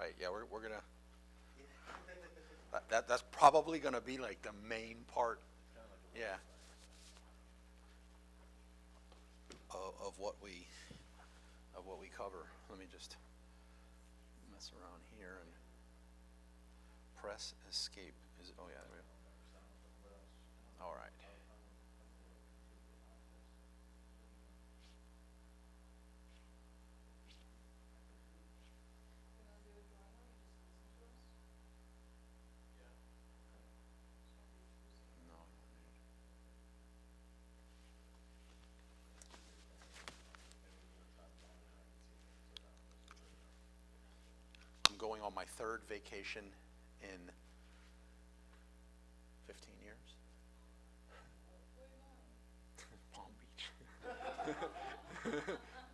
right, yeah, we're gonna, that's probably gonna be like the main part, yeah, of what we, cover. Let me just mess around here and press escape. Is it, oh yeah, there we go. All right. No, I'm going on my third vacation in 15 years. Palm Beach.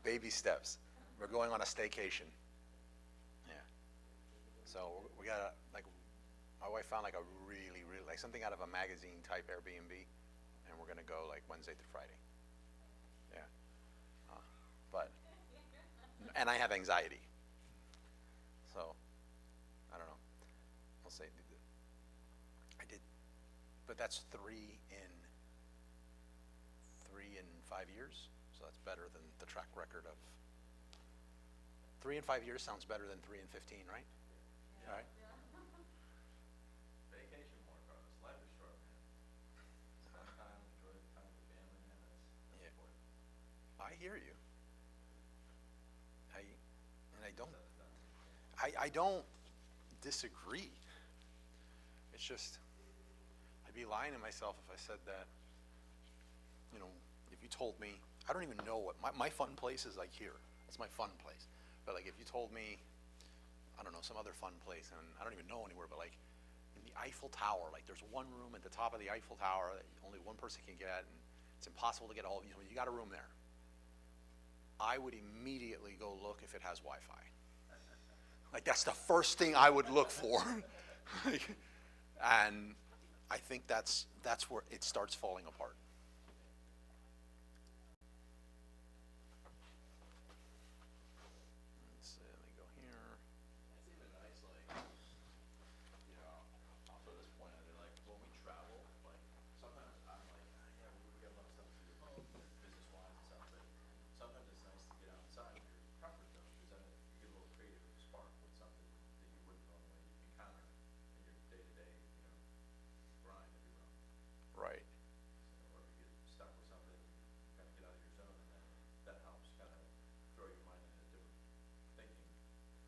Baby steps. We're going on a staycation. Yeah. So we got like, my wife found like a really, like something out of a magazine type Airbnb, and we're gonna go like Wednesday through Friday. Yeah. But, and I have anxiety. So, I don't know. I'll say, I did, but that's 3 in 5 years. So that's better than the track record of, 3 in 5 years sounds better than 3 in 15, right? Yeah. All right. Yeah. Vacation more, Carlos. Life is short, man. Spend time, enjoy the time with family, man. That's Yeah. important. I hear you. I don't disagree. It's just, I'd be lying to myself if I said that, you know, if you told me, I don't even know what, my fun place is like here. It's my fun place. But like if you told me, I don't know, some other fun place, and I don't even know anywhere, but like in the Eiffel Tower, like there's one room at the top of the Eiffel Tower that only one person can get, and it's impossible to get all, you know, you got a room there. I would immediately go look if it has Wi-Fi. Like that's the first thing I would look for. And I think that's where it starts falling apart. Let's see, let me go here. It's even nice, like, you know, I'll throw this point out there, like, when we travel, like, sometimes I'm like, yeah, we got a lot of stuff to do at home, business-wise and stuff, but sometimes it's nice to get outside of your comfort zone, because then you get a little creative spark with something that you wouldn't normally encounter in your day-to-day, you know, grind, if you will. Right. So, or if you get stuck with something, you kind of get out of your zone, and then that helps kind of throw your mind into different thinking,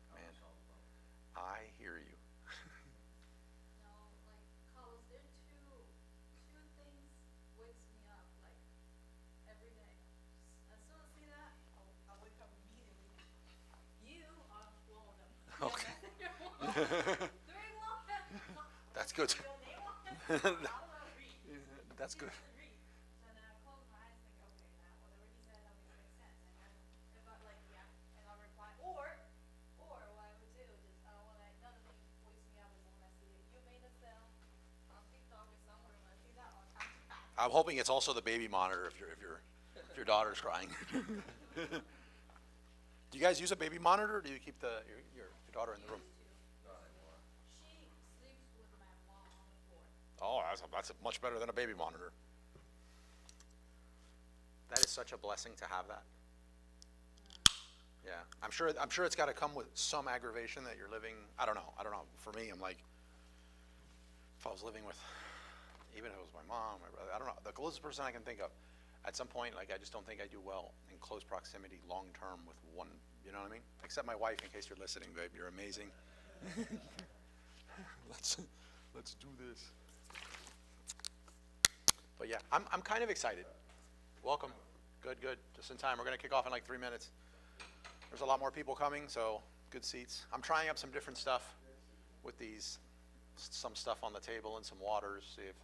how to Man. solve the problem. I hear you. No, like Carlos, there are two things wakes me up like every day. As soon as I see that, I wake up immediately. You are one of them. Okay. You're one of them. Three more. That's good. Your name on it. I don't know, read. That's good. Read. So then I close my eyes and think, okay, now whatever he said, that makes sense. And then if I like, yeah, and I'll reply. Or what I would do is just when another thing wakes me up is when I see it. You made a sale on TikTok or somewhere. When I see that, I'll come to pass. I'm hoping it's also the baby monitor if your daughter's crying. Do you guys use a baby monitor, or do you keep your daughter in the room? Not anymore. She sleeps with my mom on the floor. Oh, that's much better than a baby monitor. That is such a blessing to have that. Yeah, I'm sure it's got to come with some aggravation that you're living. I don't know. For me, I'm like, if I was living with, even if it was my mom, my brother, I don't know, the closest person I can think of. At some point, like I just don't think I do well in close proximity, long term with one. You know what I mean? Except my wife, in case you're listening, babe, you're amazing. Let's do this. But yeah, I'm kind of excited. Welcome. Good. Just in time. We're gonna kick off in like 3 minutes. There's a lot more people coming, so good seats. I'm trying up some different stuff with these, some stuff on the table and some waters, see if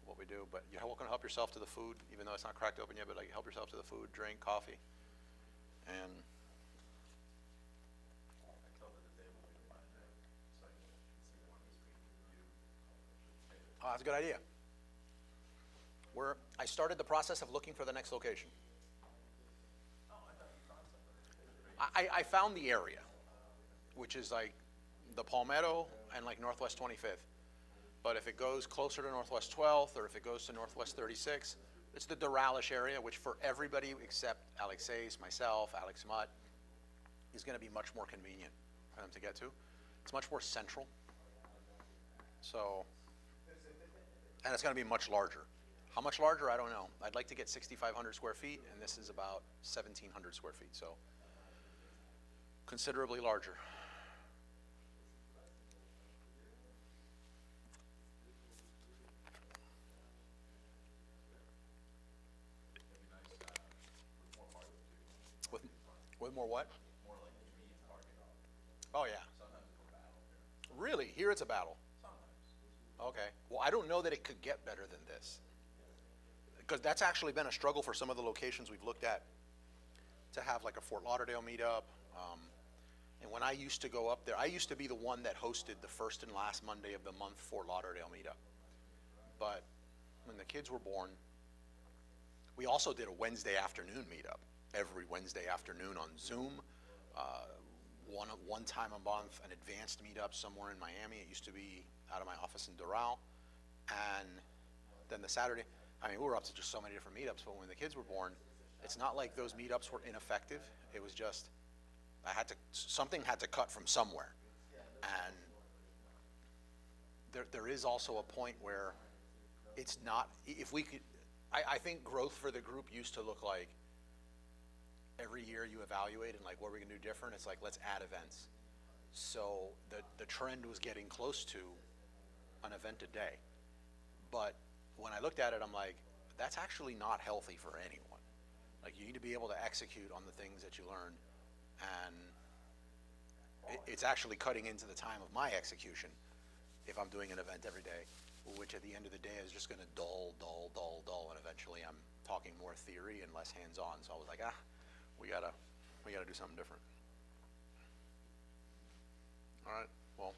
what we do. But you're welcome to help yourself to the food, even though it's not cracked open yet, but like help yourself to the food, drink, coffee. And I told her that they will be mine, right? So I can see one this week with you. that's a good idea. I started the process of looking for the next location. Oh, I thought you found something. I found the area. which is like the Palmetto and like Northwest 25th. But if it goes closer to Northwest 12th, or if it goes to Northwest 36th, it's the Doral-ish area, which for everybody except Alexeis, myself, Alex Mutt, is gonna be much more convenient for them to get to. It's much more central. So, and it's gonna be much larger. How much larger, I don't know. I'd like to get 6,500 square feet, and this is about 1,700 square feet, so considerably larger. It'd be nice, with more parking too. With more what? More like convenient parking. Oh, yeah. Sometimes it's a battle here. Really? Here it's a battle. Sometimes. Okay. Well, I don't know that it could get better than this. Because that's actually been a struggle for some of the locations we've looked at, to have like a Fort Lauderdale meetup. And when I used to go up there, I used to be the one that hosted the first and last Monday of the month Fort Lauderdale meetup. But when the kids were born, we also did a Wednesday afternoon meetup, every Wednesday afternoon on Zoom. One time a month, an advanced meetup somewhere in Miami. It used to be out of my office in Doral. And then the Saturday, I mean, we were up to just so many different meetups, but when the kids were born, it's not like those meetups were ineffective. It was just, something had to cut from somewhere. And there is also a point where it's not, if we could, I think growth for the group used to look like every year you evaluate and like, what are we gonna do different? It's like, let's add events. So the trend was getting close to an event a day. But when I looked at it, I'm like, that's actually not healthy for anyone. Like, you need to be able to execute on the things that you learn, and it's actually cutting into the time of my execution if I'm doing an event every day, which at the end of the day is just gonna dull, and eventually I'm talking more theory and less hands-on. So I was like, we gotta do something different. All right, well.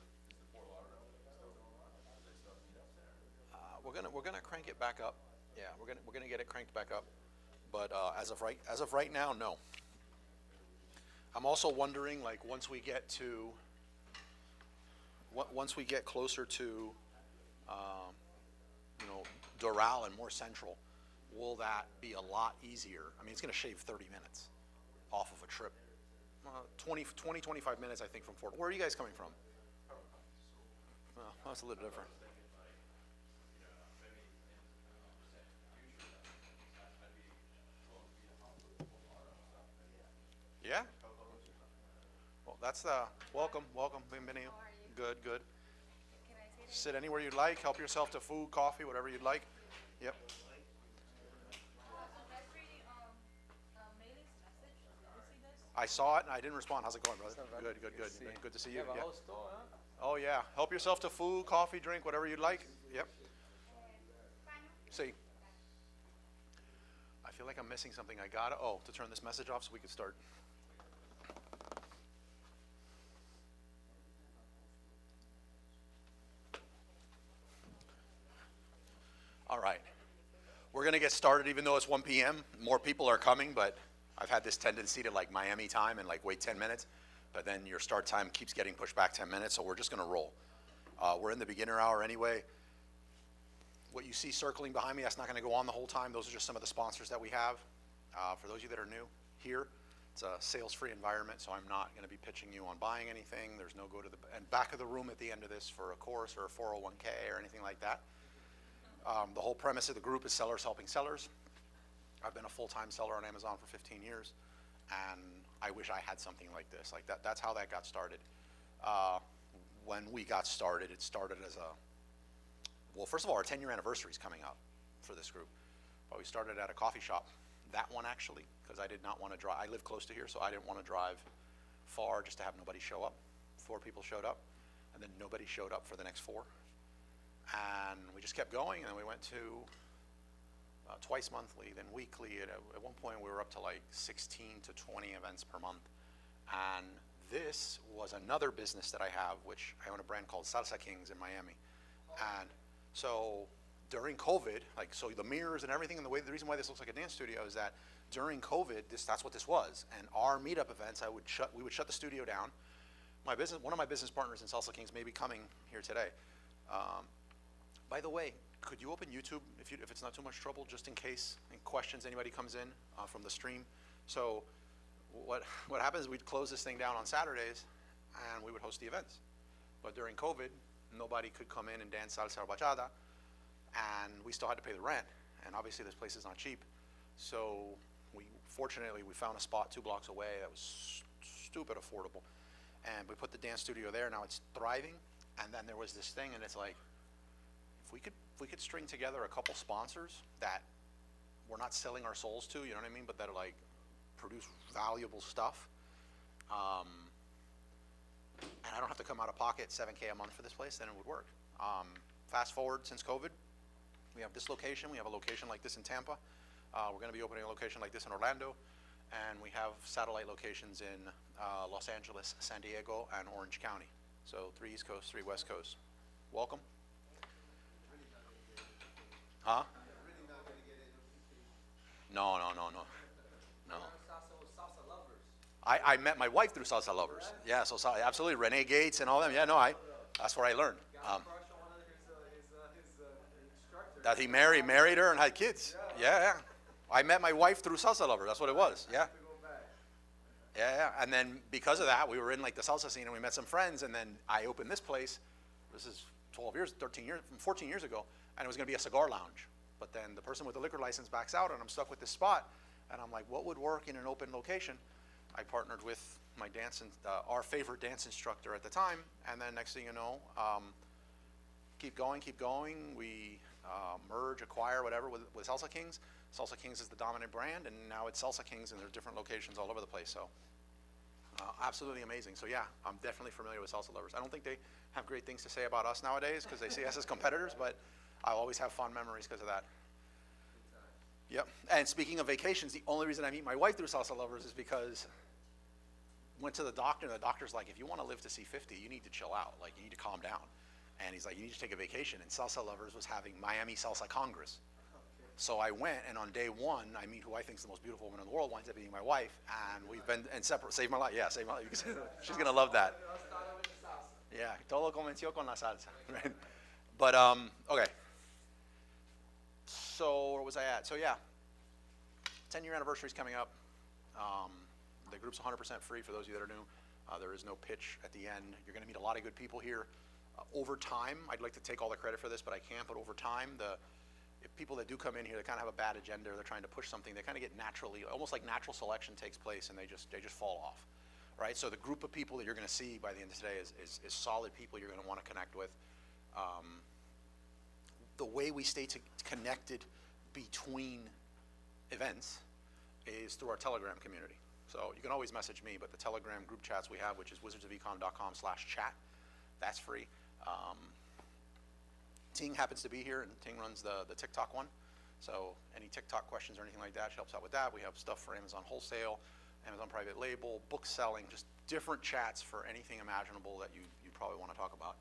We're gonna crank it back up. Yeah, we're gonna get it cranked back up. But as of right now, no. I'm also wondering, like, once we get closer to, you know, Doral and more central, will that be a lot easier? I mean, it's gonna shave 30 minutes off of a trip. 25 minutes, I think, from Fort. Where are you guys coming from? Well, that's a little different. Yeah? Well, that's welcome, bienvenido. How are you? Good. Can I sit Sit anywhere you'd like, help yourself to food, coffee, whatever you'd like. Yep. I was reading, Mailing's message. Did you see this? I saw it and I didn't respond. How's it going, brother? What's up, brother? Good. Good to see you. Good to see You you. have a Yeah. whole store, huh? Oh yeah, help yourself to food, coffee, drink, whatever you'd like. Yep. See. I feel like I'm missing something. To turn this message off so we could start. All right. We're going to get started even though it's 1 p.m. More people are coming, but I've had this tendency to like Miami time and like wait 10 minutes, but then your start time keeps getting pushed back 10 minutes, so we're just going to roll. We're in the beginner hour anyway. What you see circling behind me, that's not going to go on the whole time. Those are just some of the sponsors that we have. For those of you that are new here, it's a sales-free environment, so I'm not going to be pitching you on buying anything. There's no go to the back of the room at the end of this for a course or a 401k or anything like that. The whole premise of the group is sellers helping sellers. I've been a full-time seller on Amazon for 15 years, and I wish I had something like this. Like that's how that got started. When we got started, it started as well, first of all, our 10-year anniversary is coming up for this group. But we started at a coffee shop. That one actually, because I did not want to drive. I live close to here, so I didn't want to drive far just to have nobody show up. 4 people showed up, and then nobody showed up for the next 4. And we just kept going, and then we went to twice monthly, then weekly. At one point, we were up to like 16 to 20 events per month. And this was another business that I have, which I own a brand called Salsa Kings in Miami. And so during COVID, so the mirrors and everything, and the reason why this looks like a dance studio is that during COVID, that's what this was. And our meetup events, we would shut the studio down. one of my business partners in Salsa Kings may be coming here today. By the way, could you open YouTube if it's not too much trouble, just in case, any questions anybody comes in from the stream? So what happens is we'd close this thing down on Saturdays and we would host the events. But during COVID, nobody could come in and dance salsa or bachata, and we still had to pay the rent. And obviously this place is not cheap. So fortunately we found a spot 2 blocks away that was stupid affordable. And we put the dance studio there. Now it's thriving. And then there was this thing, and it's like, if we could string together a couple sponsors that we're not selling our souls to, you know what I mean, but that are like produce valuable stuff, and I don't have to come out of pocket $7K a month for this place, then it would work. Fast forward since COVID, we have this location. We have a location like this in Tampa. We're going to be opening a location like this in Orlando, and we have satellite locations in Los Angeles, San Diego, and Orange County. So 3 East Coast, 3 West Coast. Welcome. Huh? No. I met my wife through Salsa Lovers. Yeah, so absolutely, Renee Gates and all them. Yeah, no, that's where I learned. That he married her and had kids. Yeah. I met my wife through Salsa Lovers. That's what it was. Yeah. Yeah. And then because of that, we were in like the salsa scene, and we met some friends. And then I opened this place. This is 14 years ago, and it was going to be a cigar lounge. But then the person with the liquor license backs out, and I'm stuck with this spot. And I'm like, what would work in an open location? I partnered with my our favorite dance instructor at the time, and then next thing you know, keep going. We merge, acquire, whatever with Salsa Kings. Salsa Kings is the dominant brand, and now it's Salsa Kings, and there's different locations all over the place. So absolutely amazing. So yeah, I'm definitely familiar with Salsa Lovers. I don't think they have great things to say about us nowadays because they see us as competitors, but I always have fond memories because of that. Yep. And speaking of vacations, the only reason I meet my wife through Salsa Lovers is because went to the doctor, and the doctor's like, if you want to live to see 50, you need to chill out. Like, you need to calm down. And he's like, you need to take a vacation. And Salsa Lovers was having Miami Salsa Congress. So I went, and on day 1, I meet who I think is the most beautiful woman in the world, winds up being my wife, and we've been separate. Saved my life. Yeah, saved my life. She's going to love that. Yeah, todo comenzó con la salsa. Right? But, okay. So where was I at? So yeah, 10-year anniversary is coming up. The group's 100% free for those of you that are new. There is no pitch at the end. You're going to meet a lot of good people here. Over time, I'd like to take all the credit for this, but I can't. But over time, if people that do come in here, they kind of have a bad agenda, or they're trying to push something, they kind of get naturally, almost like natural selection takes place, and they just fall off, right? So the group of people that you're going to see by the end of today is solid people you're going to want to connect with. The way we stay connected between events is through our Telegram community. So you can always message me, but the Telegram group chats we have, which is wizardsofecom.com/chat, that's free. Ting happens to be here, and Ting runs the TikTok one. So any TikTok questions or anything like that, she helps out with that. We have stuff for Amazon Wholesale, Amazon Private Label, book selling, just different chats for anything imaginable that you probably want to talk about.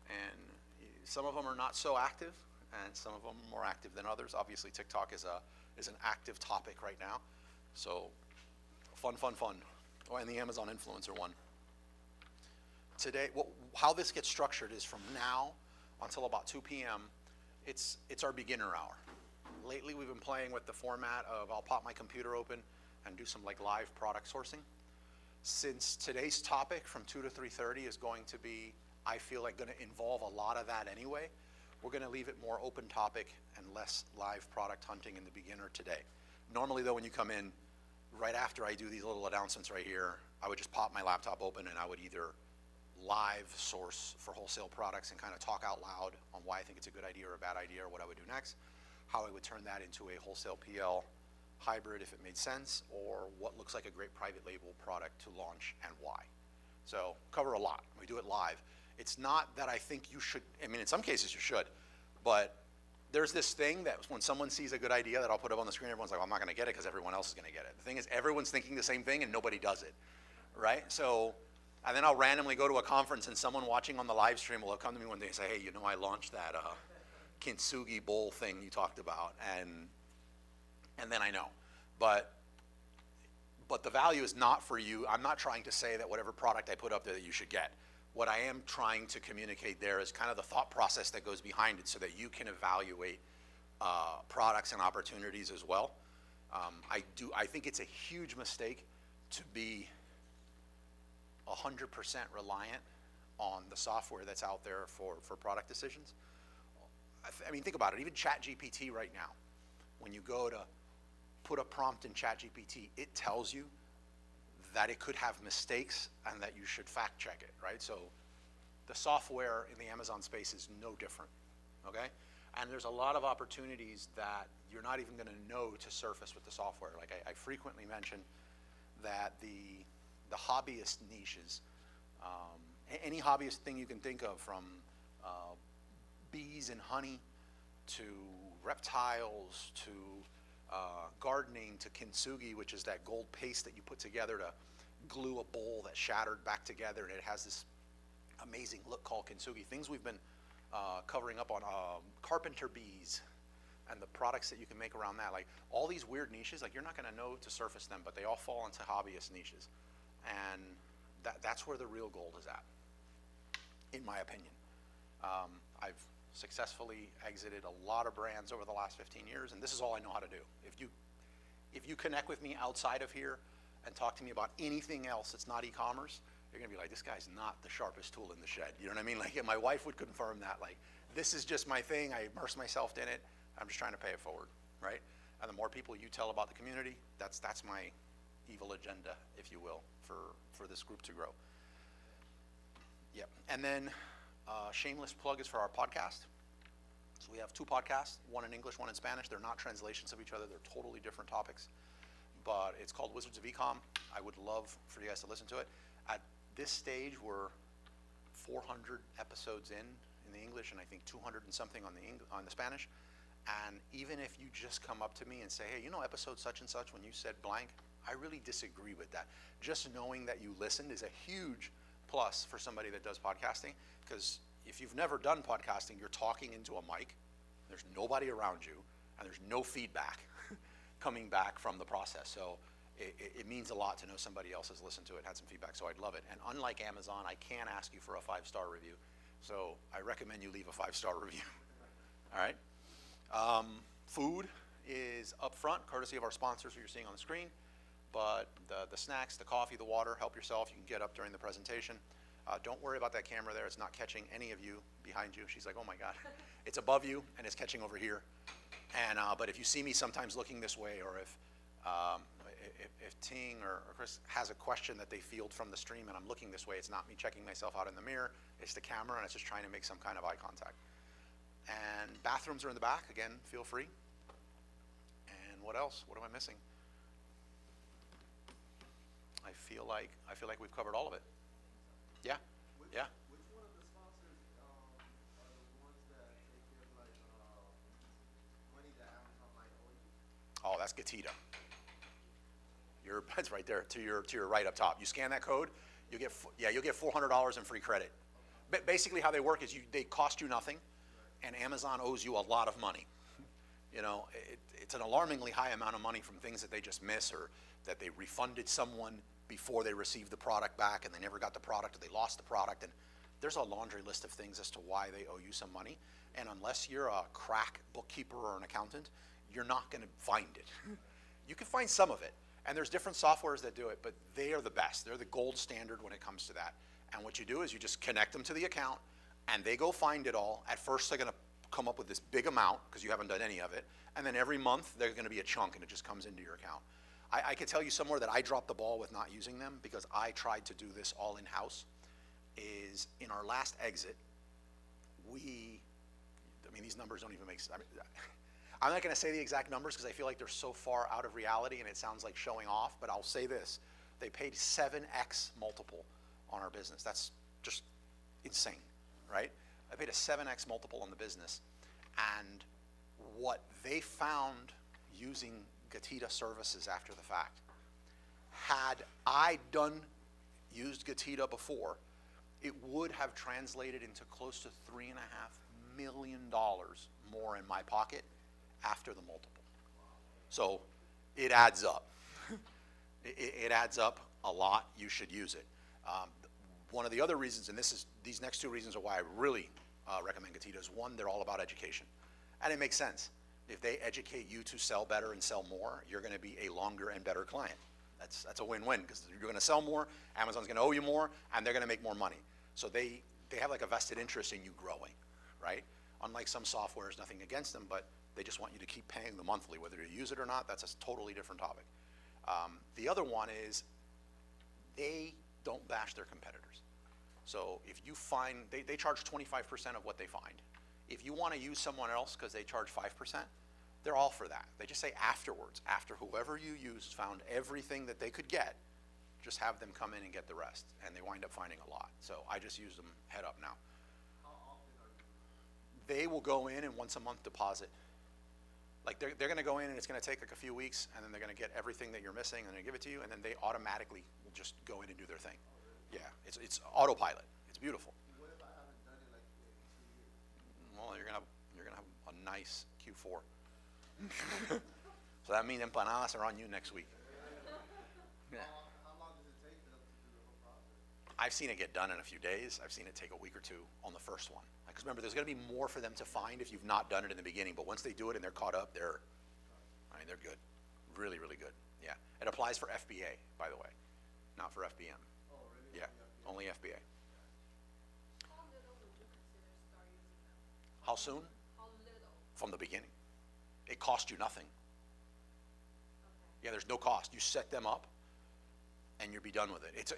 And some of them are not so active, and some of them are more active than others. Obviously, TikTok is an active topic right now. So fun. Oh, and the Amazon influencer one. Today, how this gets structured is from now until about 2 p.m., it's our beginner hour. Lately, we've been playing with the format of I'll pop my computer open and do some like live product sourcing. Since today's topic from 2 to 3:30 is going to be, I feel like, going to involve a lot of that anyway, we're going to leave it more open topic and less live product hunting in the beginner today. Normally, though, when you come in, right after I do these little announcements right here, I would just pop my laptop open, and I would either live source for wholesale products and kind of talk out loud on why I think it's a good idea or a bad idea, or what I would do next, how I would turn that into a wholesale PL hybrid if it made sense, or what looks like a great private label product to launch and why. So cover a lot. We do it live. It's not that I think you should, I mean, in some cases you should, but there's this thing that when someone sees a good idea that I'll put up on the screen, everyone's like, well, I'm not going to get it because everyone else is going to get it. The thing is, everyone's thinking the same thing and nobody does it, right? So, and then I'll randomly go to a conference and someone watching on the live stream will come to me one day and say, hey, you know, I launched that kintsugi bowl thing you talked about, and then I know. But But the value is not for you. I'm not trying to say that whatever product I put up there that you should get. What I am trying to communicate there is kind of the thought process that goes behind it so that you can evaluate products and opportunities as well. I think it's a huge mistake to be 100% reliant on the software that's out there for product decisions. I mean, think about it. Even ChatGPT right now, when you go to put a prompt in ChatGPT, it tells you that it could have mistakes and that you should fact check it, right? So the software in the Amazon space is no different, okay? And there's a lot of opportunities that you're not even gonna know to surface with the software. Like I frequently mention that the hobbyist niches, any hobbyist thing you can think of, from bees and honey to reptiles to gardening to kintsugi, which is that gold paste that you put together to glue a bowl that shattered back together, and it has this amazing look called kintsugi. Things we've been covering up on carpenter bees and the products that you can make around that. Like all these weird niches, like you're not gonna know to surface them, but they all fall into hobbyist niches. And that's where the real gold is at, in my opinion. I've successfully exited a lot of brands over the last 15 years, and this is all I know how to do. If you connect with me outside of here and talk to me about anything else that's not e-commerce, you're gonna be like, this guy's not the sharpest tool in the shed. You know what I mean? Like, my wife would confirm that. Like, this is just my thing. I immerse myself in it. I'm just trying to pay it forward, right? And the more people you tell about the community, that's my evil agenda, if you will, for this group to grow. Yep. And then shameless plug is for our podcast. So we have 2 podcasts, one in English, one in Spanish. They're not translations of each other. They're totally different topics. But it's called Wizards of Ecom. I would love for you guys to listen to it. At this stage, we're 400 episodes in the English, and I think 200 and something on the Spanish. And even if you just come up to me and say, hey, you know episode such and such when you said blank, I really disagree with that. Just knowing that you listened is a huge plus for somebody that does podcasting, because if you've never done podcasting, you're talking into a mic, there's nobody around you, and there's no feedback coming back from the process. So it means a lot to know somebody else has listened to it, had some feedback, so I'd love it. And unlike Amazon, I can't ask you for a 5-star review, so I recommend you leave a 5-star review. All right? Food is up front, courtesy of our sponsors who you're seeing on the screen, but the snacks, the coffee, the water, help yourself. You can get up during the presentation. Don't worry about that camera there. It's not catching any of you behind you. She's like, oh my God. It's above you, and it's catching over here. And but if you see me sometimes looking this way, or if Ting or Chris has a question that they field from the stream and I'm looking this way, it's not me checking myself out in the mirror. It's the camera, and it's just trying to make some kind of eye contact. And bathrooms are in the back. Again, feel free. And what else? What am I missing? I feel like we've covered all of it. Yeah, yeah. Which one of the sponsors are the ones that take care of like money that Amazon might owe you? Oh, that's Gatita. It's right there to your right up top. You scan that code, you'll get $400 in free credit. But basically, how they work is they cost you nothing, and Amazon owes you a lot of money. You know, it's an alarmingly high amount of money from things that they just miss, or that they refunded someone before they received the product back and they never got the product, or they lost the product. And there's a laundry list of things as to why they owe you some money. And unless you're a crack bookkeeper or an accountant, you're not going to find it. You can find some of it. And there's different softwares that do it, but they are the best. They're the gold standard when it comes to that. And what you do is you just connect them to the account, and they go find it all. At first, they're going to come up with this big amount because you haven't done any of it. And then every month, there's going to be a chunk, and it just comes into your account. I can tell you somewhere that I dropped the ball with not using them, because I tried to do this all in-house, is in our last exit, these numbers don't even make sense. I'm not going to say the exact numbers because I feel like they're so far out of reality and it sounds like showing off, but I'll say this. They paid 7x multiple on our business. That's just insane, right? I paid a 7x multiple on the business, and what they found using Gatita services after the fact, had I used Gatita before, it would have translated into close to $3.5 million more in my pocket after the multiple. So it adds up. It adds up a lot. You should use it. One of the other reasons, and these next two reasons are why I really recommend Gatitos. One, they're all about education. And it makes sense. If they educate you to sell better and sell more, you're going to be a longer and better client. That's a win-win, because you're going to sell more, Amazon's going to owe you more, and they're going to make more money. So they have like a vested interest in you growing, right? Unlike some softwares, nothing against them, but they just want you to keep paying them monthly. Whether you use it or not, that's a totally different topic. The other one is they don't bash their competitors. So if you find, they charge 25% of what they find. If you want to use someone else because they charge 5%, they're all for that. They just say afterwards, after whoever you used found everything that they could get, just have them come in and get the rest. And they wind up finding a lot. So I just use them head up now. How often are you? They will go in and once a month deposit. Like they're going to go in and it's going to take like a few weeks, and then they're going to get everything that you're missing and they give it to you, and then they automatically will just go in and do their thing. Yeah, it's autopilot. It's beautiful. What if I haven't done it like in 2 years? Well, you're gonna have a nice Q4. So that means empanadas are on you next week. Yeah. How long does it take for them to do the whole process? I've seen it get done in a few days. I've seen it take a week or two on the first one. Because remember, there's going to be more for them to find if you've not done it in the beginning. But once they do it and they're caught up, they're good. Really, really good. Yeah. It applies for FBA, by the way, not for FBM. Oh, really? Yeah, only FBA. How little would you consider start using them? How soon? How little? From the beginning. It costs you nothing. Okay. Yeah, there's no cost. You set them up, and you'll be done with it.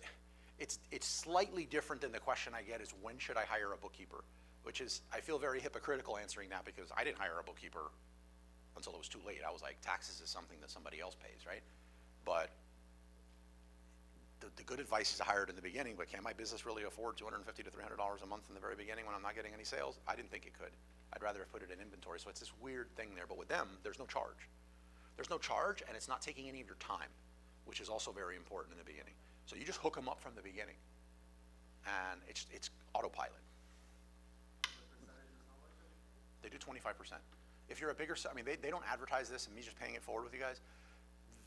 It's slightly different than the question I get is, when should I hire a bookkeeper? Which is, I feel very hypocritical answering that, because I didn't hire a bookkeeper until it was too late. I was like, taxes is something that somebody else pays, right? But the good advice is to hire it in the beginning. But can my business really afford $250 to $300 a month in the very beginning when I'm not getting any sales? I didn't think it could. I'd rather have put it in inventory. So it's this weird thing there. But with them, there's no charge. There's no charge, and it's not taking any of your time, which is also very important in the beginning. So you just hook them up from the beginning, and it's autopilot. The percentage is how much? They do 25%. If you're a bigger, I mean, they don't advertise this, and me just paying it forward with you guys.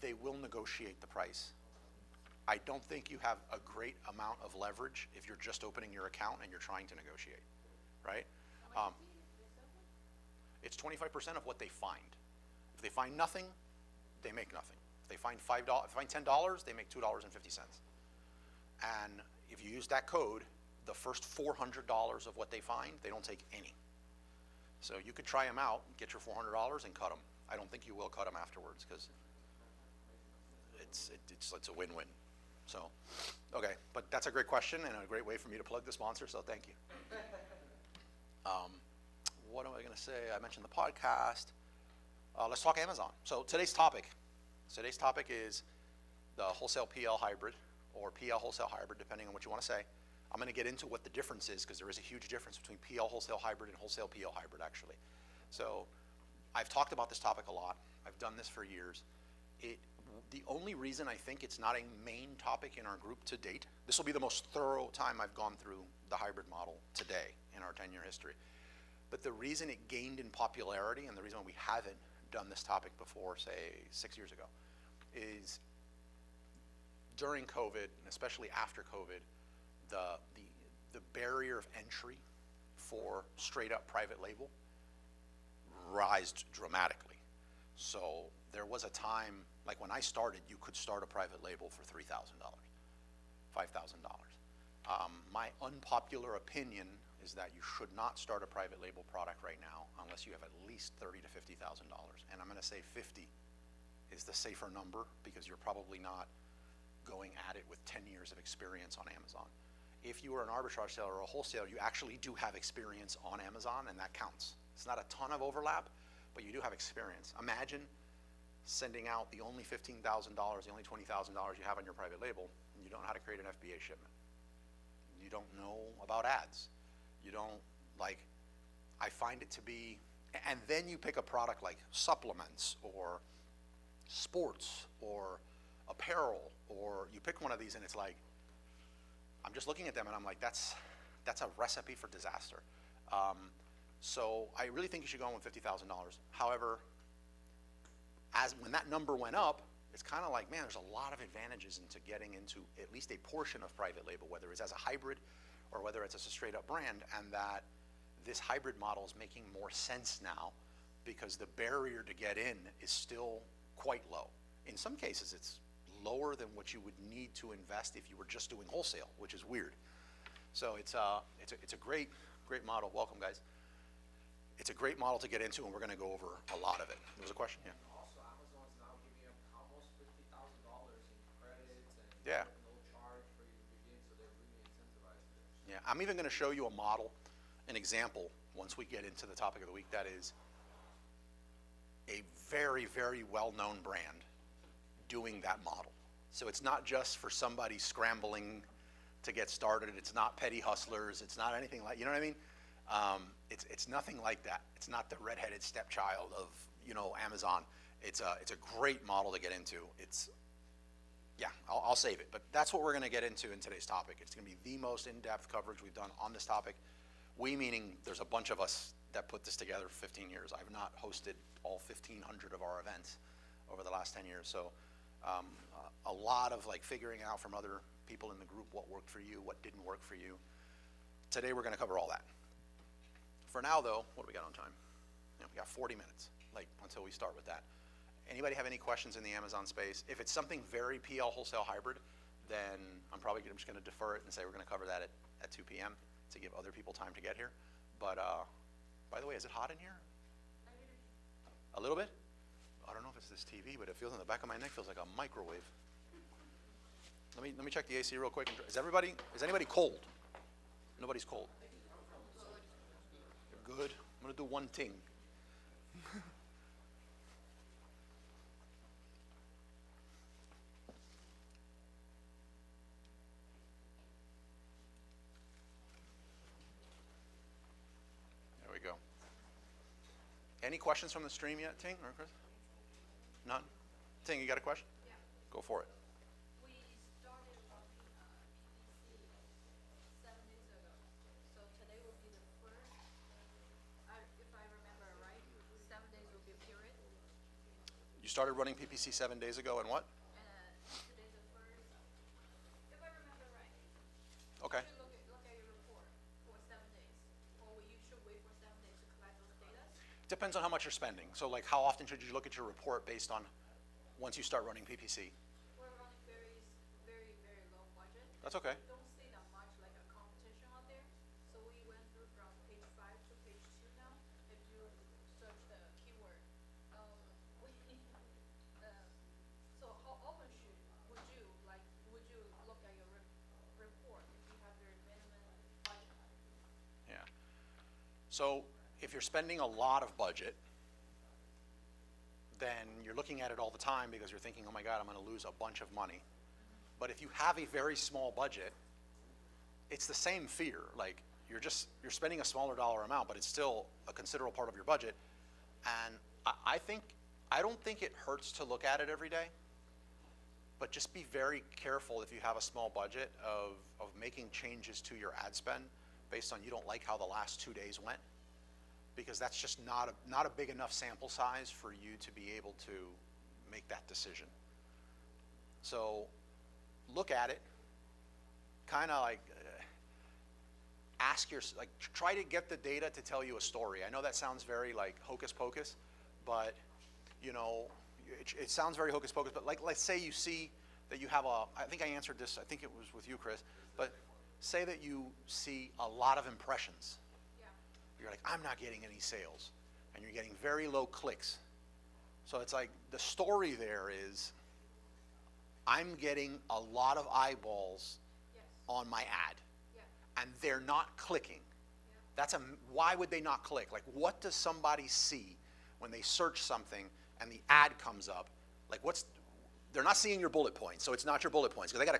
They will negotiate the price. I don't think you have a great amount of leverage if you're just opening your account and you're trying to negotiate, right? How much is it? It's 25% of what they find. If they find nothing, they make nothing. If they find $5, if they find $10, they make $2.50. And if you use that code, the first $400 of what they find, they don't take any. So you could try them out, get your $400 and cut them. I don't think you will cut them afterwards, because it's a win-win. So, okay, but that's a great question and a great way for me to plug the sponsor, so thank you. What am I going to say? I mentioned the podcast. Let's talk Amazon. So today's topic is the wholesale PL hybrid, or PL wholesale hybrid, depending on what you want to say. I'm going to get into what the difference is, because there is a huge difference between PL wholesale hybrid and wholesale PL hybrid, actually. So I've talked about this topic a lot. I've done this for years. The only reason I think it's not a main topic in our group to date, this will be the most thorough time I've gone through the hybrid model today in our 10-year history. But the reason it gained in popularity, and the reason we haven't done this topic before, say 6 years ago, is during COVID, and especially after COVID, the barrier of entry for straight up private label rised dramatically. So there was a time, like when I started, you could start a private label for $3,000, $5,000. My unpopular opinion is that you should not start a private label product right now unless you have at least $30,000 to $50,000. And I'm going to say 50 is the safer number, because you're probably not going at it with 10 years of experience on Amazon. If you are an arbitrage seller or a wholesaler, you actually do have experience on Amazon, and that counts. It's not a ton of overlap, but you do have experience. Imagine sending out the only $15,000, the only $20,000 you have on your private label, and you don't know how to create an FBA shipment. You don't know about ads. You don't, like, I find it to be, and then you pick a product like supplements or sports or apparel, or you pick one of these and it's like, I'm just looking at them and I'm like, that's a recipe for disaster. So I really think you should go in with $50,000. However, when that number went up, it's kind of like, man, there's a lot of advantages into getting into at least a portion of private label, whether it's as a hybrid or whether it's as a straight up brand, and that this hybrid model is making more sense now because the barrier to get in is still quite low. In some cases, it's lower than what you would need to invest if you were just doing wholesale, which is weird. So it's a great model. Welcome, guys. It's a great model to get into, and we're going to go over a lot of it. There was a question? Yeah. Also, Amazon's now giving them almost $50,000 in credits and Yeah. no charge for you to begin, so they're really incentivized it. Yeah, I'm even going to show you a model, an example, once we get into the topic of the week, that is a very, very well-known brand doing that model. So it's not just for somebody scrambling to get started. It's not petty hustlers. It's not anything like, you know what I mean? It's nothing like that. It's not the redheaded stepchild of, you know, Amazon. It's a great model to get into. Yeah, I'll save it. But that's what we're going to get into in today's topic. It's going to be the most in-depth coverage we've done on this topic. We meaning there's a bunch of us that put this together for 15 years. I've not hosted all 1,500 of our events over the last 10 years. So a lot of like figuring out from other people in the group what worked for you, what didn't work for you. Today we're going to cover all that. For now though, what do we got on time? Yeah, we got 40 minutes, like until we start with that. Anybody have any questions in the Amazon space? If it's something very Pl-Wholesale hybrid, then I'm just going to defer it and say we're going to cover that at 2 p.m. to give other people time to get here. But by the way, is it hot in here? A little bit? I don't know if it's this TV, but it feels in the back of my neck feels like a microwave. Let me check the AC real quick. Is anybody cold? Nobody's cold. You're good. I'm gonna do one thing. There we go. Any questions from the stream yet, Ting or Chris? None? Ting, you got a question? Yeah. Go for it. We started running PPC 7 days ago, so today will be the first, if I remember right, 7 days will be a period, You started running PPC 7 days ago, and what? and today's the first, if I remember right. Okay. You should look at your report for 7 days, or you should wait for 7 days to collect those data. Depends on how much you're spending. So like how often should you look at your report based on once you start running PPC? We're running very, very, very low budget. That's okay. We don't see that much like a competition out there. So we went through from page 5 to page 2 now. If you search the keyword, so how often would you look at your report if you have your minimum budget? Yeah. So if you're spending a lot of budget, then you're looking at it all the time because you're thinking, oh my God, I'm going to lose a bunch of money. But if you have a very small budget, it's the same fear. Like you're spending a smaller dollar amount, but it's still a considerable part of your budget. And I don't think it hurts to look at it every day, but just be very careful if you have a small budget of making changes to your ad spend based on you don't like how the last 2 days went, because that's just not a big enough sample size for you to be able to make that decision. So look at it, kind of like try to get the data to tell you a story. I know that sounds very like hocus pocus, but you know, it sounds very hocus pocus, but like let's say you see that you have I think I answered this, I think it was with you, Chris, but say that you see a lot of impressions. You're like, I'm not getting any sales, and you're getting very low clicks. So it's like the story there is, I'm getting a lot of eyeballs on my ad, and they're not clicking. Why would they not click? Like, what does somebody see when they search something and the ad comes up? Like, they're not seeing your bullet points, so it's not your bullet points, because they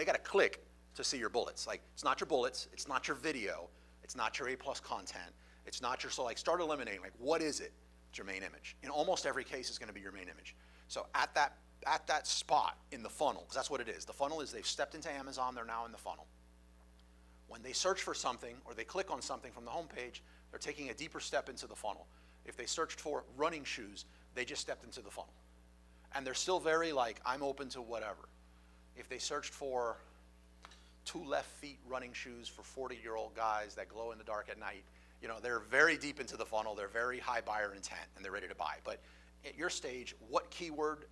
got to click to see your bullets. Like, it's not your bullets, it's not your video, it's not your A+ content. It's not so like start eliminating, like what is it? It's your main image. In almost every case, it's going to be your main image. So at that spot in the funnel, because that's what it is. The funnel is they've stepped into Amazon, they're now in the funnel. When they search for something or they click on something from the homepage, they're taking a deeper step into the funnel. If they searched for running shoes, they just stepped into the funnel. and they're still very like, I'm open to whatever. If they searched for 2 left feet running shoes for 40-year-old guys that glow in the dark at night, you know, they're very deep into the funnel, they're very high buyer intent, and they're ready to buy. But at your stage, what keyword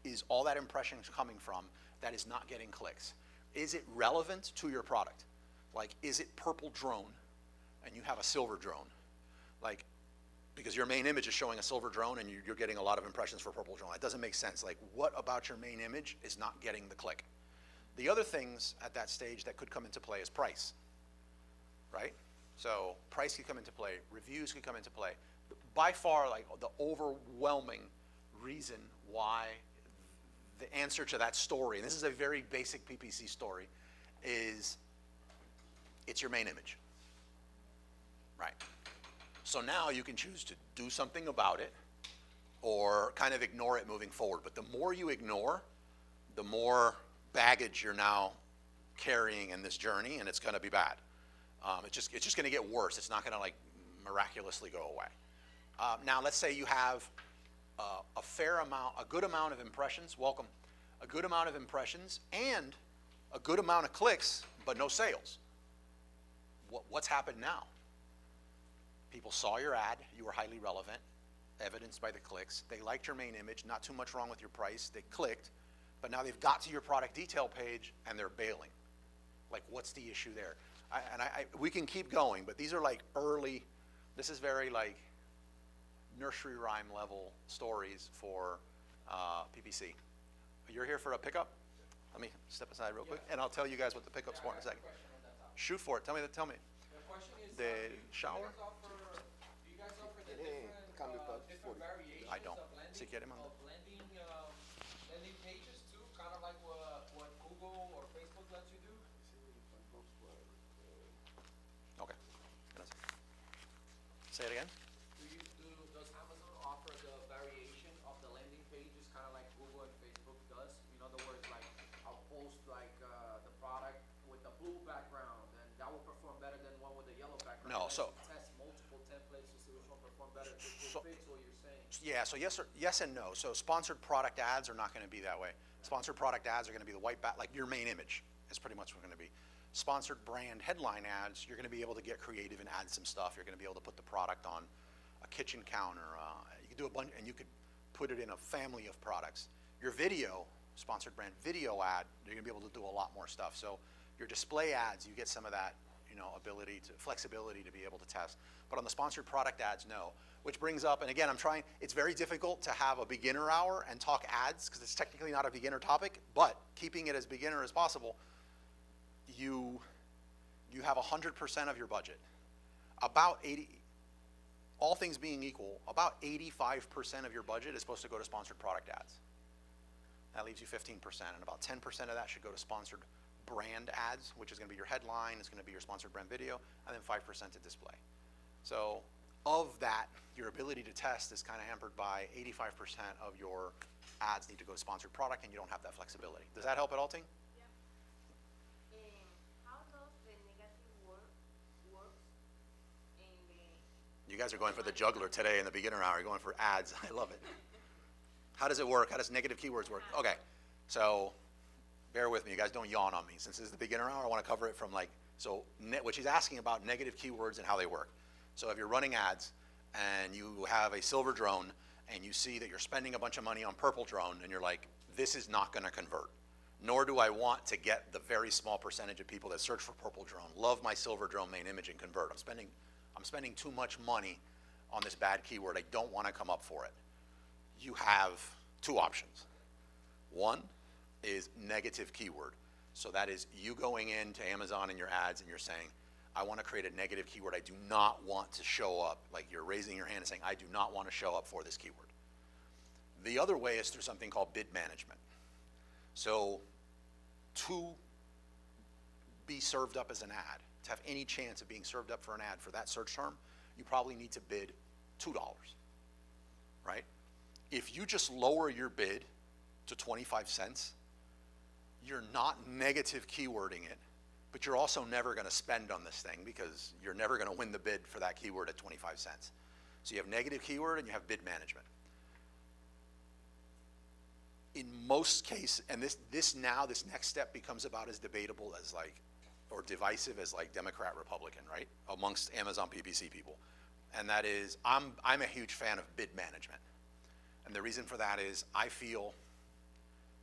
is all that impressions coming from that is not getting clicks? Is it relevant to your product? Like, is it purple drone and you have a silver drone? Like, because your main image is showing a silver drone and you're getting a lot of impressions for purple drone. That doesn't make sense. Like, what about your main image is not getting the click? The other things at that stage that could come into play is price, right? So price could come into play, reviews could come into play. By far, like, the overwhelming reason why the answer to that story, and this is a very basic PPC story, is it's your main image, right? So now you can choose to do something about it or kind of ignore it moving forward. But the more you ignore, the more baggage you're now carrying in this journey, and it's going to be bad. It's just going to get worse. It's not going to like miraculously go away. Now let's say you have a good amount of impressions. Welcome. A good amount of impressions and a good amount of clicks, but no sales. What's happened now? People saw your ad, you were highly relevant, evidenced by the clicks. They liked your main image, not too much wrong with your price. They clicked, but now they've got to your product detail page and they're bailing. Like, what's the issue there? We can keep going, but these are like early, this is very like nursery rhyme level stories for PPC. You're here for a pickup? Let me step aside real quick, and I'll tell you guys what the pickup's for in a second. Shoot for it. Tell me. The question is, The shower? Do you guys offer the different variations I don't. of landing, Si quiere, manda. landing pages too, kind of like what Google or Facebook lets you do? Okay. Gracias. Say it again. Does Amazon offer the variation of the landing pages, kind of like Google and Facebook does? In other words, like I'll post like the product with the blue background, and that will perform better than one with the yellow background. No, Like, so- test multiple templates to see which one perform better. So- Fits what you're saying. Yeah, so yes and no. So sponsored product ads are not going to be that way. Sponsored product ads are going to be the white like your main image is pretty much what it's going to be. Sponsored brand headline ads, you're going to be able to get creative and add some stuff. You're going to be able to put the product on a kitchen counter. You could do a bunch, and you could put it in a family of products. Your video, sponsored brand video ad, you're going to be able to do a lot more stuff. So your display ads, you get some of that, you know, flexibility to be able to test. But on the sponsored product ads, no. Which brings up, and again, it's very difficult to have a beginner hour and talk ads because it's technically not a beginner topic, but keeping it as beginner as possible, you have 100% of your budget. About 80, all things being equal, about 85% of your budget is supposed to go to sponsored product ads. That leaves you 15%, and about 10% of that should go to sponsored brand ads, which is going to be your headline, it's going to be your sponsored brand video, and then 5% to display. So of that, your ability to test is kind of hampered by 85% of your ads need to go to sponsored product, and you don't have that flexibility. Does that help at all, Ting? Yeah. How does the negative work works in the You guys are going for the juggler today in the beginner hour. You're going for ads. I love it. How does it work? How does negative keywords work? Okay, so bear with me. You guys don't yawn on me. Since this is the beginner hour, I want to cover it from what she's asking about negative keywords and how they work. So if you're running ads and you have a silver drone and you see that you're spending a bunch of money on purple drone and you're like, this is not going to convert. Nor do I want to get the very small percentage of people that search for purple drone, love my silver drone main image and convert. I'm spending too much money on this bad keyword. I don't want to come up for it. You have two options. One is negative keyword. So that is you going into Amazon in your ads and you're saying, I want to create a negative keyword. I do not want to show up. Like you're raising your hand and saying, I do not want to show up for this keyword. The other way is through something called bid management. So to be served up as an ad, to have any chance of being served up for an ad for that search term, you probably need to bid $2, right? If you just lower your bid to 25 cents, you're not negative keywording it, but you're also never going to spend on this thing because you're never going to win the bid for that keyword at 25 cents. So you have negative keyword and you have bid management. in most cases, and this next step becomes about as debatable as like, or divisive as like Democrat, Republican, right? Amongst Amazon PPC people. And that is, I'm a huge fan of bid management. And the reason for that is I feel,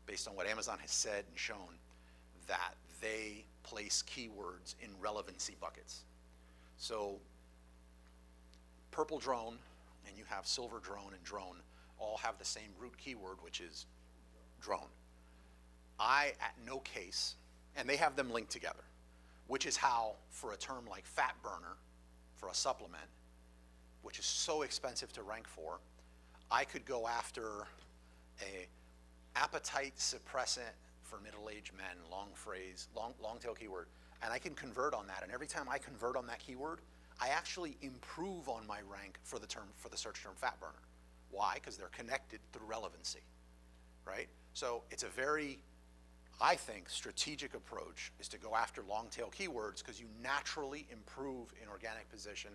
based on what Amazon has said and shown, that they place keywords in relevancy buckets. So purple drone, and you have silver drone and drone, all have the same root keyword, which is drone. I, at no case, and they have them linked together, which is how, for a term like fat burner, for a supplement, which is so expensive to rank for, I could go after a appetite suppressant for middle-aged men, long tail keyword, and I can convert on that. And every time I convert on that keyword, I actually improve on my rank for the search term fat burner. Why? Because they're connected through relevancy, right? So it's a very, I think, strategic approach is to go after long tail keywords because you naturally improve in organic position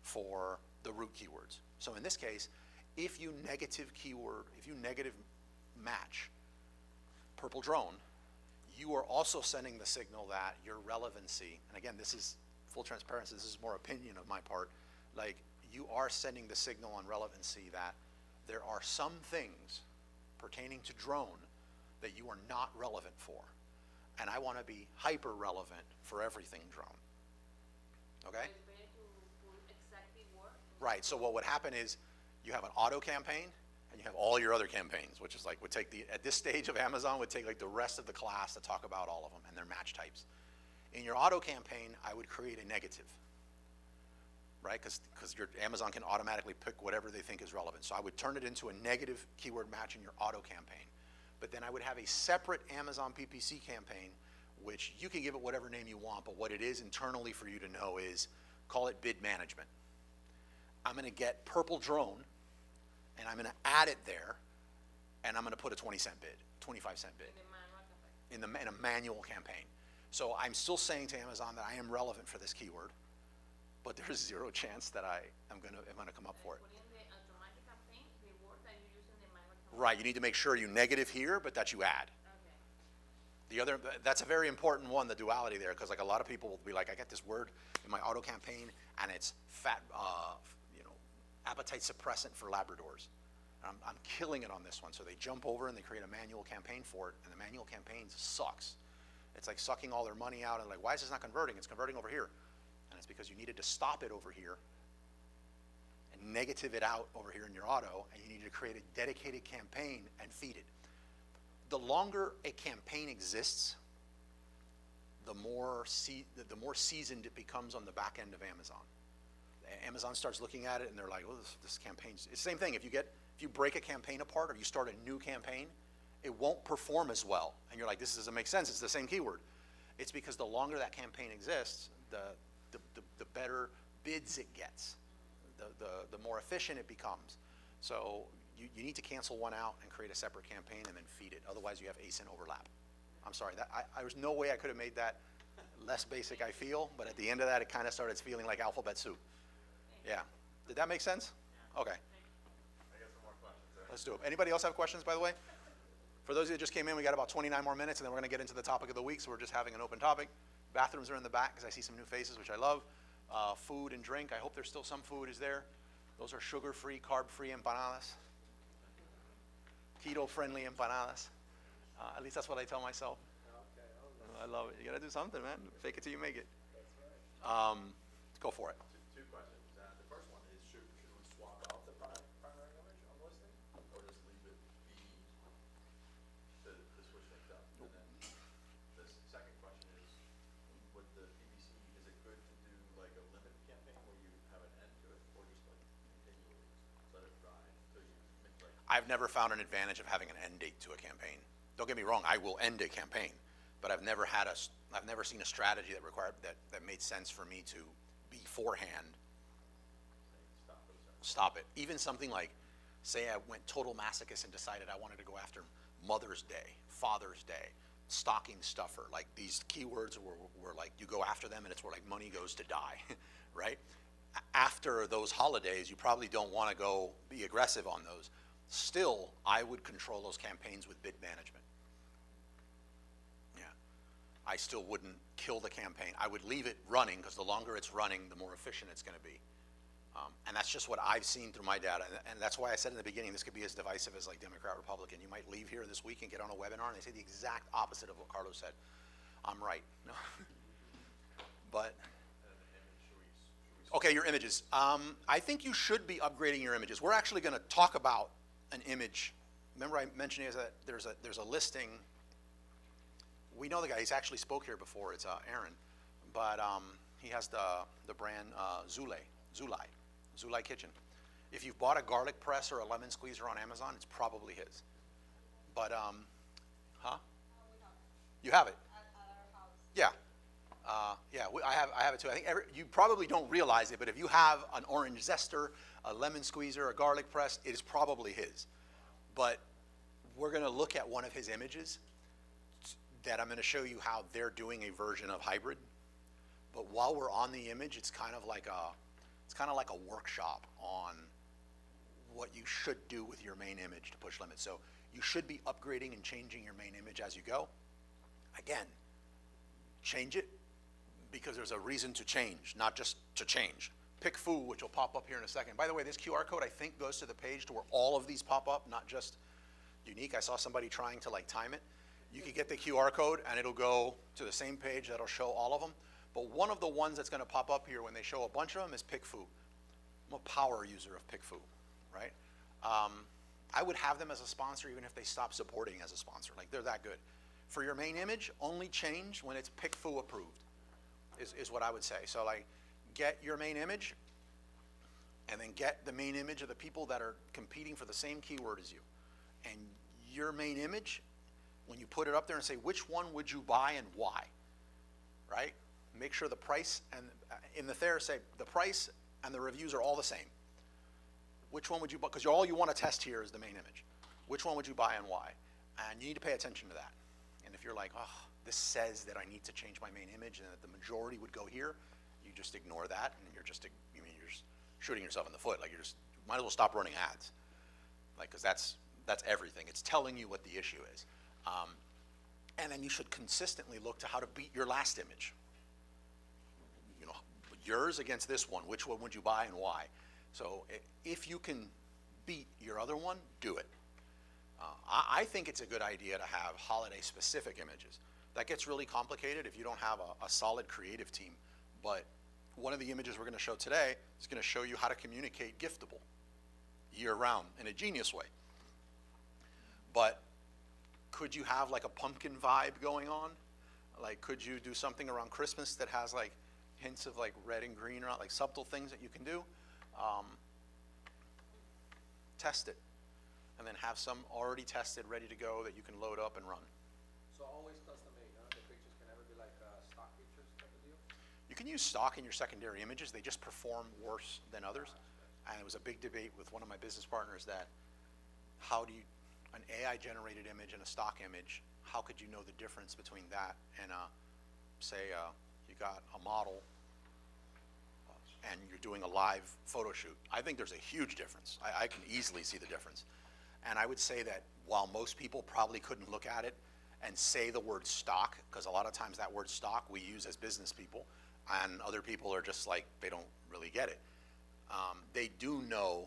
for the root keywords. So in this case, if you negative match purple drone, you are also sending the signal that your relevancy, and again, this is full transparency, this is more opinion of my part, like you are sending the signal on relevancy that there are some things pertaining to drone that you are not relevant for. And I want to be hyper relevant for everything drone. Okay? Right, so what would happen is you have an auto campaign and you have all your other campaigns, which is like, would take at this stage of Amazon, would take like the rest of the class to talk about all of them and their match types. In your auto campaign, I would create a negative, right? Because your Amazon can automatically pick whatever they think is relevant. So I would turn it into a negative keyword match in your auto campaign. But then I would have a separate Amazon PPC campaign, which you can give it whatever name you want, but what it is internally for you to know is, call it bid management. I'm going to get purple drone, and I'm going to add it there, and I'm going to put a 20-cent bid, 25-cent bid in a manual campaign. So I'm still saying to Amazon that I am relevant for this keyword, but there's zero chance that I'm going to come up for it. Right, you need to make sure you negative here, but that you add. That's a very important one, the duality there, because like a lot of people will be like, I get this word in my auto campaign, and it's fat, appetite suppressant for Labradors. I'm killing it on this one. So they jump over and they create a manual campaign for it, and the manual campaign sucks. It's like sucking all their money out and like, why is this not converting? It's converting over here. And it's because you needed to stop it over here and negative it out over here in your auto, and you needed to create a dedicated campaign and feed it. The longer a campaign exists, the more seasoned it becomes on the back end of Amazon. Amazon starts looking at it and they're like, oh, this campaign's, it's the same thing. If you break a campaign apart or you start a new campaign, it won't perform as well. And you're like, this doesn't make sense, it's the same keyword. It's because the longer that campaign exists, the better bids it gets, the more efficient it becomes. So you need to cancel one out and create a separate campaign and then feed it. Otherwise you have ASIN overlap. I'm sorry, there's no way I could have made that less basic, I feel, but at the end of that, it kind of started feeling like alphabet soup. Yeah. Did that make sense? Okay. I got some more questions. Let's do it. Anybody else have questions, by the way? For those of you that just came in, we got about 29 more minutes, and then we're going to get into the topic of the week, so we're just having an open topic. Bathrooms are in the back, because I see some new faces, which I love. Food and drink, I hope there's still some food is there. Those are sugar-free, carb-free empanadas. Keto-friendly empanadas. At least that's what I tell myself. I love it. You got to do something, man. Fake it till you make it. Go for it. Two questions. The first one is, should we swap out the primary image on the listing, or just leave it be to switch things up? And then the second question is, with the PPC, is it good to do like a limited campaign where you have an end to it, or just like continually let it ride until you make like? I've never found an advantage of having an end date to a campaign. Don't get me wrong, I will end a campaign, but I've never seen a strategy that made sense for me to beforehand stop it. Even something like, say I went total masochist and decided I wanted to go after Mother's Day, Father's Day, stocking stuffer, like these keywords were like, you go after them and it's where like money goes to die, right? After those holidays, you probably don't want to go be aggressive on those. still, I would control those campaigns with bid management. Yeah. I still wouldn't kill the campaign. I would leave it running, because the longer it's running, the more efficient it's gonna be. And that's just what I've seen through my data, and that's why I said in the beginning, this could be as divisive as like Democrat, Republican. You might leave here this week and get on a webinar, and they say the exact opposite of what Carlos said. I'm right. No. But, okay, your images. I think you should be upgrading your images. We're actually gonna talk about an image. Remember I mentioned that there's a listing. We know the guy, he's actually spoke here before, it's Aaron. But he has the brand Zulai Kitchen. If you've bought a garlic press or a lemon squeezer on Amazon, it's probably his. But, huh? You have it? At our house. Yeah. Yeah, I have it too. I think you probably don't realize it, but if you have an orange zester, a lemon squeezer, a garlic press, it is probably his. But we're gonna look at one of his images that I'm gonna show you how they're doing a version of hybrid. But while we're on the image, it's kind of like a workshop on what you should do with your main image to push limits. So you should be upgrading and changing your main image as you go. Again, change it because there's a reason to change, not just to change. Pick food, which will pop up here in a second. By the way, this QR code I think goes to the page to where all of these pop up, not just unique. I saw somebody trying to like time it. You could get the QR code and it'll go to the same page that'll show all of them. But one of the ones that's gonna pop up here when they show a bunch of them is PickFu. I'm a power user of PickFu, right? I would have them as a sponsor even if they stop supporting as a sponsor. Like, they're that good. For your main image, only change when it's PickFu approved, is what I would say. So like, get your main image and then get the main image of the people that are competing for the same keyword as you. And your main image, when you put it up there and say, which one would you buy and why, right? Make sure the price and in the there say the price and the reviews are all the same. Which one would you buy? Because all you want to test here is the main image. Which one would you buy and why? And you need to pay attention to that. And if you're like, oh, this says that I need to change my main image and that the majority would go here, you just ignore that and you're just shooting yourself in the foot. Like, you might as well stop running ads. Like, because that's everything. It's telling you what the issue is. And then you should consistently look to how to beat your last image. You know, yours against this one, which one would you buy and why? So if you can beat your other one, do it. I think it's a good idea to have holiday-specific images. That gets really complicated if you don't have a solid creative team. But one of the images we're going to show today is going to show you how to communicate giftable year-round in a genius way. But could you have like a pumpkin vibe going on? Like, could you do something around Christmas that has like hints of like red and green, or like subtle things that you can do? Test it. And then have some already tested, ready to go that you can load up and run. So always custom made, huh? The pictures can never be like stock pictures type of deal? You can use stock in your secondary images. They just perform worse than others. And it was a big debate with one of my business partners that how do you, an AI generated image and a stock image, how could you know the difference between that and say you got a model and you're doing a live photo shoot? I think there's a huge difference. I can easily see the difference. And I would say that while most people probably couldn't look at it and say the word stock, because a lot of times that word stock we use as business people, and other people are just like, they don't really get it. They do know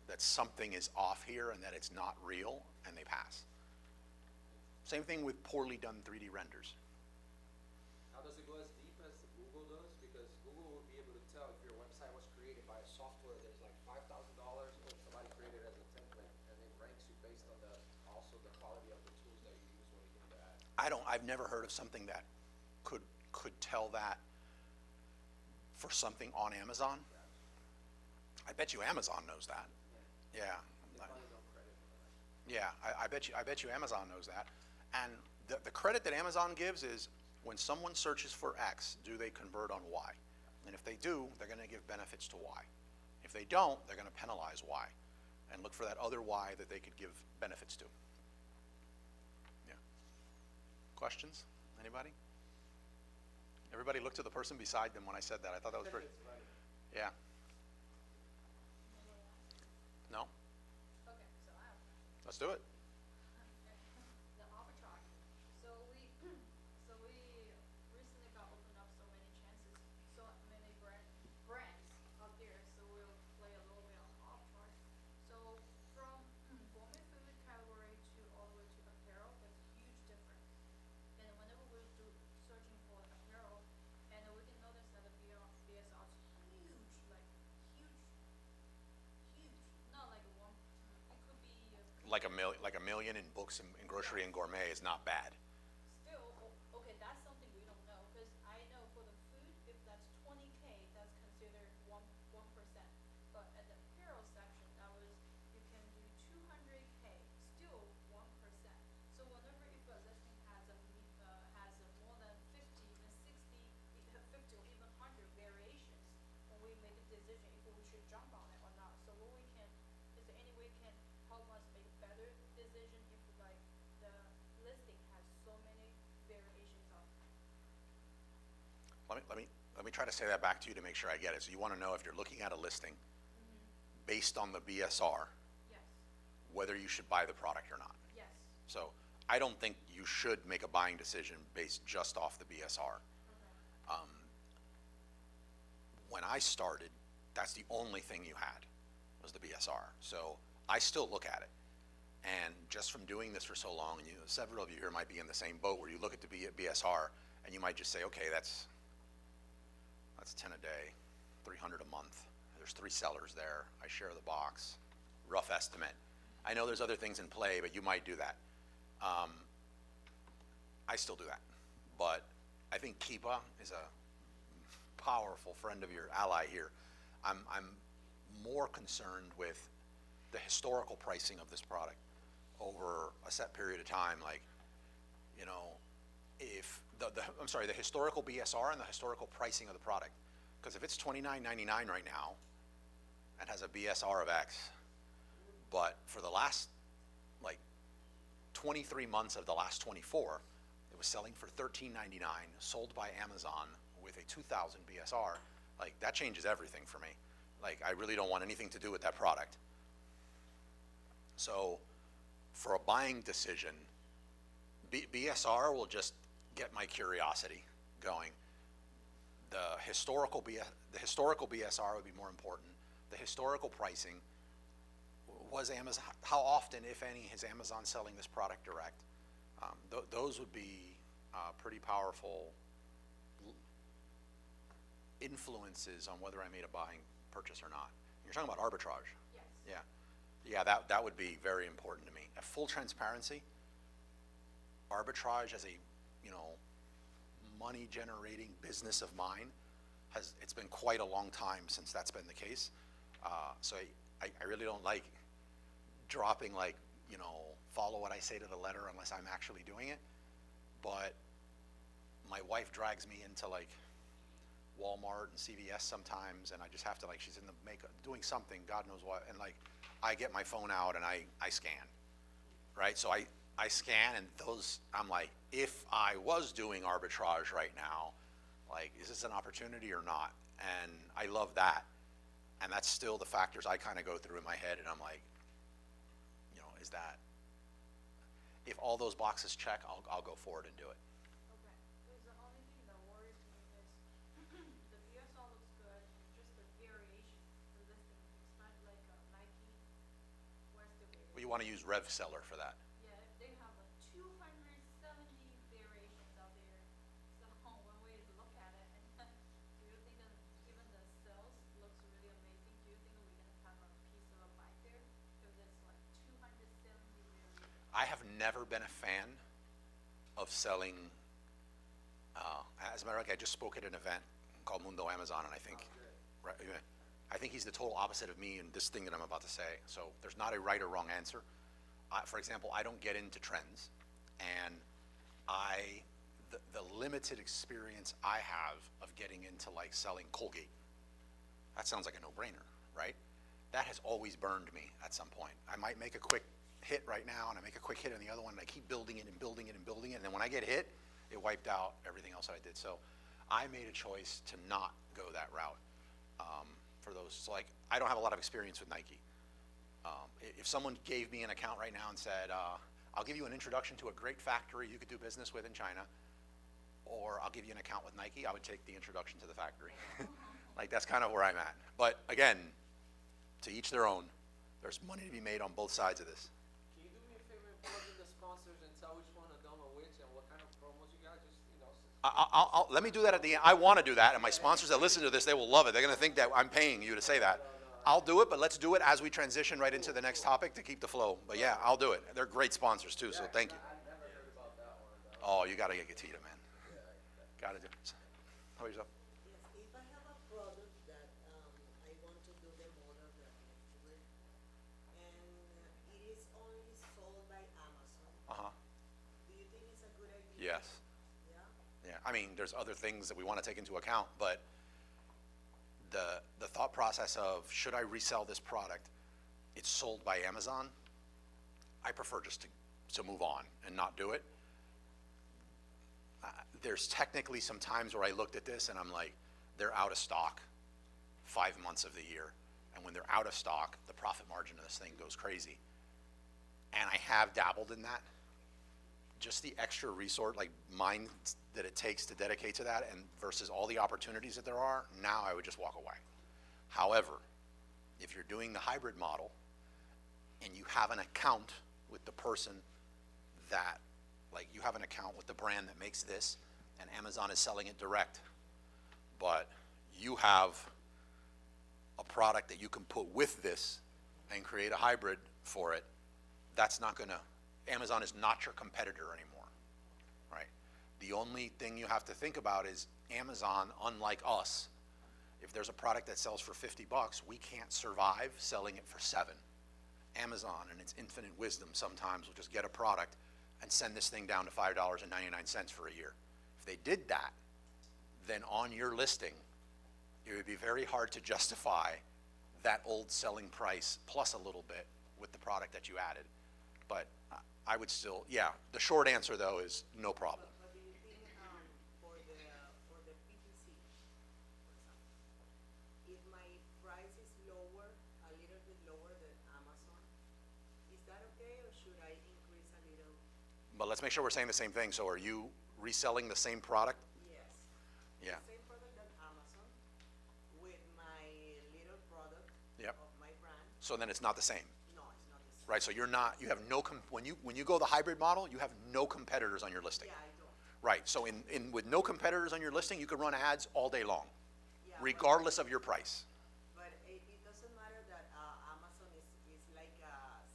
that something is off here and that it's not real, and they pass. Same thing with poorly done 3D renders. How does it go as deep as Google does? Because Google will be able to tell if your website was created by a software that's like $5,000 or somebody created it as a template, and it ranks you based on also the quality of the tools that you use when you do the ad. I've never heard of something that could tell that for something on Amazon. I bet you Amazon knows that. Yeah. Yeah, I bet you Amazon knows that. And the credit that Amazon gives is when someone searches for X, do they convert on Y? And if they do, they're going to give benefits to Y. If they don't, they're going to penalize Y and look for that other Y that they could give benefits to. Yeah. Questions? Anybody? Everybody looked to the person beside them when I said that. I thought that was pretty. Yeah. No? Okay, so I have Let's do it. The arbitrage. So we, so we recently got opened up so many chances, so many brands out there, so we'll play a little bit on arbitrage. So from gourmet food category to all the way to apparel, that's huge difference. And whenever we're searching for apparel, and we can notice that the BSR is huge, like huge, huge. Not like one, it could be Like a million in books and grocery and gourmet is not bad. still, okay, that's something we don't know, because I know for the food, if that's 20K, that's considered 1%. But at the apparel section, that was, you can do 200K, still 1%. So whenever if a listing has has more than 50, even 60, 50 or even 100 variations, when we make a decision if we should jump on it or not. So what we can, is there any way can help us make a better decision if like the listing has so many variations of? Let me try to say that back to you to make sure I get it. So you want to know if you're looking at a listing based on the BSR, Yes, whether you should buy the product or not. yes, So I don't think you should make a buying decision based just off the BSR. okay, When I started, that's the only thing you had was the BSR. So I still look at it. And just from doing this for so long, and several of you here might be in the same boat where you look at the BSR and you might just say, okay, that's 10 a day, 300 a month. There's 3 sellers there. I share the box. Rough estimate. I know there's other things in play, but you might do that. I still do that. But I think Keepa is a powerful friend of your ally here. I'm more concerned with the historical pricing of this product over a set period of time. Like, you know, if the historical BSR and the historical pricing of the product. Because if it's $29.99 right now and has a BSR of X, but for the last like 23 months of the last 24, it was selling for $13.99, sold by Amazon with a 2000 BSR, like that changes everything for me. Like I really don't want anything to do with that product. So for a buying decision, BSR will just get my curiosity going. The historical BSR would be more important. The historical pricing, was Amazon, how often, if any, is Amazon selling this product direct? Those would be pretty powerful influences on whether I made a buying purchase or not. You're talking about arbitrage. yes. Yeah, that would be very important to me. At full transparency, arbitrage as a, money generating business of mine it's been quite a long time since that's been the case. So I really don't like dropping follow what I say to the letter unless I'm actually doing it. But my wife drags me into Walmart and CVS sometimes, and I just have to she's in the makeup doing something, God knows what, and I get my phone out and I scan, right? So I scan, and those, I'm like, if I was doing arbitrage right now, is this an opportunity or not? And I love that. And that's still the factors I kind of go through in my head, and I'm like, is that, if all those boxes check, I'll go forward and do it. Okay, because the only thing that worries me is the BSR looks good, just the variation, the listing, it's not like Nike, where's the variation? Well, you want to use Rev Seller for that. Yeah, they have 270 variations out there, so when we look at it, and do you think that, given the sales looks really amazing, do you think we're gonna have a piece of a bite there? Because it's 270 variations. I have never been a fan of selling, as a matter of fact, I just spoke at an event called Mundo Amazon, and I think, right, I think he's the total opposite of me in this thing that I'm about to say. So there's not a right or wrong answer. For example, I don't get into trends, and the limited experience I have of getting into selling Colgate, that sounds like a no-brainer, right? That has always burned me at some point. I might make a quick hit right now, and I make a quick hit on the other one, and I keep building it and building it and building it, and then when I get hit, it wiped out everything else that I did. So I made a choice to not go that route for those. So I don't have a lot of experience with Nike. If someone gave me an account right now and said, I'll give you an introduction to a great factory you could do business with in China, or I'll give you an account with Nike, I would take the introduction to the factory. Like, that's kind of where I'm at. But again, to each their own. There's money to be made on both sides of this. Can you do me a favor and plug in the sponsors and tell which one of them are which and what kind of promos you got? Just, Let me do that at the end. I want to do that, and my sponsors that listen to this, they will love it. They're going to think that I'm paying you to say that. I'll do it, but let's do it as we transition right into the next topic to keep the flow. But yeah, I'll do it. They're great sponsors too, so thank you. I never heard about that one. Oh, you got to get Gatita, man. Got to do it. How about yourself? Yes, if I have a product that I want to do the model that next to it, and it is only sold by Amazon, Uh-huh. do you think it's a good idea? Yes. Yeah? Yeah, I mean, there's other things that we want to take into account, but the thought process of, should I resell this product? It's sold by Amazon. I prefer just to move on and not do it. There's technically some times where I looked at this and I'm like, they're out of stock 5 months of the year. And when they're out of stock, the profit margin of this thing goes crazy. And I have dabbled in that. Just the extra resource, like mind that it takes to dedicate to that, and versus all the opportunities that there are, now I would just walk away. However, if you're doing the hybrid model and you have an account with the person that, like, you have an account with the brand that makes this, and Amazon is selling it direct, but you have a product that you can put with this and create a hybrid for it, that's not gonna, Amazon is not your competitor anymore, right? The only thing you have to think about is Amazon, unlike us, if there's a product that sells for 50 bucks, we can't survive selling it for 7. Amazon, in its infinite wisdom, sometimes will just get a product and send this thing down to $5.99 for a year. If they did that, then on your listing, it would be very hard to justify that old selling price plus a little bit with the product that you added. But I would still, yeah, the short answer though is no problem. But do you think for the PPC, for example, if my price is lower, a little bit lower than Amazon, is that okay, or should I increase a little? But let's make sure we're saying the same thing. So are you reselling the same product? Yes. Yeah. Same product than Amazon with my little product Yep. of my brand. So then it's not the same, No, it's not the same. right? So you're not, you have no, when you go the hybrid model, you have no competitors on your listing. Yeah, I don't. Right, so with no competitors on your listing, you could run ads all day long, Yeah, regardless of your price. But it doesn't matter that Amazon is like,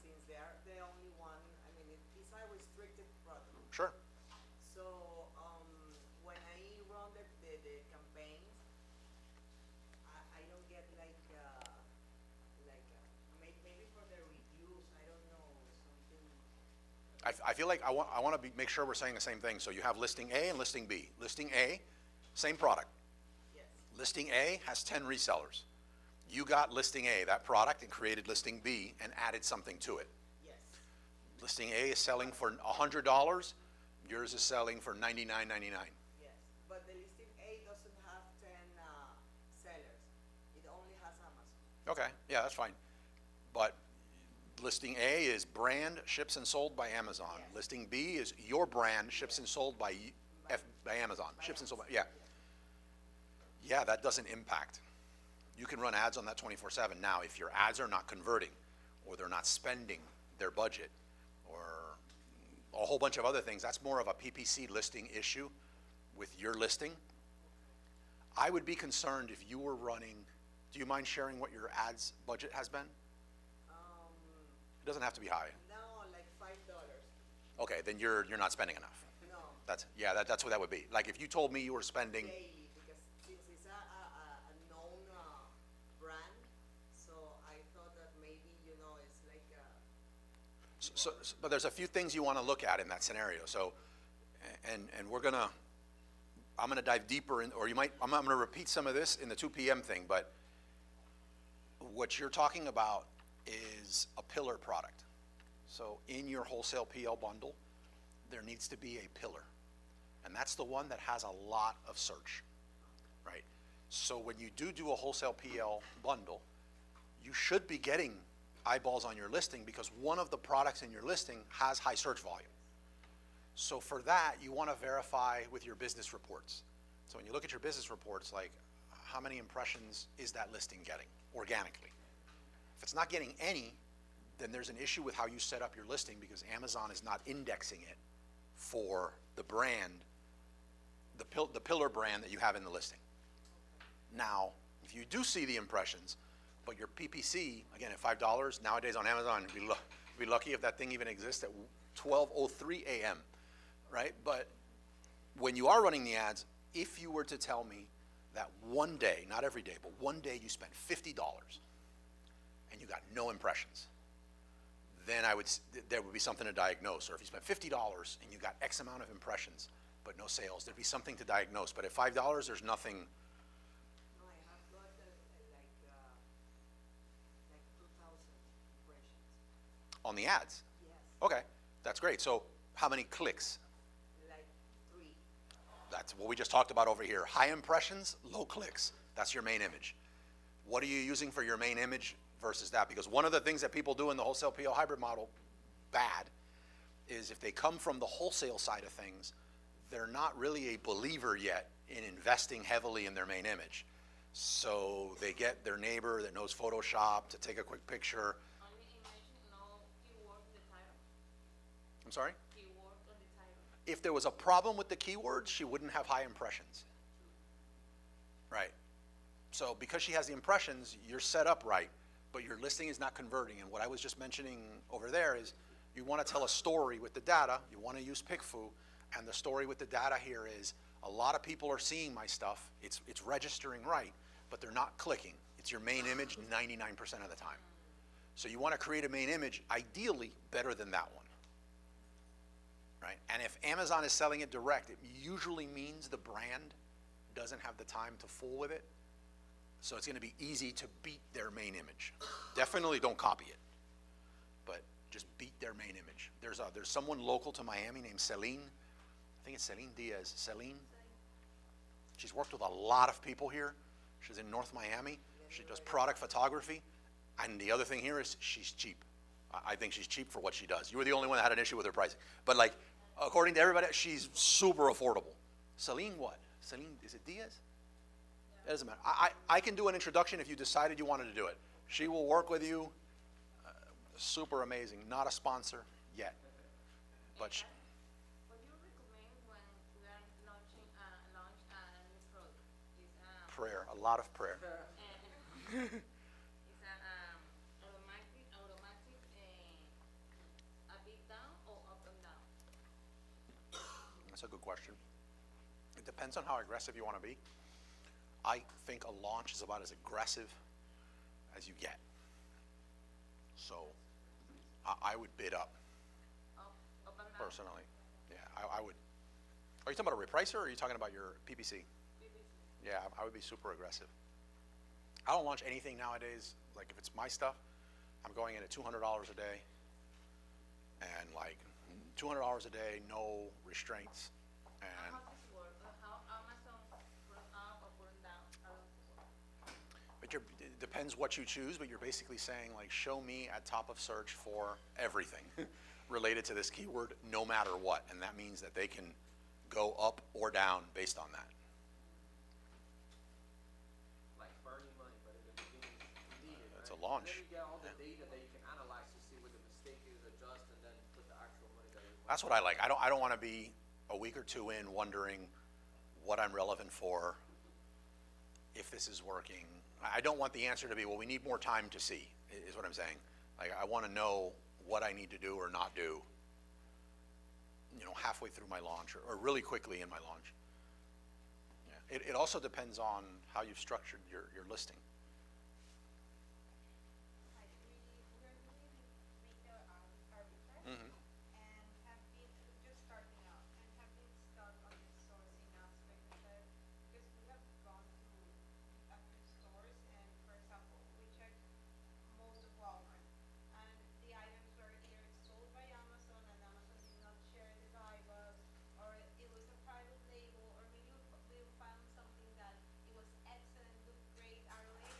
since they're the only one, I mean, it's a restricted product. Sure. So, when I run the campaigns, I don't get like, maybe for the reviews, I don't know, something. I feel like I want to make sure we're saying the same thing. So you have listing A and listing B. Listing A, same product. Yes. Listing A has 10 resellers. You got listing A, that product, and created listing B and added something to it. Yes. Listing A is selling for $100, yours is selling for $99.99. Yes. But the listing A doesn't have 10 sellers. It only has Amazon. Okay, yeah, that's fine. But listing A is brand, ships and sold by Amazon. Yes. Listing B is your brand, ships and sold by Amazon. Ships and sold by, yeah. Yeah, that doesn't impact. You can run ads on that 24/7. Now, if your ads are not converting, or they're not spending their budget, or a whole bunch of other things, that's more of a PPC listing issue with your listing. I would be concerned if you were running, do you mind sharing what your ads budget has been? It doesn't have to be high. Now, like $5. Okay, then you're not spending enough. No. That's what that would be. Like if you told me you were spending, Daily, because since it's a known brand, so I thought that maybe, it's like but there's a few things you want to look at in that scenario. So, and I'm gonna dive deeper in, or I'm gonna repeat some of this in the 2 p.m. thing, but what you're talking about is a pillar product. So in your wholesale PL bundle, there needs to be a pillar. And that's the one that has a lot of search, right? So when you do a wholesale PL bundle, you should be getting eyeballs on your listing because one of the products in your listing has high search volume. So for that, you want to verify with your business reports. So when you look at your business reports, like how many impressions is that listing getting organically? If it's not getting any, then there's an issue with how you set up your listing because Amazon is not indexing it for the brand, the pillar brand that you have in the listing. Now, if you do see the impressions, but your PPC, again, at $5, nowadays on Amazon, you'd be lucky if that thing even exists at 12:03 a.m., right? But when you are running the ads, if you were to tell me that one day, not every day, but one day you spent $50 and you got no impressions, then there would be something to diagnose. Or if you spent $50 and you got X amount of impressions but no sales, there'd be something to diagnose. But at $5, there's nothing. No, I have got like 2,000 impressions. On the ads? Yes, Okay, that's great. So how many clicks? like 3. That's what we just talked about over here. High impressions, low clicks. That's your main image. What are you using for your main image versus that? Because one of the things that people do in the wholesale PO hybrid model bad is if they come from the wholesale side of things, they're not really a believer yet in investing heavily in their main image. So they get their neighbor that knows Photoshop to take a quick picture. Only image, no keyword in the title. I'm sorry? Keyword on the title. If there was a problem with the keywords, she wouldn't have high impressions. Right. So because she has the impressions, you're set up right, but your listing is not converting. And what I was just mentioning over there is you want to tell a story with the data. You want to use PickFu, and the story with the data here is a lot of people are seeing my stuff. It's registering right, but they're not clicking. It's your main image 99% of the time. So you want to create a main image, ideally better than that one. Right? And if Amazon is selling it direct, it usually means the brand doesn't have the time to fool with it. So it's going to be easy to beat their main image. Definitely don't copy it, but just beat their main image. There's someone local to Miami named Celine. I think it's Celine Diaz. Celine. She's worked with a lot of people here. She's in North Miami. She does product photography. And the other thing here is she's cheap. I think she's cheap for what she does. You were the only one that had an issue with her pricing. But like, according to everybody, she's super affordable. Celine what? Celine, is it Diaz? It doesn't matter. I can do an introduction if you decided you wanted to do it. She will work with you. Super amazing. Not a sponsor yet. But she, What do you recommend when we are launch a new product? Is prayer, a lot of prayer. is automatic a bit down or up and down? That's a good question. It depends on how aggressive you want to be. I think a launch is about as aggressive as you get. So I would bid up, Up and down? personally. Yeah, I would. Are you talking about a repricer or are you talking about your PPC? Yeah, I would be super aggressive. I don't launch anything nowadays. Like if it's my stuff, I'm going in at $200 a day. And like $200 a day, no restraints. And How does this work? How Amazon put up or put down? but it depends what you choose, but you're basically saying like, show me at top of search for everything related to this keyword, no matter what. And that means that they can go up or down based on that. Like burning money, but in the beginning, you need it, It's right? a launch. And then you get all the Yeah. data that you can analyze to see where the mistake is, adjust, and then put the actual money that you want. That's what I like. I don't want to be a week or two in wondering what I'm relevant for, if this is working. I don't want the answer to be, well, we need more time to see, is what I'm saying. Like, I want to know what I need to do or not do, halfway through my launch or really quickly in my launch. Yeah. It also depends on how you've structured your listing. Hi, we are doing retail arbitrage Mhm. and have been just starting out and have been stuck on the sourcing aspect of it because we have gone to a few stores and, for example, we checked most of Walmart and the items were either sold by Amazon and Amazon did not share the buy box, or it was a private label, or maybe we found something that it was excellent, looked great, ROI,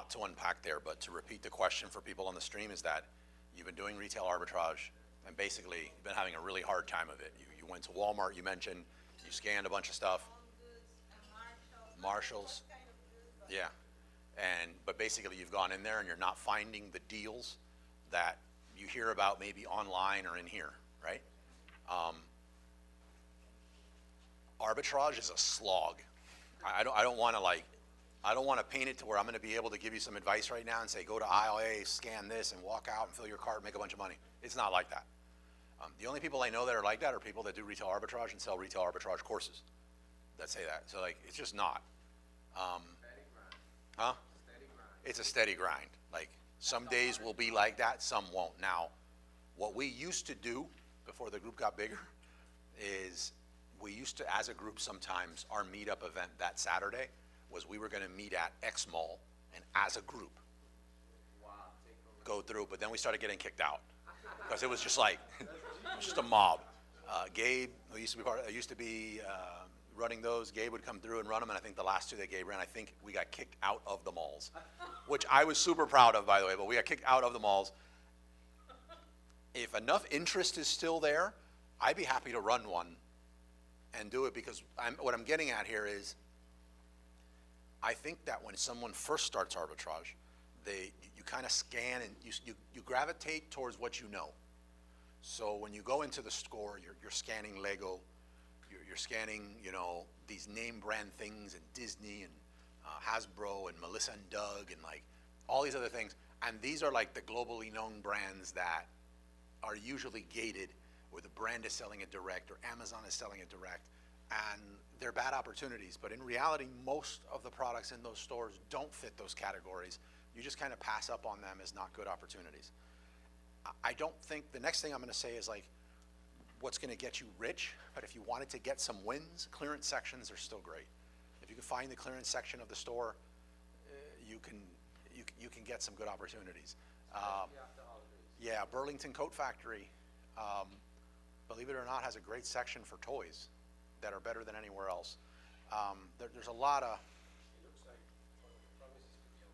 lot to unpack there, but to repeat the question for people on the stream is that you've been doing retail arbitrage and basically been having a really hard time of it. You went to Walmart, you mentioned, you scanned a bunch of stuff. Home Goods and Marshalls. What kind of goods are- Yeah, but basically you've gone in there and you're not finding the deals that you hear about maybe online or in here, right? Arbitrage is a slog. I don't want to paint it to where I'm going to be able to give you some advice right now and say, go to aisle A, scan this, and walk out and fill your cart and make a bunch of money. It's not like that. The only people I know that are like that are people that do retail arbitrage and sell retail arbitrage courses that say that. So like, it's just not. Steady grind. Huh? Steady grind. It's a steady grind. Like, some days will be like that, some won't. Now, what we used to do before the group got bigger is we used to, as a group sometimes, our meetup event that Saturday was we were gonna meet at X Mall and as a group Wow, take over. go through, but then we started getting kicked out. Because it was just like, it was just a mob. Gabe, who used to be running those, Gabe would come through and run them, and I think the last two that Gabe ran, I think we got kicked out of the malls, which I was super proud of, by the way, but we got kicked out of the malls. If enough interest is still there, I'd be happy to run one and do it, because what I'm getting at here is, I think that when someone first starts arbitrage, you kind of scan and you gravitate towards what you know. So when you go into the store, you're scanning Lego, you're scanning, these name brand things and Disney and Hasbro and Melissa and Doug and like all these other things. And these are like the globally known brands that are usually gated, where the brand is selling it direct or Amazon is selling it direct. And they're bad opportunities, but in reality, most of the products in those stores don't fit those categories. You just kind of pass up on them as not good opportunities. I don't think, the next thing I'm gonna say is like, what's gonna get you rich, but if you wanted to get some wins, clearance sections are still great. If you can find the clearance section of the store, you can get some good opportunities. Especially after holidays. Yeah, Burlington Coat Factory, believe it or not, has a great section for toys that are better than anywhere else. There's a lot of, It looks like one of the promises could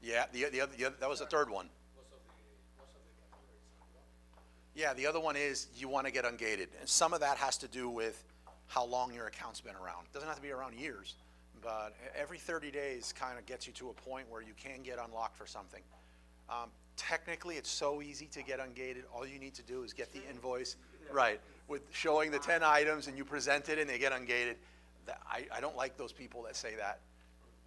be okay. yeah, the other, that was the third one. Most of the categories are blocked. Yeah, the other one is you want to get ungated. And some of that has to do with how long your account's been around. It doesn't have to be around years, but every 30 days kind of gets you to a point where you can get unlocked for something. Technically, it's so easy to get ungated. All you need to do is get the invoice, right, with showing the 10 items and you present it and they get ungated. I don't like those people that say that.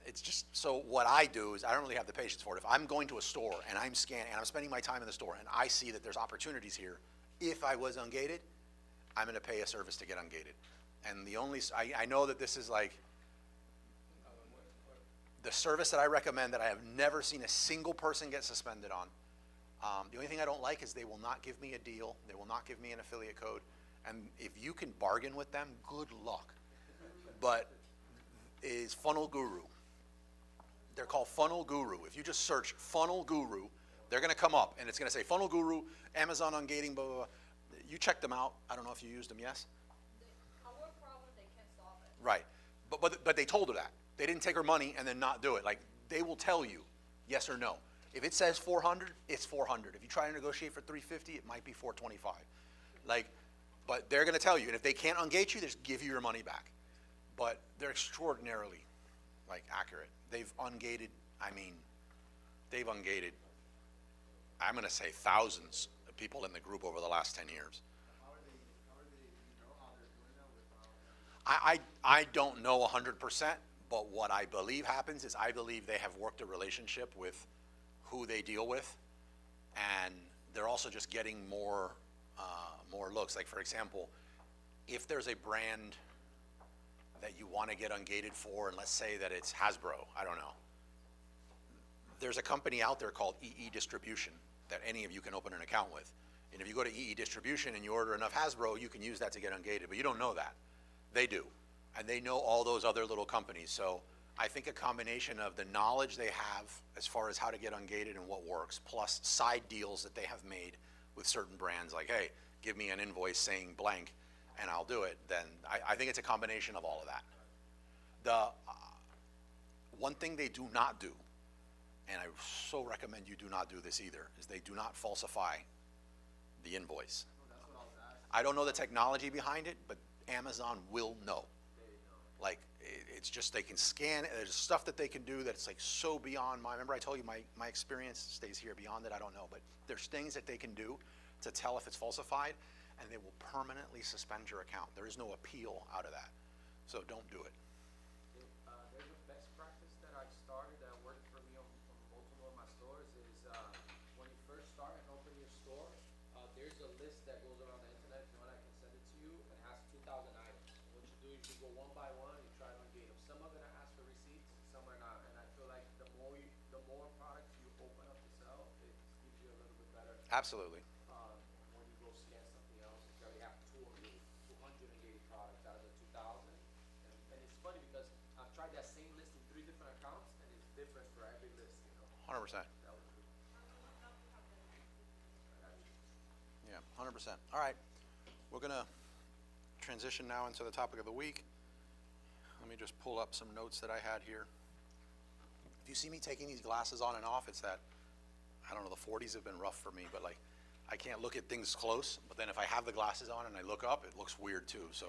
It's just, so what I do is I don't really have the patience for it. If I'm going to a store and I'm scanning and I'm spending my time in the store and I see that there's opportunities here, if I was ungated, I'm gonna pay a service to get ungated. And the only, I know that this is like, the service that I recommend that I have never seen a single person get suspended on. The only thing I don't like is they will not give me a deal. They will not give me an affiliate code. And if you can bargain with them, good luck. But is Funnel Guru. They're called Funnel Guru. If you just search Funnel Guru, they're gonna come up and it's gonna say Funnel Guru, Amazon ungating, blah, blah, blah. You check them out. I don't know if you used them, yes? Our problem, they can't solve it. Right, but they told her that. They didn't take her money and then not do it. Like, they will tell you yes or no. If it says 400, it's 400. If you try to negotiate for 350, it might be 425. Like, but they're gonna tell you, and if they can't ungate you, they just give you your money back. But they're extraordinarily, like, accurate. They've ungated, they've ungated, I'm gonna say thousands of people in the group over the last 10 years. How are they, you know how they're doing that without? I don't know 100%, but what I believe happens is I believe they have worked a relationship with who they deal with, and they're also just getting more looks. Like, for example, if there's a brand that you want to get ungated for, and let's say that it's Hasbro, I don't know. There's a company out there called EE Distribution that any of you can open an account with. And if you go to EE Distribution and you order enough Hasbro, you can use that to get ungated, but you don't know that. They do. And they know all those other little companies. So I think a combination of the knowledge they have as far as how to get ungated and what works, plus side deals that they have made with certain brands, like, hey, give me an invoice saying blank, and I'll do it, then I think it's a combination of all of that. The one thing they do not do and I so recommend you do not do this either, is they do not falsify the invoice. That's what I was asking. I don't know the technology behind it, but Amazon will know. They know. Like, it's just, they can scan it, there's stuff that they can do that's like so beyond remember I told you my experience stays here. Beyond it, I don't know, but there's things that they can do to tell if it's falsified, and they will permanently suspend your account. There is no appeal out of that, so don't do it. There's a best practice that I started that worked for me on multiple of my stores is, when you first start and open your store, there's a list that goes around the internet, if you want I can send it to you, and it has 2,000 items. And what you do is you go one by one, you try to engage them. Some are gonna ask for receipts, some are not, and I feel like the more products you open up to sell, it gives you a little bit better. Absolutely. When you go scan something else, if you already have 280 products out of the 2,000. And it's funny because I've tried that same list in 3 different accounts, and it's different for every list, 100%. That was good. Yeah, 100%. All right, we're gonna transition now into the topic of the week. Let me just pull up some notes that I had here. If you see me taking these glasses on and off, it's that, I don't know, the 40s have been rough for me, but like, I can't look at things close, but then if I have the glasses on and I look up, it looks weird too, so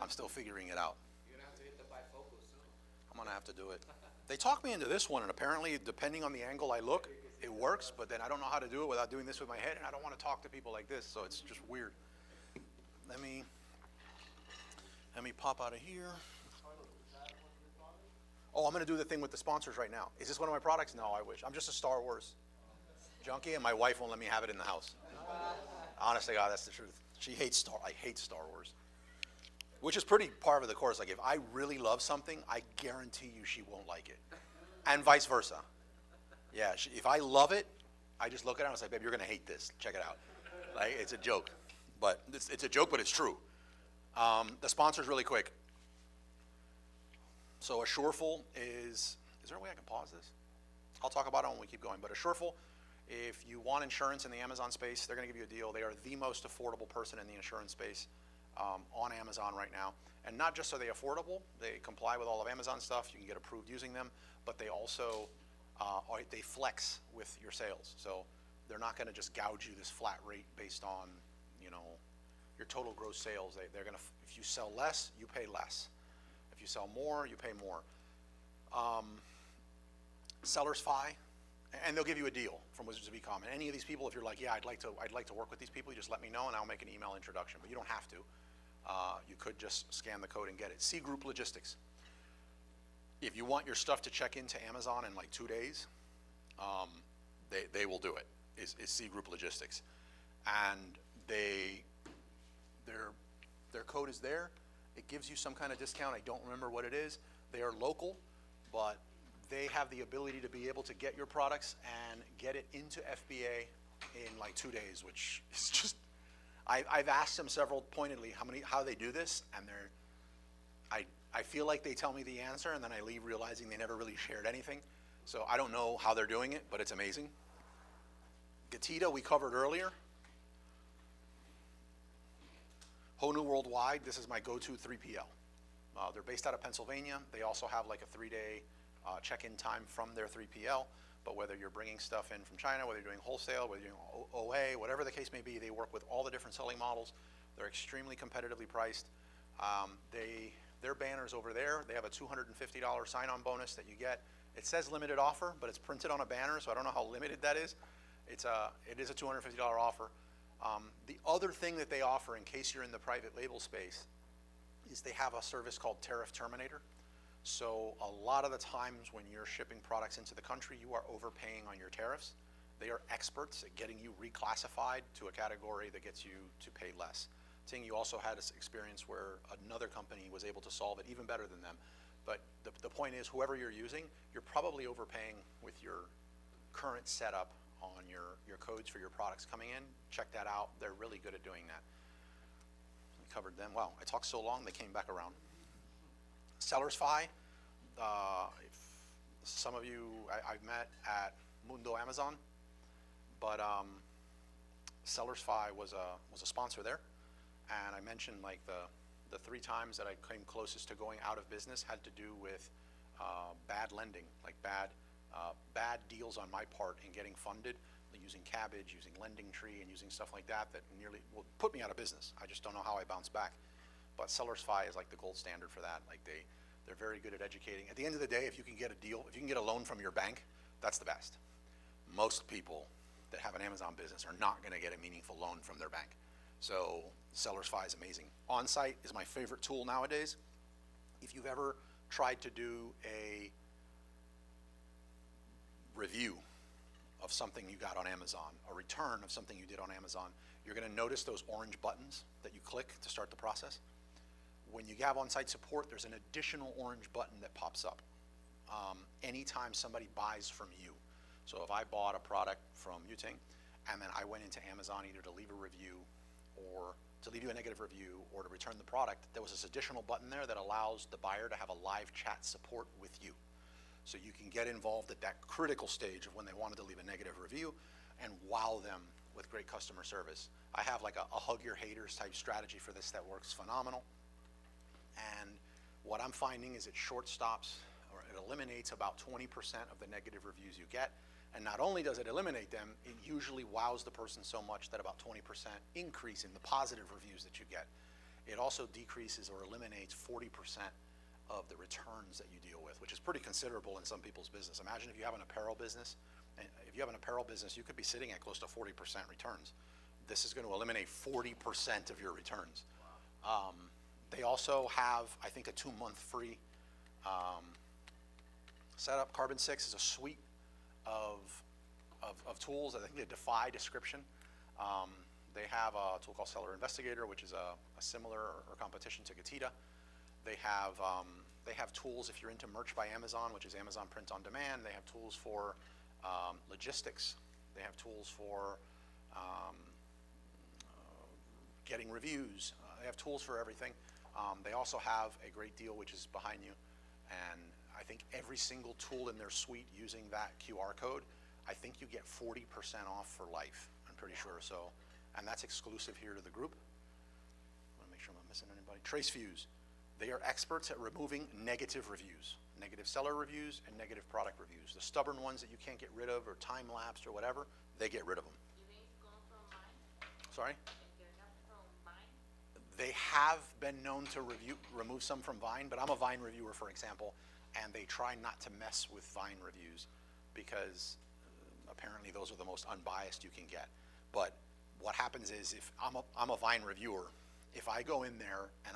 I'm still figuring it out. You're gonna have to hit the bifocal soon. I'm gonna have to do it. They talked me into this one, and apparently, depending on the angle I look, it works, but then I don't know how to do it without doing this with my head, and I don't wanna talk to people like this, so it's just weird. Let me pop out of here. Oh, I'm gonna do the thing with the sponsors right now. Is this one of my products? No, I wish. I'm just a Star Wars junkie, and my wife won't let me have it in the house. Honest to God, that's the truth. I hate Star Wars. Which is pretty par of the course. Like, if I really love something, I guarantee you she won't like it. And vice versa. Yeah, if I love it, I just look at her and say, babe, you're gonna hate this. Check it out. Like, it's a joke. But it's a joke, but it's true. The sponsors really quick. So Assureful is there a way I can pause this? I'll talk about it when we keep going. But Assureful, if you want insurance in the Amazon space, they're gonna give you a deal. They are the most affordable person in the insurance space on Amazon right now. And not just are they affordable, they comply with all of Amazon stuff, you can get approved using them, but they also, they flex with your sales. So they're not gonna just gouge you this flat rate based on, your total gross sales. They're gonna, if you sell less, you pay less. If you sell more, you pay more. Sellers Fi, and they'll give you a deal from Wizards of Ecom. And any of these people, if you're like, yeah, I'd like to work with these people, you just let me know and I'll make an email introduction. But you don't have to. You could just scan the code and get it. C Group Logistics. If you want your stuff to check into Amazon in like 2 days, they will do it. Is C Group Logistics, and their code is there. It gives you some kind of discount. I don't remember what it is. They are local, but they have the ability to be able to get your products and get it into FBA in like 2 days, which is just, I've asked them several pointedly how they do this, and I feel like they tell me the answer, and then I leave realizing they never really shared anything. So I don't know how they're doing it, but it's amazing. Gatita we covered earlier. Honu Worldwide, this is my go-to 3PL. They're based out of Pennsylvania. They also have like a 3-day check-in time from their 3PL, but whether you're bringing stuff in from China, whether you're doing wholesale, whether you're doing OA, whatever the case may be, they work with all the different selling models. They're extremely competitively priced. Their banner's over there. They have a $250 sign-on bonus that you get. It says limited offer, but it's printed on a banner, so I don't know how limited that is. It is a $250 offer. The other thing that they offer, in case you're in the private label space, is they have a service called Tariff Terminator. So a lot of the times when you're shipping products into the country, you are overpaying on your tariffs. They are experts at getting you reclassified to a category that gets you to pay less. Ting, you also had this experience where another company was able to solve it even better than them. But the point is, whoever you're using, you're probably overpaying with your current setup on your codes for your products coming in. Check that out. They're really good at doing that. We covered them. Wow, I talked so long, they came back around. Sellers Fi, if some of you I've met at Mundo Amazon, but Sellers Fi was a sponsor there, and I mentioned like the 3 times that I came closest to going out of business had to do with bad lending, like bad bad deals on my part in getting funded, using Cabbage, using Lending Tree, and using stuff like that nearly will put me out of business. I just don't know how I bounce back. But Sellers Fi is like the gold standard for that. Like they're very good at educating. At the end of the day, if you can get a deal, if you can get a loan from your bank, that's the best. Most people that have an Amazon business are not gonna get a meaningful loan from their bank. So Sellers Fi is amazing. On-site is my favorite tool nowadays. If you've ever tried to do a review of something you got on Amazon, a return of something you did on Amazon, you're gonna notice those orange buttons that you click to start the process. When you have on-site support, there's an additional orange button that pops up anytime somebody buys from you. So if I bought a product from Yuting, and then I went into Amazon either to leave a review or to leave you a negative review or to return the product, there was this additional button there that allows the buyer to have a live chat support with you. So you can get involved at that critical stage of when they wanted to leave a negative review and wow them with great customer service. I have like a hug your haters type strategy for this that works phenomenal. And what I'm finding is it shortstops or it eliminates about 20% of the negative reviews you get. And not only does it eliminate them, it usually wows the person so much that about 20% increase in the positive reviews that you get. It also decreases or eliminates 40% of the returns that you deal with, which is pretty considerable in some people's business. Imagine if you have an apparel business, and if you have an apparel business, you could be sitting at close to 40% returns. This is going to eliminate 40% of your returns. They also have, I think, a 2-month free setup. Carbon 6 is a suite of tools. I think they defy description. They have a tool called Seller Investigator, which is a similar or competition to Gatita. They have tools if you're into Merch by Amazon, which is Amazon Print on Demand. They have tools for logistics. They have tools for getting reviews. They have tools for everything. They also have a great deal, which is behind you. And I think every single tool in their suite using that QR code, I think you get 40% off for life, I'm pretty sure. So, and that's exclusive here to the group. I want to make sure I'm not missing anybody. TraceViews. They are experts at removing negative reviews, negative seller reviews and negative product reviews. The stubborn ones that you can't get rid of or time-lapsed or whatever, they get rid of them. You mean come from mine? If Sorry? they're not from mine, They have been known to remove some from Vine, but I'm a Vine reviewer, for example, and they try not to mess with Vine reviews because apparently those are the most unbiased you can get. But what happens is if I'm a Vine reviewer, if I go in there and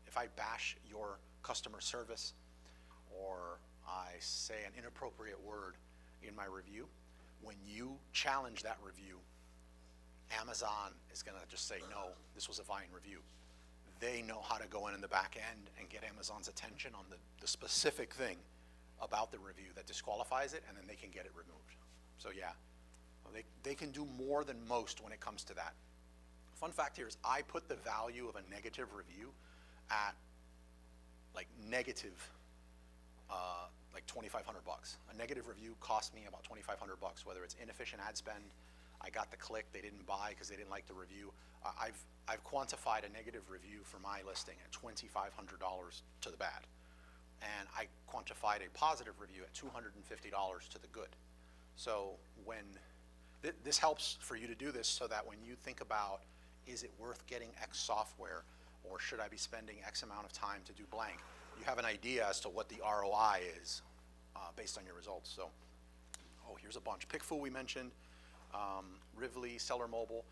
if I bash your customer service or I say an inappropriate word in my review, when you challenge that review, Amazon is gonna just say, no, this was a Vine review. They know how to go in the back end and get Amazon's attention on the specific thing about the review that disqualifies it, and then they can get it removed. So yeah, they can do more than most when it comes to that. Fun fact here is I put the value of a negative review at like negative, like $2,500. A negative review cost me about $2,500, whether it's inefficient ad spend, I got the click, they didn't buy because they didn't like the review. I've quantified a negative review for my listing at $2,500 to the bad. And I quantified a positive review at $250 to the good. So when, this helps for you to do this so that when you think about, is it worth getting X software or should I be spending X amount of time to do blank, you have an idea as to what the ROI is based on your results. So, oh, here's a bunch. Pickfu we mentioned. Rivly, Seller Mobile.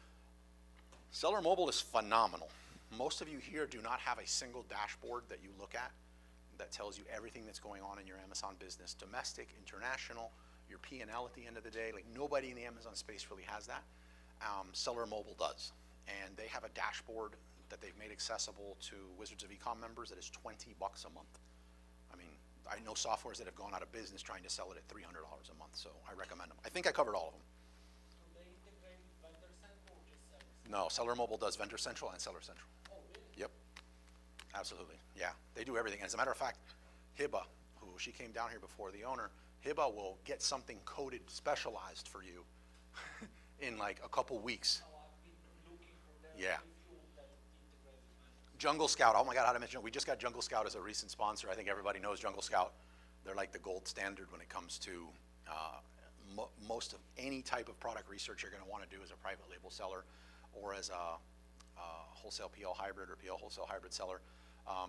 Seller Mobile is phenomenal. Most of you here do not have a single dashboard that you look at that tells you everything that's going on in your Amazon business, domestic, international, your P&L at the end of the day. Like nobody in the Amazon space really has that. Seller Mobile does. And they have a dashboard that they've made accessible to Wizards of Ecom members that is $20 a month. I mean, I know softwares that have gone out of business trying to sell it at $300 a month, so I recommend them. I think I covered all of them. Do they integrate Vendor Central or just Seller Central? No, Seller Mobile does Vendor Central and Seller Central. Oh, really? Yep, absolutely, yeah. They do everything. As a matter of fact, Hiba, who she came down here before, the owner, Hiba will get something coded, specialized for you in like a couple weeks. Oh, I've been looking for them. Yeah. Few that integrate with Vendor. Jungle Scout, oh my God, how to mention it. We just got Jungle Scout as a recent sponsor. I think everybody knows Jungle Scout. They're like the gold standard when it comes to most of any type of product research you're going to want to do as a private label seller or as a wholesale PL hybrid or PL wholesale hybrid seller.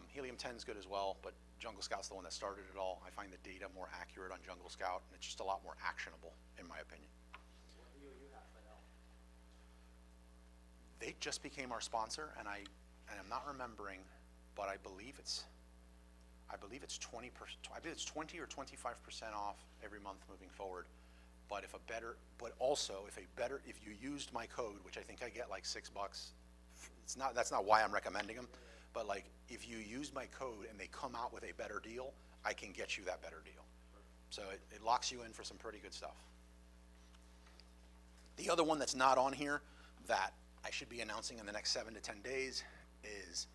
Helium 10 is good as well, but Jungle Scout's the one that started it all. I find the data more accurate on Jungle Scout, and it's just a lot more actionable, in my opinion. What do you have for now? They just became our sponsor, and I'm not remembering, but I believe it's 20%. I believe it's 20 or 25% off every month moving forward. But if you used my code, which I think I get like $6, that's not why I'm recommending them, but like if you use my code and they come out with a better deal, I can get you that better deal. So it locks you in for some pretty good stuff. The other one that's not on here that I should be announcing in the next 7 to 10 days is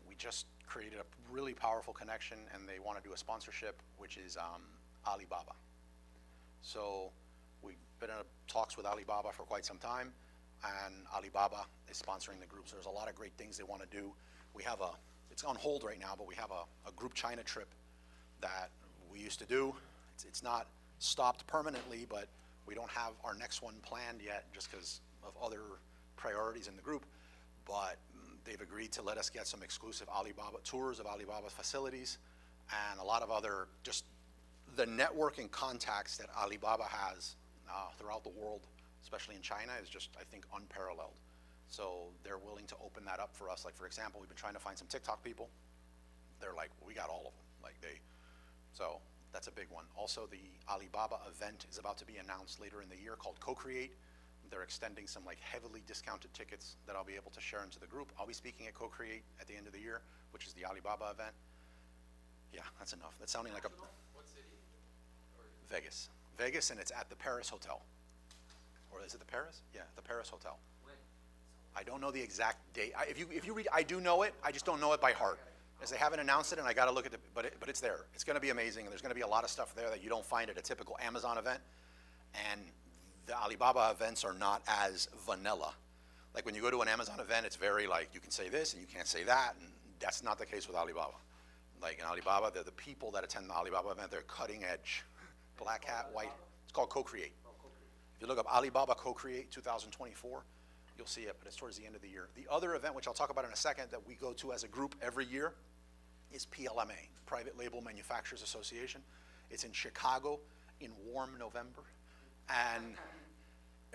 we just created a really powerful connection and they want to do a sponsorship, which is Alibaba. So we've been in talks with Alibaba for quite some time, and Alibaba is sponsoring the group. So there's a lot of great things they want to do. We have it's on hold right now, but we have a group China trip that we used to do. It's not stopped permanently, but we don't have our next one planned yet just because of other priorities in the group. But they've agreed to let us get some exclusive Alibaba tours of Alibaba facilities and a lot of other, just the network and contacts that Alibaba has throughout the world, especially in China, is just, I think, unparalleled. So they're willing to open that up for us. Like, for example, we've been trying to find some TikTok people. They're like, well, we got all of them. So that's a big one. Also, the Alibaba event is about to be announced later in the year called Co-Create. They're extending some like heavily discounted tickets that I'll be able to share into the group. I'll be speaking at Co-Create at the end of the year, which is the Alibaba event. Yeah, that's enough. That's sounding like What city? Vegas. Vegas, and it's at the Paris Hotel. Or is it the Paris? Yeah, the Paris Hotel. When? I don't know the exact date. If you read, I do know it. I just don't know it by heart, as they haven't announced it, and I got to look at but it's there. It's going to be amazing, and there's going to be a lot of stuff there that you don't find at a typical Amazon event, and the Alibaba events are not as vanilla. Like when you go to an Amazon event, it's very like you can say this and you can't say that, and that's not the case with Alibaba. Like in Alibaba, the people that attend the Alibaba event, they're cutting edge, black hat, white. It's called Co-Create. If you look up Alibaba Co-Create 2024, you'll see it, but it's towards the end of the year. The other event, which I'll talk about in a second, that we go to as a group every year is PLMA, Private Label Manufacturers Association. It's in Chicago in warm November. And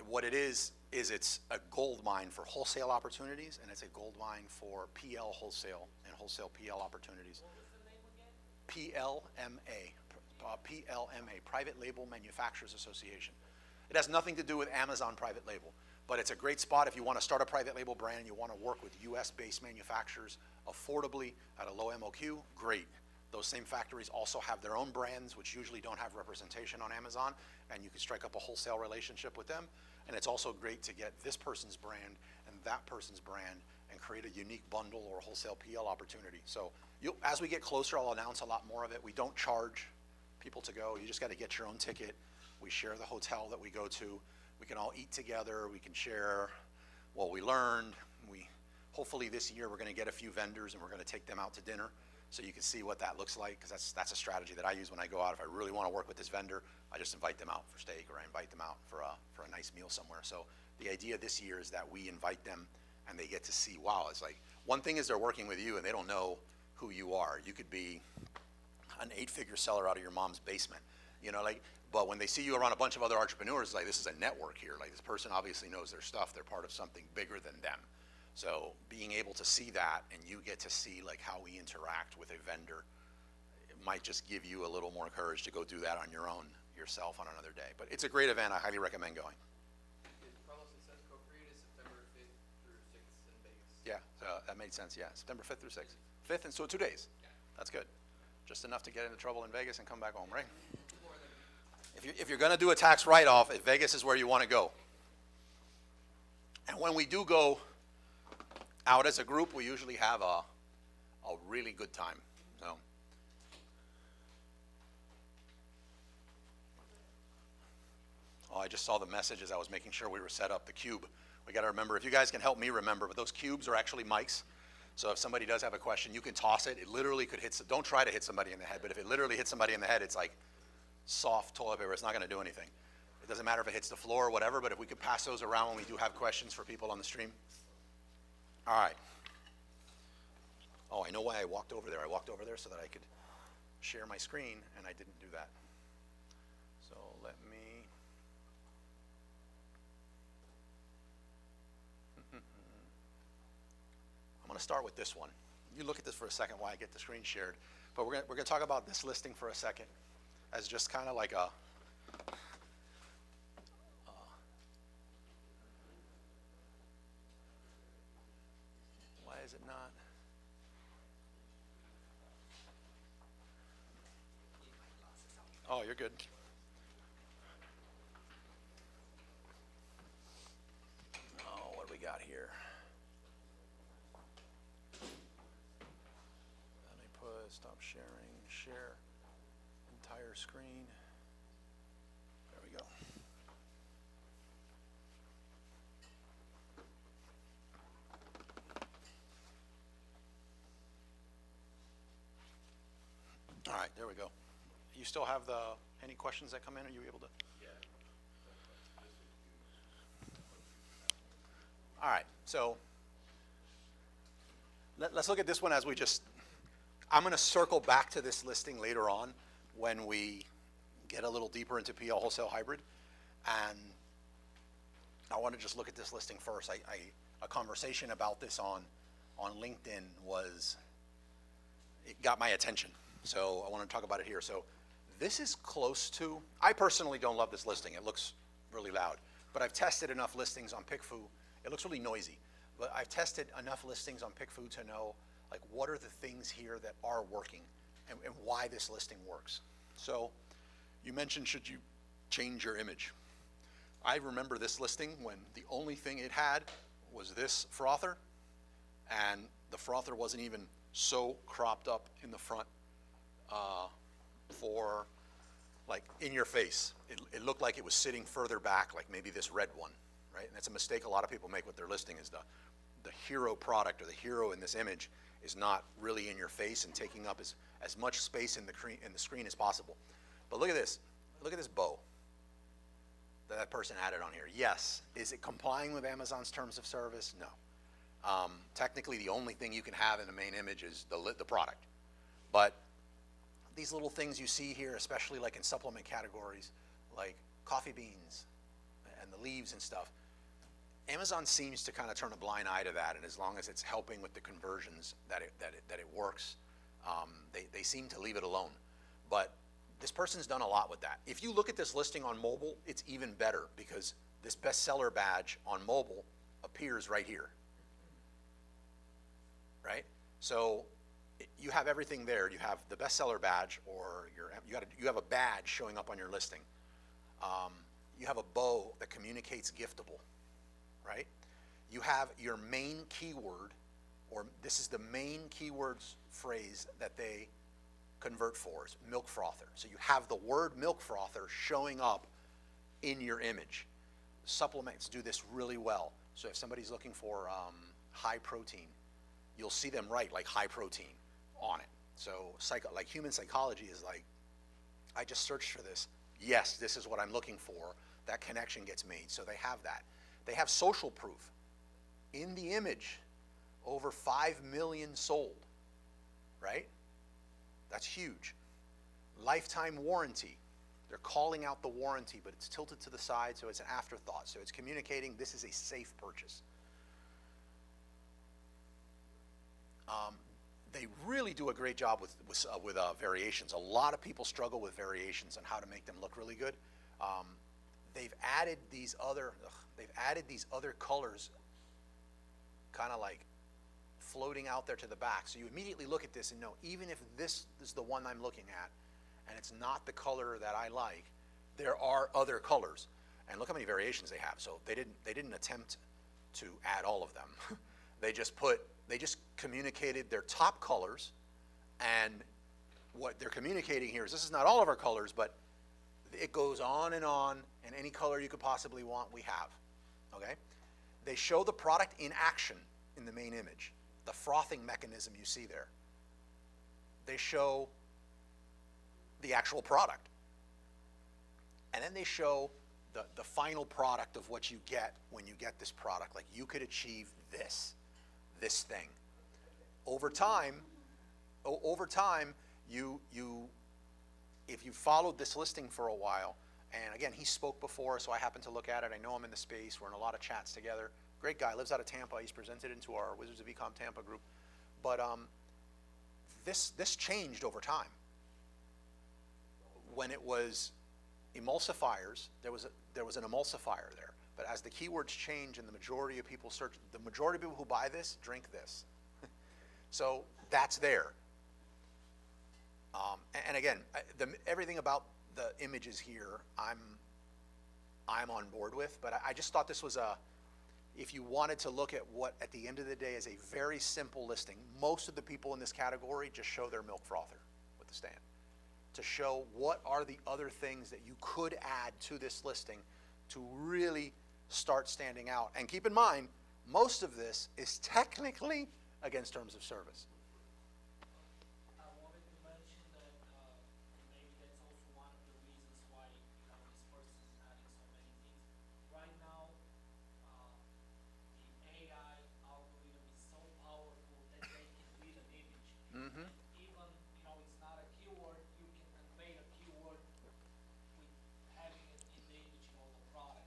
what it is it's a gold mine for wholesale opportunities, and it's a gold mine for PL wholesale and wholesale PL opportunities. What was the name again? PLMA, Private Label Manufacturers Association. It has nothing to do with Amazon private label, but it's a great spot if you want to start a private label brand and you want to work with US-based manufacturers affordably at a low MOQ, great. Those same factories also have their own brands, which usually don't have representation on Amazon, and you can strike up a wholesale relationship with them. And it's also great to get this person's brand and that person's brand and create a unique bundle or wholesale PL opportunity. So as we get closer, I'll announce a lot more of it. We don't charge people to go. You just got to get your own ticket. We share the hotel that we go to. We can all eat together. We can share what we learned. Hopefully this year we're going to get a few vendors and we're going to take them out to dinner so you can see what that looks like, because that's a strategy that I use when I go out. If I really want to work with this vendor, I just invite them out for steak, or I invite them out for a nice meal somewhere. So the idea this year is that we invite them and they get to see, wow, it's like, one thing is they're working with you and they don't know who you are. You could be an 8-figure seller out of your mom's basement, but when they see you around a bunch of other entrepreneurs, it's like, this is a network here. Like, this person obviously knows their stuff. They're part of something bigger than them. So being able to see that, and you get to see like how we interact with a vendor, it might just give you a little more courage to go do that on your own yourself on another day. But it's a great event. I highly recommend going. Carlos, it says Co-Create is September 5th through 6th in Vegas. Yeah, that made sense. Yeah, September 5th through 6th. 5th, and so 2 days. Yeah. That's good. Just enough to get into trouble in Vegas and come back home, right? If you're going to do a tax write-off, Vegas is where you want to go. And when we do go out as a group, we usually have a really good time. So. Oh, I just saw the message as I was making sure we were set up, the cube. We got to remember, if you guys can help me remember, but those cubes are actually mics. So if somebody does have a question, you can toss it. It literally could hit, don't try to hit somebody in the head, but if it literally hits somebody in the head, it's like soft toilet paper. It's not going to do anything. It doesn't matter if it hits the floor or whatever, but if we could pass those around when we do have questions for people on the stream. All right. Oh, I know why I walked over there. I walked over there so that I could share my screen, and I didn't do that. So let me... I'm going to start with this one. You look at this for a second while I get the screen shared. But we're going to talk about this listing for a second as just kind of like a... why is it not? Oh, you're good. Oh, what do we got here? Let me stop sharing, share entire screen. There we go. All right, there we go. You still have any questions that come in? Are you able to? Yeah. All right, so let's look at this one as we just, I'm going to circle back to this listing later on when we get a little deeper into Pl-Wholesale hybrid. And I want to just look at this listing first. A conversation about this on LinkedIn it got my attention. So I want to talk about it here. So this is close to, I personally don't love this listing. It looks really loud. But I've tested enough listings on PickFu. It looks really noisy. But I've tested enough listings on PickFu to know, like, what are the things here that are working and why this listing works. So you mentioned, should you change your image? I remember this listing when the only thing it had was this frother, and the frother wasn't even so cropped up in the front for, like, in your face. It looked like it was sitting further back, like maybe this red one, right? And that's a mistake a lot of people make with their listing, is the hero product or the hero in this image is not really in your face and taking up as much space in the screen as possible. But look at this. Look at this bow that person added on here. Yes. Is it complying with Amazon's terms of service? No. Technically, the only thing you can have in the main image is the product. But these little things you see here, especially like in supplement categories, like coffee beans and the leaves and stuff, Amazon seems to kind of turn a blind eye to that, and as long as it's helping with the conversions that it works, they seem to leave it alone. But this person's done a lot with that. If you look at this listing on mobile, it's even better because this bestseller badge on mobile appears right here, right? So you have everything there. You have the bestseller badge, or you have a badge showing up on your listing. You have a bow that communicates giftable, right? You have your main keyword, or this is the main keywords phrase that they convert for, is milk frother. So you have the word milk frother showing up in your image. Supplements do this really well. So if somebody's looking for high protein, you'll see them write like high protein on it. So like human psychology is like, I just searched for this. Yes, this is what I'm looking for. That connection gets made. So they have that. They have social proof. In the image, over 5 million sold, right? That's huge. Lifetime warranty. They're calling out the warranty, but it's tilted to the side, so it's an afterthought. So it's communicating this is a safe purchase. They really do a great job with variations. A lot of people struggle with variations and how to make them look really good. They've added these other colors, kind of like floating out there to the back. So you immediately look at this and know, even if this is the one I'm looking at, and it's not the color that I like, there are other colors. And look how many variations they have. So they didn't attempt to add all of them. They just communicated their top colors, and what they're communicating here is this is not all of our colors, but it goes on, and any color you could possibly want, we have, okay? They show the product in action in the main image. the frothing mechanism you see there. They show the actual product. And then they show the final product of what you get when you get this product. Like, you could achieve this thing. Over time, you if you followed this listing for a while, and again, he spoke before, so I happened to look at it. I know him in the space. We're in a lot of chats together. Great guy, lives out of Tampa. He's presented into our Wizards of Ecom Tampa group. But this changed over time. When it was emulsifiers, there was an emulsifier there. But as the keywords change and the majority of people search, the majority of people who buy this drink this. So that's there. And again, everything about the images here, I'm on board with. But I just thought this was if you wanted to look at what at the end of the day is a very simple listing. Most of the people in this category just show their milk frother with the stand, to show what are the other things that you could add to this listing to really start standing out. And keep in mind, most of this is technically against terms of service. I wanted to mention that maybe that's also one of the reasons why this person is adding so many things. Right now, the AI algorithm is so powerful that they can read an image. Mm-hmm. Even, it's not a keyword, you can convey a keyword with having it in the image, the product.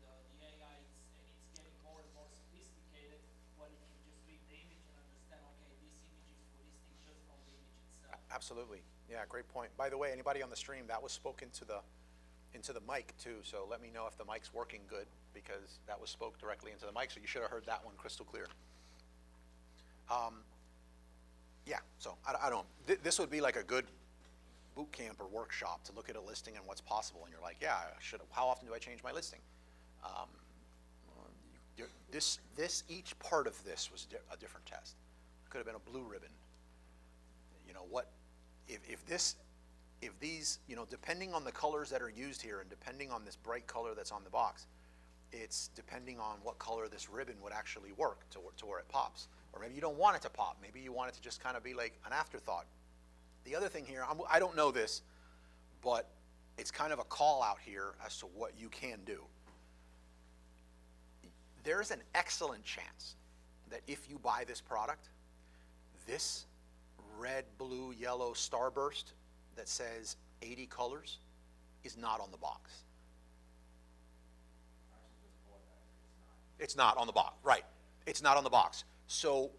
The AI and it's getting more and more sophisticated when it can just read the image and understand, okay, this image is for listing just from the image itself. Absolutely. Yeah, great point. By the way, anybody on the stream, that was spoken into the mic too, so let me know if the mic's working good, because that was spoke directly into the mic, so you should have heard that one crystal clear. Yeah, so I don't, this would be like a good boot camp or workshop to look at a listing and what's possible, and you're like, yeah, how often do I change my listing? Each part of this was a different test. It could have been a blue ribbon. If these, depending on the colors that are used here and depending on this bright color that's on the box, it's depending on what color this ribbon would actually work to where it pops. Or maybe you don't want it to pop. Maybe you want it to just kind of be like an afterthought. The other thing here, I don't know this, but it's kind of a call out here as to what you can do. There's an excellent chance that if you buy this product, this red, blue, yellow starburst that says 80 colors is not on the box. It's not on the box, right. It's not on the box. So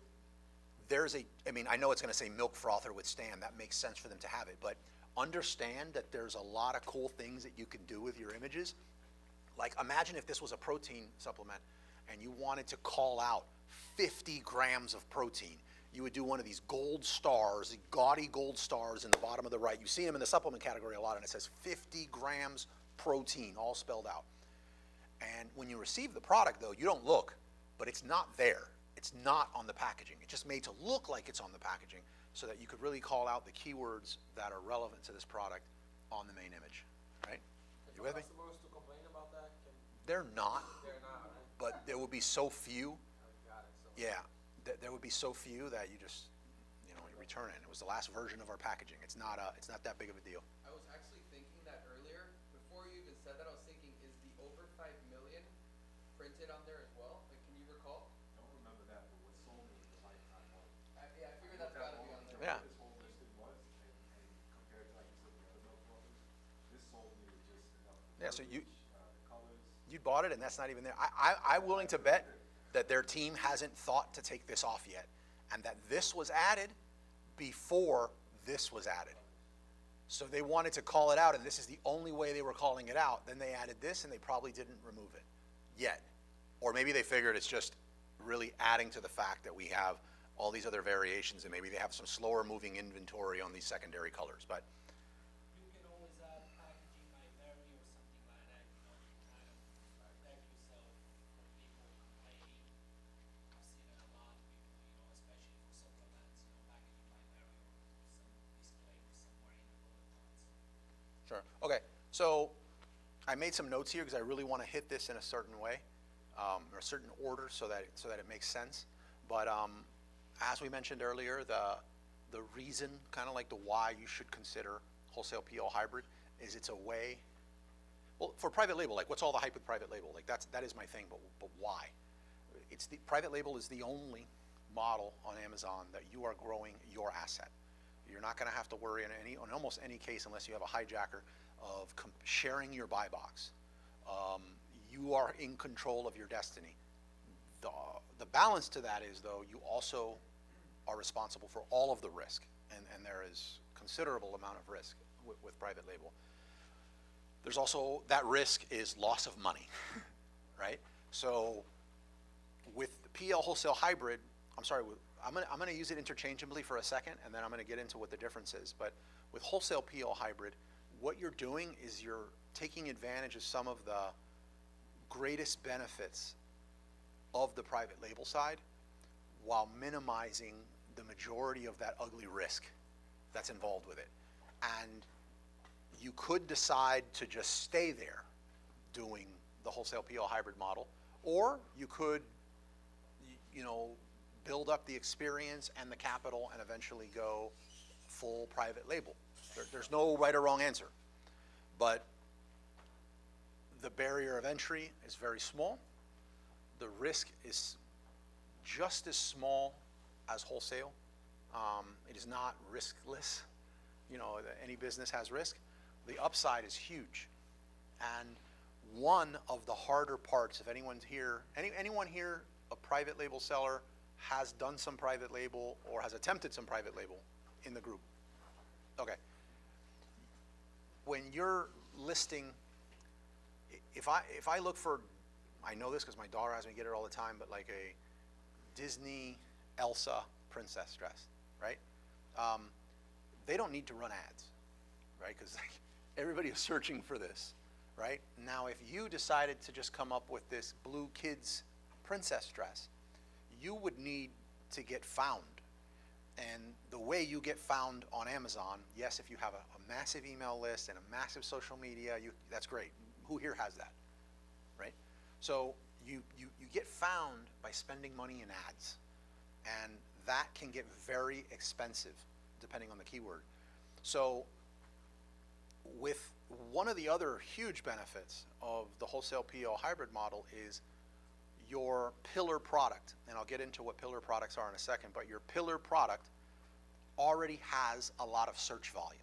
I know it's going to say milk frother with stand. That makes sense for them to have it. But understand that there's a lot of cool things that you can do with your images. Like, imagine if this was a protein supplement and you wanted to call out 50 grams of protein. You would do one of these gold stars, the gaudy gold stars in the bottom of the right. You see them in the supplement category a lot, and it says 50 grams protein, all spelled out. And when you receive the product, though, you don't look, but it's not there. It's not on the packaging. It's just made to look like it's on the packaging so that you could really call out the keywords that are relevant to this product on the main image, right? You with me? Customers to complain about that? They're not, They're not, right? but there will be so few. Got it. So Yeah, there would be so few that you just, you return it. It was the last version of our packaging. It's not that big of a deal. I was actually thinking that earlier. Before you even said that, I was thinking, is the over 5 million printed on there as well? Like, can you recall? Don't remember that, but what sold me was the lifetime one. Yeah, I figured that's gotta be on there. Yeah. This whole listing was, and compared to, like you said, the other milk brothers, this sold me with just enough. Yeah, so the colors. You bought it and that's not even there. I'm willing to bet that their team hasn't thought to take this off yet, and that this was added before this was added. So they wanted to call it out, and this is the only way they were calling it out. Then they added this, and they probably didn't remove it yet. Or maybe they figured it's just really adding to the fact that we have all these other variations, and maybe they have some slower moving inventory on these secondary colors. But You can always add packaging by vary or something like that, to kind of protect yourself from people complaining. I've seen it a lot, people, especially for supplements, packaging by vary or some disclaimer somewhere in the bullet points. sure. Okay, so I made some notes here because I really want to hit this in a certain way, or a certain order, so that it makes sense. But as we mentioned earlier, the reason, kind of like the why you should consider wholesale PO hybrid is it's a way, well, for private label, like what's all the hype with private label? Like that is my thing, but why? It's the private label is the only model on Amazon that you are growing your asset. You're not going to have to worry in almost any case, unless you have a hijacker, of sharing your buy box. You are in control of your destiny. The balance to that is, though, you also are responsible for all of the risk, and there is considerable amount of risk with private label. There's also, that risk is loss of money, right? So with PL wholesale hybrid, I'm gonna use it interchangeably for a second, and then I'm gonna get into what the difference is. But with wholesale PL hybrid, what you're doing is you're taking advantage of some of the greatest benefits of the private label side while minimizing the majority of that ugly risk that's involved with it. And you could decide to just stay there doing the wholesale PL hybrid model, or you could, build up the experience and the capital and eventually go full private label. There's no right or wrong answer, but the barrier of entry is very small. The risk is just as small as wholesale. It is not riskless. Any business has risk. The upside is huge. And one of the harder parts, if anyone's here, anyone here, a private label seller, has done some private label or has attempted some private label in the group? Okay. When you're listing, if I look for, I know this because my daughter has me get it all the time, but like a Disney Elsa princess dress, right? They don't need to run ads, right? Because everybody is searching for this, right? Now, if you decided to just come up with this blue kids princess dress, you would need to get found. And the way you get found on Amazon, yes, if you have a massive email list and a massive social media, that's great. Who here has that, right? So you get found by spending money in ads, and that can get very expensive depending on the keyword. So with one of the other huge benefits of the wholesale PO hybrid model is your pillar product, and I'll get into what pillar products are in a second, but your pillar product already has a lot of search volume,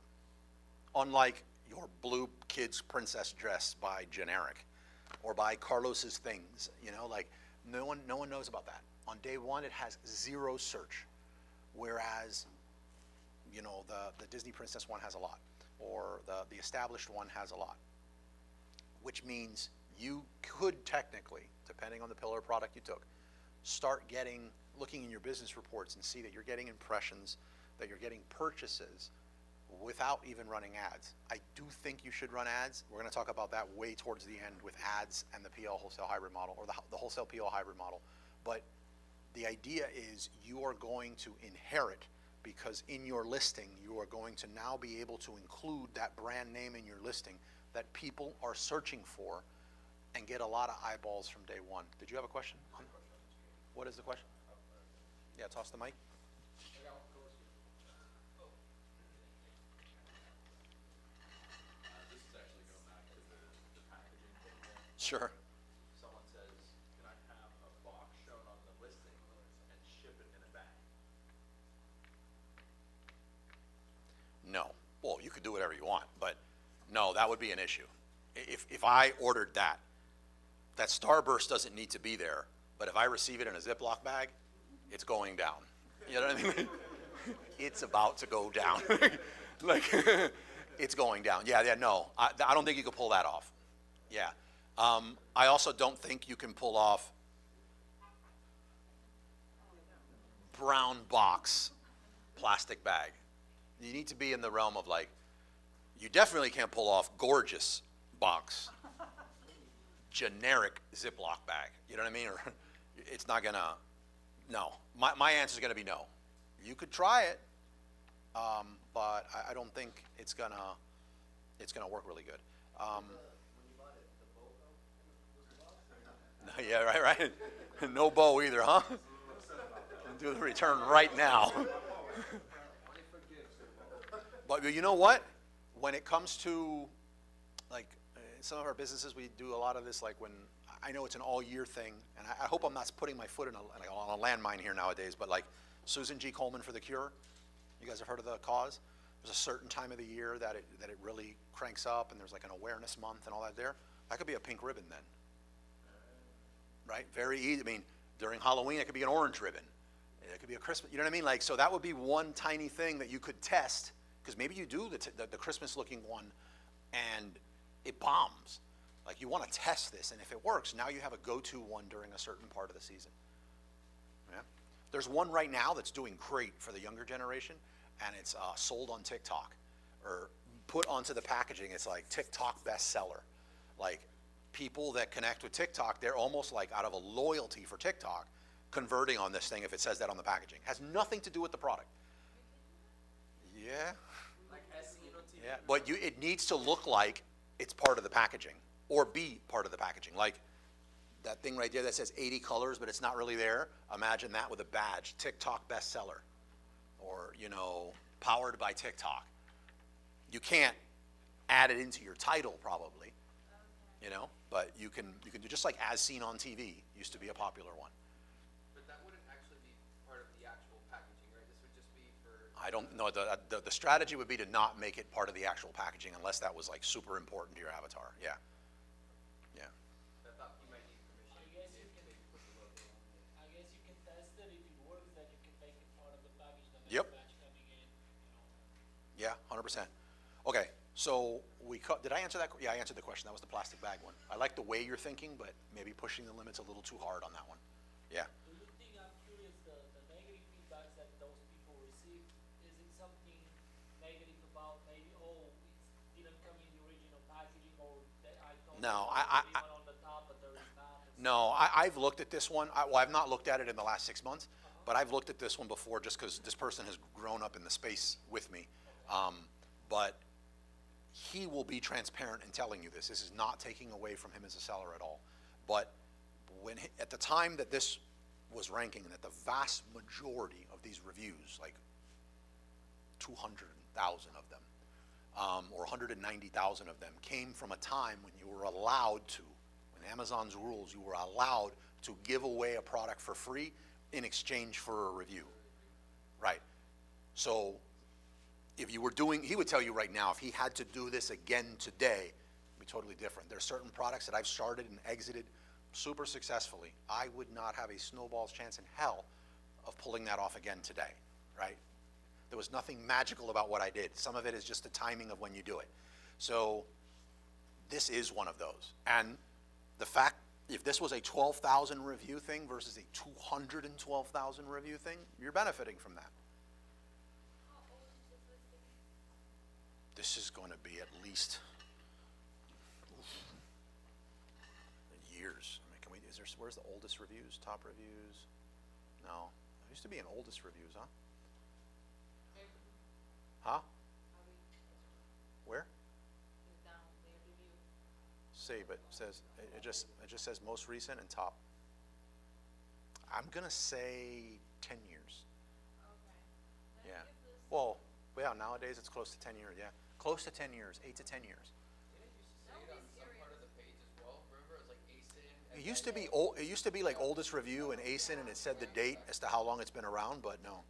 unlike your blue kids princess dress by Generic or by Carlos's Things. Like no one knows about that. On day one, it has zero search, whereas the Disney princess one has a lot, or the established one has a lot, which means you could technically, depending on the pillar product you took, start looking in your business reports and see that you're getting impressions, that you're getting purchases without even running ads. I do think you should run ads. We're going to talk about that way towards the end with ads and the PL wholesale hybrid model, or the wholesale PL hybrid model. But the idea is you are going to inherit, because in your listing, you are going to now be able to include that brand name in your listing that people are searching for and get a lot of eyeballs from day one. Did you have a question? What is the question? Yeah, toss the mic. This is actually going back to the packaging thing there. Sure. Someone says, can I have a box shown on the listing and ship it in a bag? No. Well, you could do whatever you want, but no, that would be an issue. If I ordered that Starburst doesn't need to be there, but if I receive it in a Ziploc bag, it's going down. You know what I mean? It's about to go down. Like, it's going down. Yeah, no. I don't think you could pull that off. Yeah. I also don't think you can pull off brown box plastic bag. You need to be in the realm of you definitely can't pull off gorgeous box generic Ziploc bag. You know what I mean? Or it's not gonna, no. My answer is gonna be no. You could try it, but I don't think it's gonna work really good. When you bought it, the bow was the box? Yeah, right. No bow either, huh? do the return right now. Money for gifts. But you know what? When it comes to, like, some of our businesses, we do a lot of this, like when, I know it's an all-year thing, and I hope I'm not putting my foot in on a landmine here nowadays, but like Susan G. Komen for the Cure, you guys have heard of the cause? There's a certain time of the year that it really cranks up, and there's like an awareness month and all that there. That could be a pink ribbon then. Right? Very easy. I mean, during Halloween, it could be an orange ribbon. It could be a Christmas, you know what I mean? Like, so that would be one tiny thing that you could test, because maybe you do the Christmas-looking one, and it bombs. Like, you want to test this, and if it works, now you have a go-to one during a certain part of the season. Yeah? There's one right now that's doing great for the younger generation, and it's sold on TikTok, or put onto the packaging. It's like TikTok bestseller. Like, people that connect with TikTok, they're almost like out of a loyalty for TikTok, converting on this thing if it says that on the packaging. Has nothing to do with the product. Yeah. Like SEO TV. Yeah, but it needs to look like it's part of the packaging, or be part of the packaging. Like that thing right there that says 80 colors, but it's not really there. Imagine that with a badge, TikTok bestseller, or, you know, powered by TikTok. You can't add it into your title probably, you know, but you can do just like As Seen on TV used to be a popular one. But that wouldn't actually be part of the actual packaging, right? This would just be for. I don't know, the strategy would be to not make it part of the actual packaging unless that was like super important to your avatar, yeah. Yeah. I thought you might need permission. I guess you to can- maybe put the logo on it. I guess you can test it, if it works, then you can make it part of the package, the Yep. next batch coming in, you know. Yeah, 100%. Okay, so did I answer that? Yeah, I answered the question. That was the plastic bag one. I like the way you're thinking, but maybe pushing the limits a little too hard on that one. Yeah. Do you think, I'm curious, the negative feedbacks that those people receive, is it something negative about maybe, oh, it didn't come in the original packaging, or that I thought No, there was I- one on the top, but there is not? or No, I've looked at this one. Well, I've not looked at it in the last 6 months, but I've looked at this one before just because this person has grown up in the space with me. But he will be transparent in telling you this. This is not taking away from him as a seller at all. But at the time that this was ranking, and that the vast majority of these reviews, like 200,000 of them, or 190,000 of them, came from a time when you were allowed to, in Amazon's rules, you were allowed to give away a product for free in exchange for a review, right? So if you were doing, he would tell you right now, if he had to do this again today, it'd be totally different. There's certain products that I've started and exited super successfully. I would not have a snowball's chance in hell of pulling that off again today, right? There was nothing magical about what I did. Some of it is just the timing of when you do it. So this is one of those. And the fact, if this was a 12,000 review thing versus a 212,000 review thing, you're benefiting from that. How old is this listing? This is going to be at least years. I mean, where's the oldest reviews, top reviews? No, there used to be an oldest reviews, huh? Huh? Where? See, but it just says most recent and top. I'm gonna say 10 years. Okay. Yeah. Well, yeah. Nowadays it's close to 10 years. Yeah, close to 10 years, 8 to 10 years. Didn't it used to say it on some part of the page as well? Remember, it was like ASIN. It used to be old. It used to be like oldest review and ASIN, and it said the date as to how long it's been around. But no.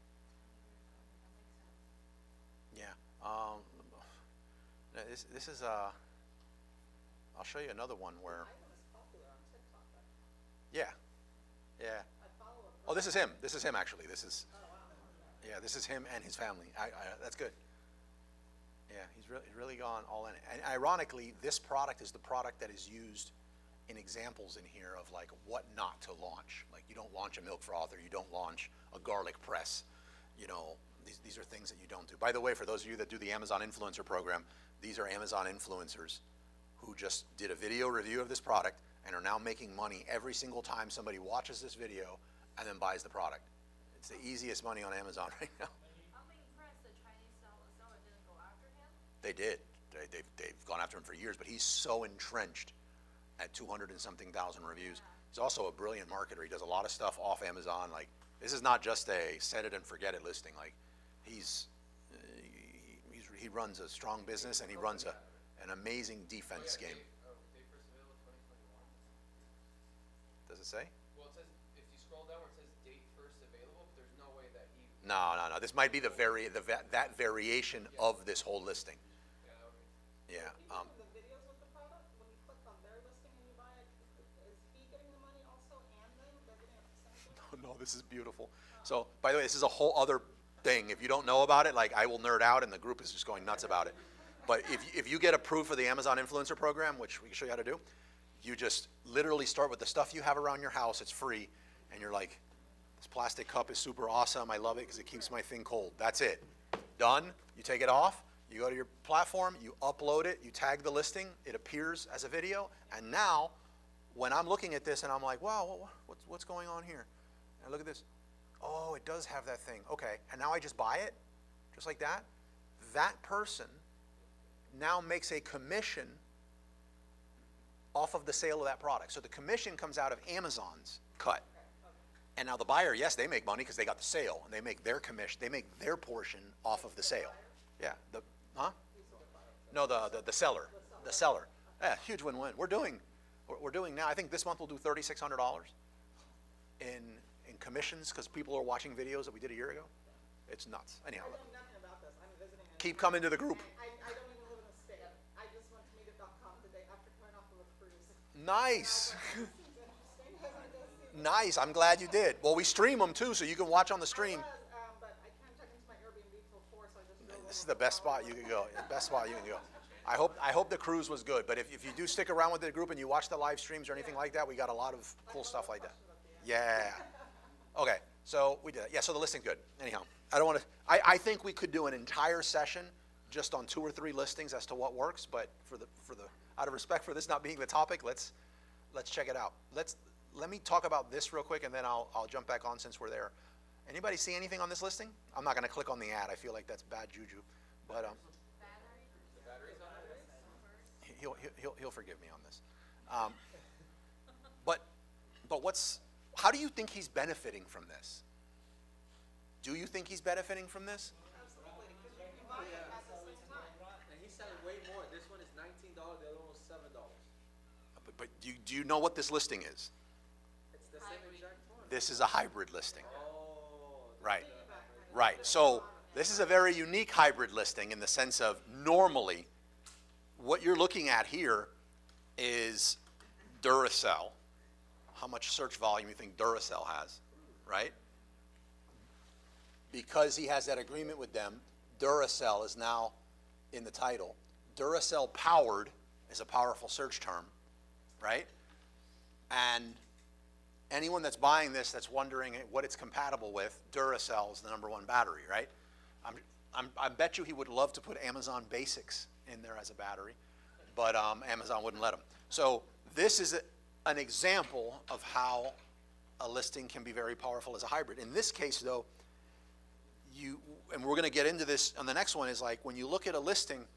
Yeah. This is I'll show you another one where. I was popular on TikTok, right? Yeah. Yeah. I follow him. Oh, this is him. This is him actually. This is. Oh, wow. Yeah, this is him and his family. That's good. Yeah, he's really gone all in it. And ironically, this product is the product that is used in examples in here of like what not to launch. Like you don't launch a milk frother, you don't launch a garlic press. You know, these are things that you don't do. By the way, for those of you that do the Amazon Influencer Program, these are Amazon influencers who just did a video review of this product and are now making money every single time somebody watches this video and then buys the product. It's the easiest money on Amazon right now. I'm impressed the Chinese seller didn't go after him. They did. They've gone after him for years, but he's so entrenched at 200 and something thousand reviews. He's also a brilliant marketer. He does a lot of stuff off Amazon. Like This is not just a set it and forget it listing. Like, he runs a strong business and he runs an amazing defense game. Date first available 2021. Does it say? Well, it says, if you scroll down where it says date first available, but there's no way that he. No. This might be that variation of this whole listing. Yeah, that would be. Yeah. Even in the videos with the product, when you click on their listing and you buy it, is he getting the money also and then they're getting a percentage? No, this is beautiful. So, by the way, this is a whole other thing. If you don't know about it, like, I will nerd out and the group is just going nuts about it. But if you get approved for the Amazon Influencer Program, which we can show you how to do, you just literally start with the stuff you have around your house. It's free. And you're like, this plastic cup is super awesome. I love it because it keeps my thing cold. That's it. Done. You take it off. You go to your platform. You upload it. You tag the listing. It appears as a video. And now, when I'm looking at this and I'm like, wow, what's going on here? And look at this. Oh, it does have that thing. Okay. And now I just buy it, just like that. That person now makes a commission off of the sale of that product. So the commission comes out of Amazon's cut. And now the buyer, yes, they make money because they got the sale, and they make their commission, they make their portion off of the sale. Yeah, No, the seller, the seller. Yeah, huge win-win. We're doing now, I think this month we'll do $3,600 in commissions because people are watching videos that we did a year ago. It's nuts. Anyhow, I know nothing about this. I'm visiting. keep coming to the group. I don't even live in the state. I just went to meetup.com the day after coming off of a cruise. Nice. This seems interesting. Hasn't it seemed- Nice. I'm glad you did. Well, we stream them too, so you can watch on the stream. I was, but I can't check into my Airbnb till 4, so I just drove This is over the best spot you can go. The best spot you can go. I hope the cruise was good. But if you do stick around with the group and you watch the live streams or anything like that, we got a lot of cool stuff like that. Yeah. Okay. So we did it. Yeah. So the listing's good. Anyhow, I don't want to. I think we could do an entire session just on 2 or 3 listings as to what works. But for the out of respect for this not being the topic, let's check it out. Let me talk about this real quick, and then I'll jump back on since we're there. Anybody see anything on this listing? I'm not going to click on the ad. I feel like that's bad juju. But he'll forgive me on this. But how do you think he's benefiting from this? Do you think he's benefiting from this? Absolutely, because you can buy it at the same time. And he's selling way more. This one is $19, the other one was $7. But do you know what this listing is? It's the same exact one. This is a hybrid listing. Oh. Right. Right. So this is a very unique hybrid listing in the sense of normally what you're looking at here is Duracell. How much search volume you think Duracell has, right? Because he has that agreement with them, Duracell is now in the title. Duracell powered is a powerful search term, right? And anyone that's buying this that's wondering what it's compatible with, Duracell is the #1 battery, right? I bet you he would love to put Amazon Basics in there as a battery, but Amazon wouldn't let him. So this is an example of how a listing can be very powerful as a hybrid. In this case, though, and we're going to get into this on the next one, is like when you look at a listing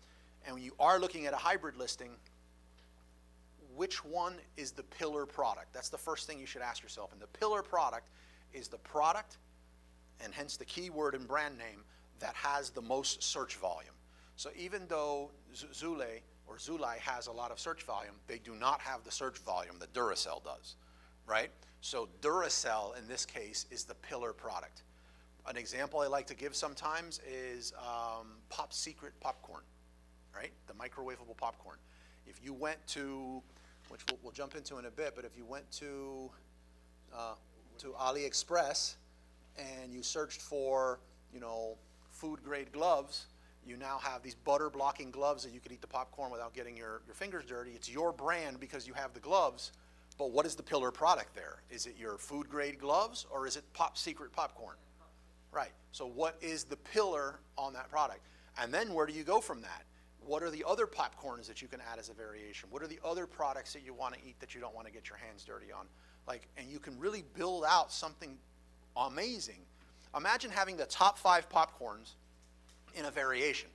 and when you are looking at a hybrid listing, which one is the pillar product? That's the first thing you should ask yourself. And the pillar product is the product, and hence the keyword and brand name, that has the most search volume. So even though Zulay has a lot of search volume, they do not have the search volume that Duracell does, right? So Duracell, in this case, is the pillar product. An example I like to give sometimes is Pop Secret popcorn, right? The microwavable popcorn. If you went to, which we'll jump into in a bit, but if you went to AliExpress and you searched for, food grade gloves, you now have these butter blocking gloves that you could eat the popcorn without getting your fingers dirty. It's your brand because you have the gloves, but what is the pillar product there? Is it your food grade gloves or is it Pop Secret popcorn? Right, so what is the pillar on that product? And then where do you go from that? What are the other popcorns that you can add as a variation? What are the other products that you want to eat that you don't want to get your hands dirty on? And you can really build out something amazing. Imagine having the top 5 popcorns in a variation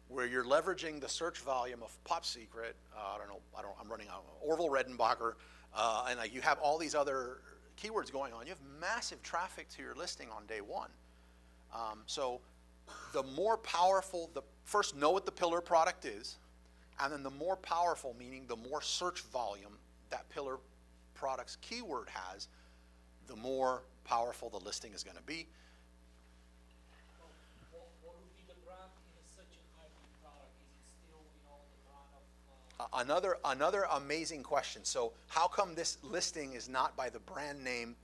where you're leveraging the search volume of Pop Secret, I'm running out, Orville Redenbacher, and you have all these other keywords going on, you have massive traffic to your listing on day one. So the more powerful, first know what the pillar product is, and then the more powerful, meaning the more search volume that pillar product's keyword has, the more powerful the listing is going to be. What would be the brand in such a hybrid product? Is it still, the brand of? Another amazing question. So how come this listing is not by the brand name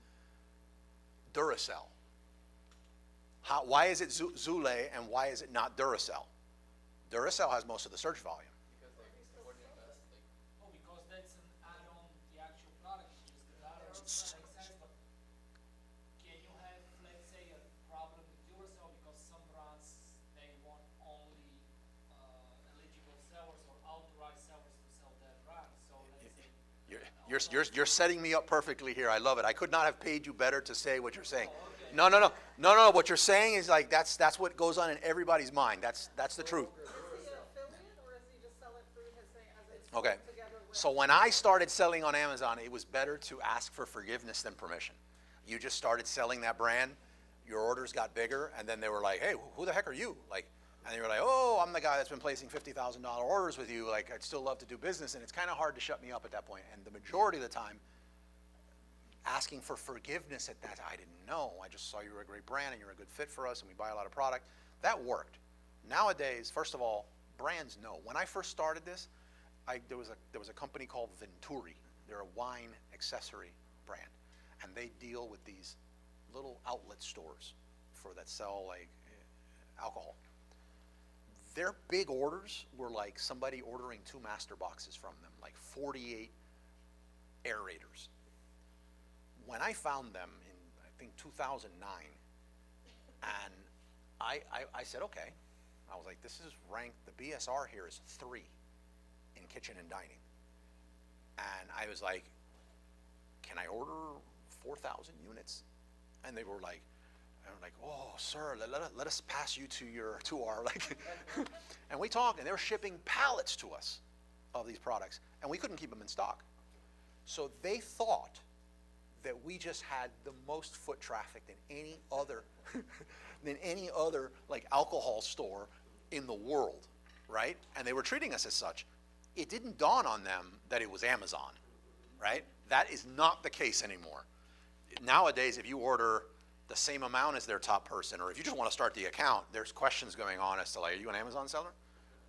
Duracell? Why is it Zule and why is it not Duracell? Duracell has most of the search volume. Because they wouldn't invest, like, Oh, because that's an add-on, the actual product is just an add-on, that makes sense, but can you have, let's say, a problem with Duracell because some brands, they want only, eligible sellers or authorized sellers to sell that brand, so let's say. You're setting me up perfectly here. I love it. I could not have paid you better to say what you're saying. Oh, okay. No. What you're saying is like that's what goes on in everybody's mind. That's the truth. Is he an affiliate, or is he just sell it through his thing as it's Okay. put together with? So when I started selling on Amazon, it was better to ask for forgiveness than permission. You just started selling that brand, your orders got bigger, and then they were like, "Hey, who the heck are you?" Like, and you were like, "Oh, I'm the guy that's been placing $50,000 orders with you. Like, I'd still love to do business." And it's kind of hard to shut me up at that point. And the majority of the time, asking for forgiveness at that, I didn't know. I just saw you were a great brand and you're a good fit for us and we buy a lot of product. That worked. Nowadays, first of all, brands know. When I first started this, there was a company called Venturi. They're a wine accessory brand, and they deal with these little outlet stores that sell like alcohol. Their big orders were like somebody ordering 2 master boxes from them, like 48 aerators. When I found them in, I think, 2009, and I said, okay. I was like, this is ranked, the BSR here is 3 in kitchen and dining. And I was like, can I order 4,000 units? And they were like, oh, sir, let us pass you to our, like, and we talked, and they were shipping pallets to us of these products, and we couldn't keep them in stock. So they thought that we just had the most foot traffic than any other like alcohol store in the world, right? And they were treating us as such. It didn't dawn on them that it was Amazon, right? That is not the case anymore. Nowadays, if you order the same amount as their top person, or if you just want to start the account, there's questions going on as to like, are you an Amazon seller,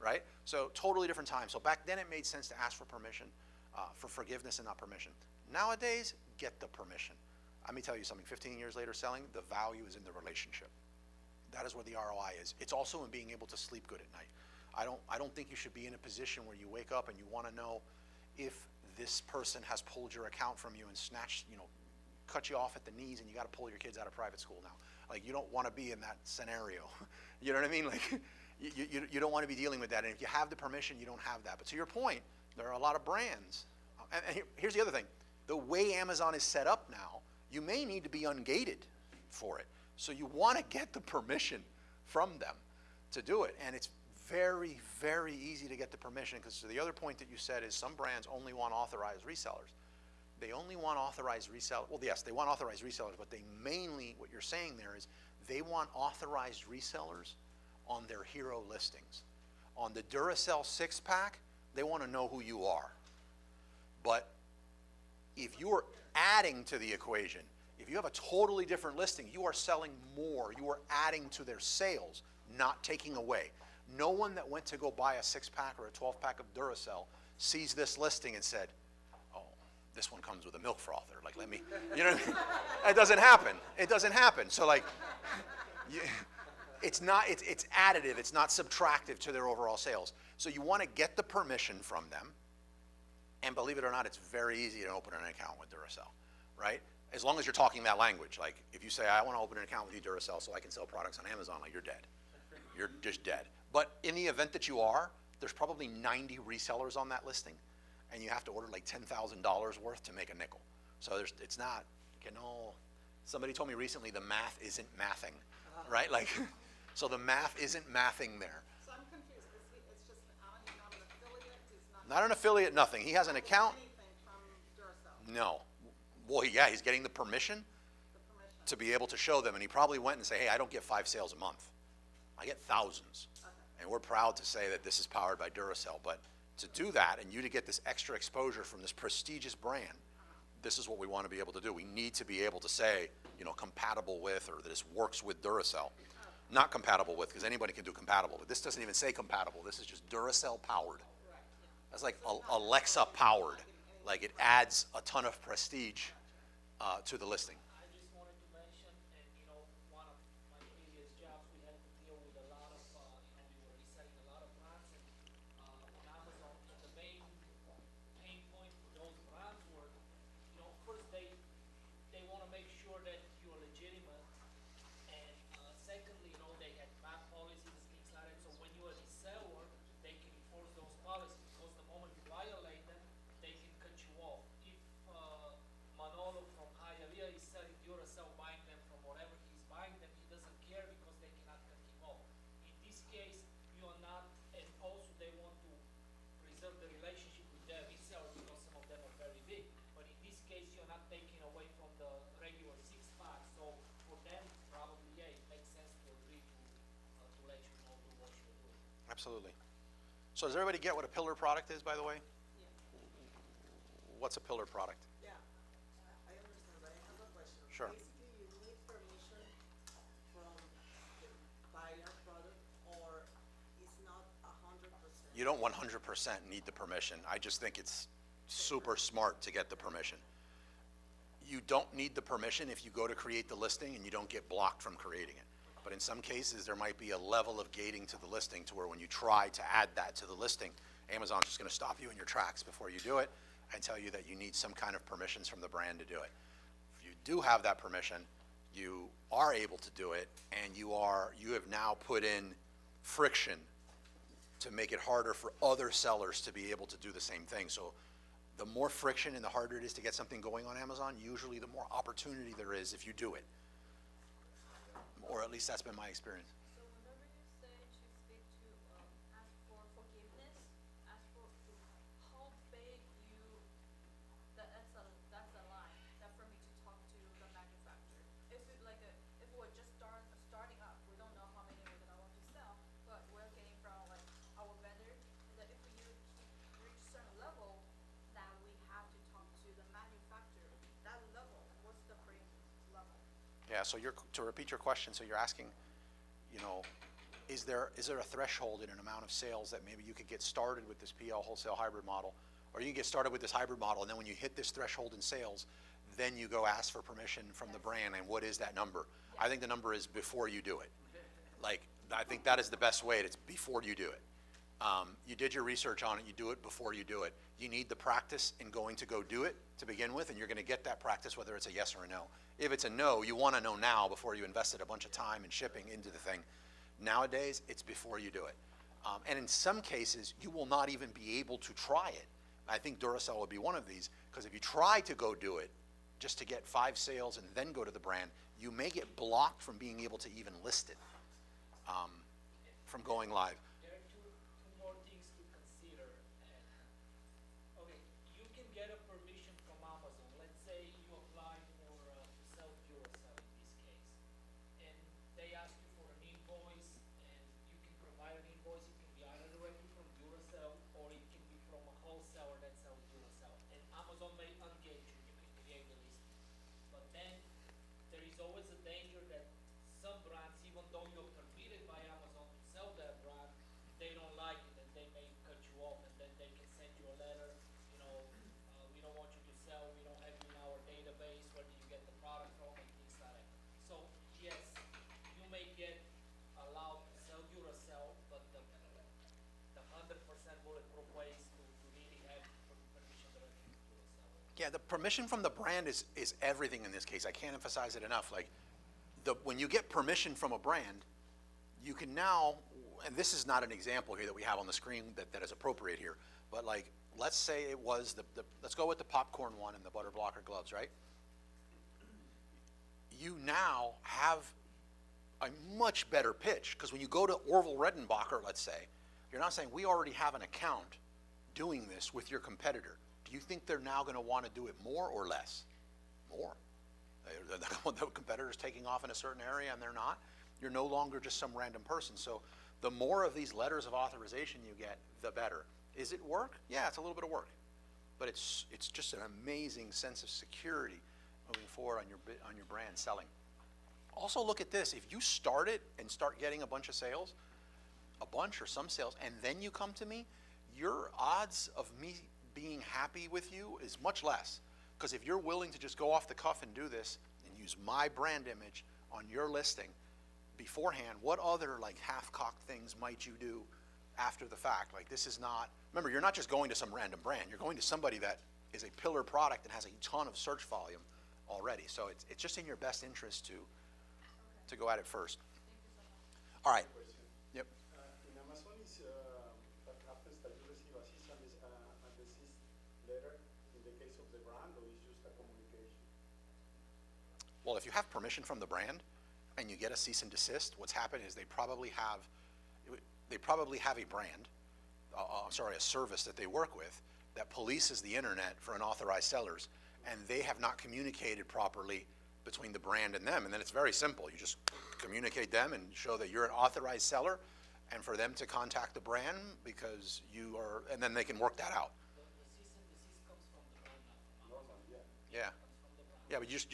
right? So totally different time. So back then it made sense to ask for permission, for forgiveness and not permission. Nowadays, get the permission. Let me tell you something, 15 years later selling, the value is in the relationship. That is where the ROI is. It's also in being able to sleep good at night. I don't think you should be in a position where you wake up and you want to know if this person has pulled your account from you and snatched, cut you off at the knees and you got to pull your kids out of private school now. Like, you don't want to be in that scenario. You know what I mean? Like, you don't want to be dealing with that. And if you have the permission, you don't have that. But to your point, there are a lot of brands. And here's the other thing. The way Amazon is set up now, you may need to be ungated for it. So you want to get the permission from them to do it. And it's very, very easy to get the permission, because the other point that you said is some brands only want authorized resellers. They only want authorized resellers. Well, yes, they want authorized resellers, but they mainly, what you're saying there is, they want authorized resellers on their hero listings. On the Duracell 6-pack, they want to know who you are. But if you are adding to the equation, if you have a totally different listing, you are selling more. You are adding to their sales, not taking away. No one that went to go buy a 6-pack or a 12-pack of Duracell sees this listing and said, oh, this one comes with a milk frother. Like, let me, you know what I mean? It doesn't happen. It doesn't happen. So, like, it's additive. It's not subtractive to their overall sales. So you want to get the permission from them. And believe it or not, it's very easy to open an account with Duracell, right? As long as you're talking that language. Like, if you say, I want to open an account with you, Duracell, so I can sell products on Amazon, like, you're dead. You're just dead. But in the event that you are, there's probably 90 resellers on that listing, and you have to order like $10,000 worth to make a nickel. So it's not, somebody told me recently the math isn't mathing, right? Like, so the math isn't mathing there. So I'm confused, it's just, he's not an affiliate, he's not. Not an affiliate, nothing. He has an account. Anything from Duracell. No. Well, yeah, he's getting the permission The permission. to be able to show them, and he probably went and say, hey, I don't get 5 sales a month. I get thousands. Okay. And we're proud to say that this is powered by Duracell, but to do that and you to get this extra exposure from this prestigious brand, this is what we want to be able to do. We need to be able to say, you know, compatible with, or that this works with Duracell. Not compatible with, because anybody can do compatible, but this doesn't even say compatible. This is just Duracell powered. Right, yeah. That's like Alexa powered. Like it adds a ton of prestige to the listing. I just wanted to mention, and you know, one of my previous jobs, we had to deal with a lot of, you know, we were reselling a lot of brands, and on Amazon, and the main pain point for those brands were, you know, first they want to make sure that you're legitimate, and secondly, you know, they had bad policies and things like that. So when you're a reseller, they can enforce those policies, because the moment you violate them, they can cut you off. If Manolo from Hialeah is selling Duracell, buying them from wherever he's buying them, he doesn't care because they cannot cut him off. In this case, you are not, and also they want to preserve the relationship with their reseller because some of them are very big. But in this case, you're not taking away from the regular 6-pack. So for them, probably, yeah, it makes sense to agree to let you know do what you're doing. Absolutely. So does everybody get what a pillar product is, by the way? Yeah. What's a pillar product? Yeah, I understand, but I have a question. Sure. Basically, you need permission from the buyer product, or it's not 100%? You don't 100% need the permission. I just think it's super smart to get the permission. You don't need the permission if you go to create the listing and you don't get blocked from creating it. But in some cases, there might be a level of gating to the listing to where when you try to add that to the listing, Amazon's just going to stop you in your tracks before you do it and tell you that you need some kind of permissions from the brand to do it. If you do have that permission, you are able to do it, and you have now put in friction to make it harder for other sellers to be able to do the same thing. So the more friction and the harder it is to get something going on Amazon, usually the more opportunity there is if you do it. Or at least that's been my experience. So whenever you say to speak to, ask for forgiveness, ask for, how big you, that's a line, that for me to talk to the manufacturer. If it like if we're just starting up, we don't know how many we're gonna want to sell, but we're getting from like our vendor, and that if you reach certain level, that we have to talk to the manufacturer, that level, what's the brand level? Yeah, so to repeat your question, so you're asking, you know, is there a threshold in an amount of sales that maybe you could get started with this Pl-Wholesale hybrid model, or you can get started with this hybrid model, and then when you hit this threshold in sales, then you go ask for permission from the brand, and what is that number? I think the number is before you do it. Like, I think that is the best way, it's before you do it. You did your research on it, you do it before you do it. You need the practice in going to go do it to begin with, and you're gonna get that practice whether it's a yes or a no. If it's a no, you wanna know now before you invested a bunch of time and shipping into the thing. Nowadays, it's before you do it. And in some cases, you will not even be able to try it. I think Duracell would be one of these, because if you try to go do it just to get 5 sales and then go to the brand, you may get blocked from being able to even list it, from going live. There are two more things to consider. Okay, you can get a permission from Amazon. Let's say you apply for to sell Duracell in this case, and they ask you for an invoice, and you can provide an invoice. It can be either directly from Duracell, or it can be from a wholesaler that sells Duracell. And Amazon may engage you. You can create the listing, but then there is always a danger that some brands, even though you're permitted by Amazon to sell that brand, they don't like it, and they may cut you off, and then they can send you a letter, you know, we don't want you to sell, we don't have you in our database, where do you get the product from, and things like that. So, yes, you may get allowed to sell Duracell, but the 100% bulletproof way is to really have permission directly from Duracell. Yeah, the permission from the brand is everything in this case. I can't emphasize it enough. Like, when you get permission from a brand, you can now, and this is not an example here that we have on the screen that is appropriate here, but like, let's say it was let's go with the popcorn one and the butter blocker gloves, right? You now have a much better pitch, because when you go to Orville Redenbacher, let's say, you're not saying, we already have an account doing this with your competitor. Do you think they're now going to want to do it more or less? more. The competitor's taking off in a certain area and they're not. You're no longer just some random person. So the more of these letters of authorization you get, the better. Is it work? Yeah, it's a little bit of work. But it's just an amazing sense of security moving forward on your brand selling. Also look at this. If you start it and start getting a bunch of sales, a bunch or some sales, and then you come to me, your odds of me being happy with you is much less. Because if you're willing to just go off the cuff and do this and use my brand image on your listing beforehand, what other like half-cocked things might you do after the fact? Like this is not, remember, you're not just going to some random brand. You're going to somebody that is a pillar product and has a ton of search volume already. So it's just in your best interest to go at it first. All right. Yep. In Amazon is what happens that you receive a cease and desist letter in the case of the brand, or is just a communication? Well, if you have permission from the brand and you get a cease and desist, what's happened is they probably have a brand, a service that they work with that polices the internet for unauthorized sellers, and they have not communicated properly between the brand and them. And then it's very simple. You just communicate them and show that you're an authorized seller, and for them to contact the brand because you are, and then they can work that out. The cease and desist comes from the brand, not from Amazon. Yeah. Comes from the brand. Yeah, but just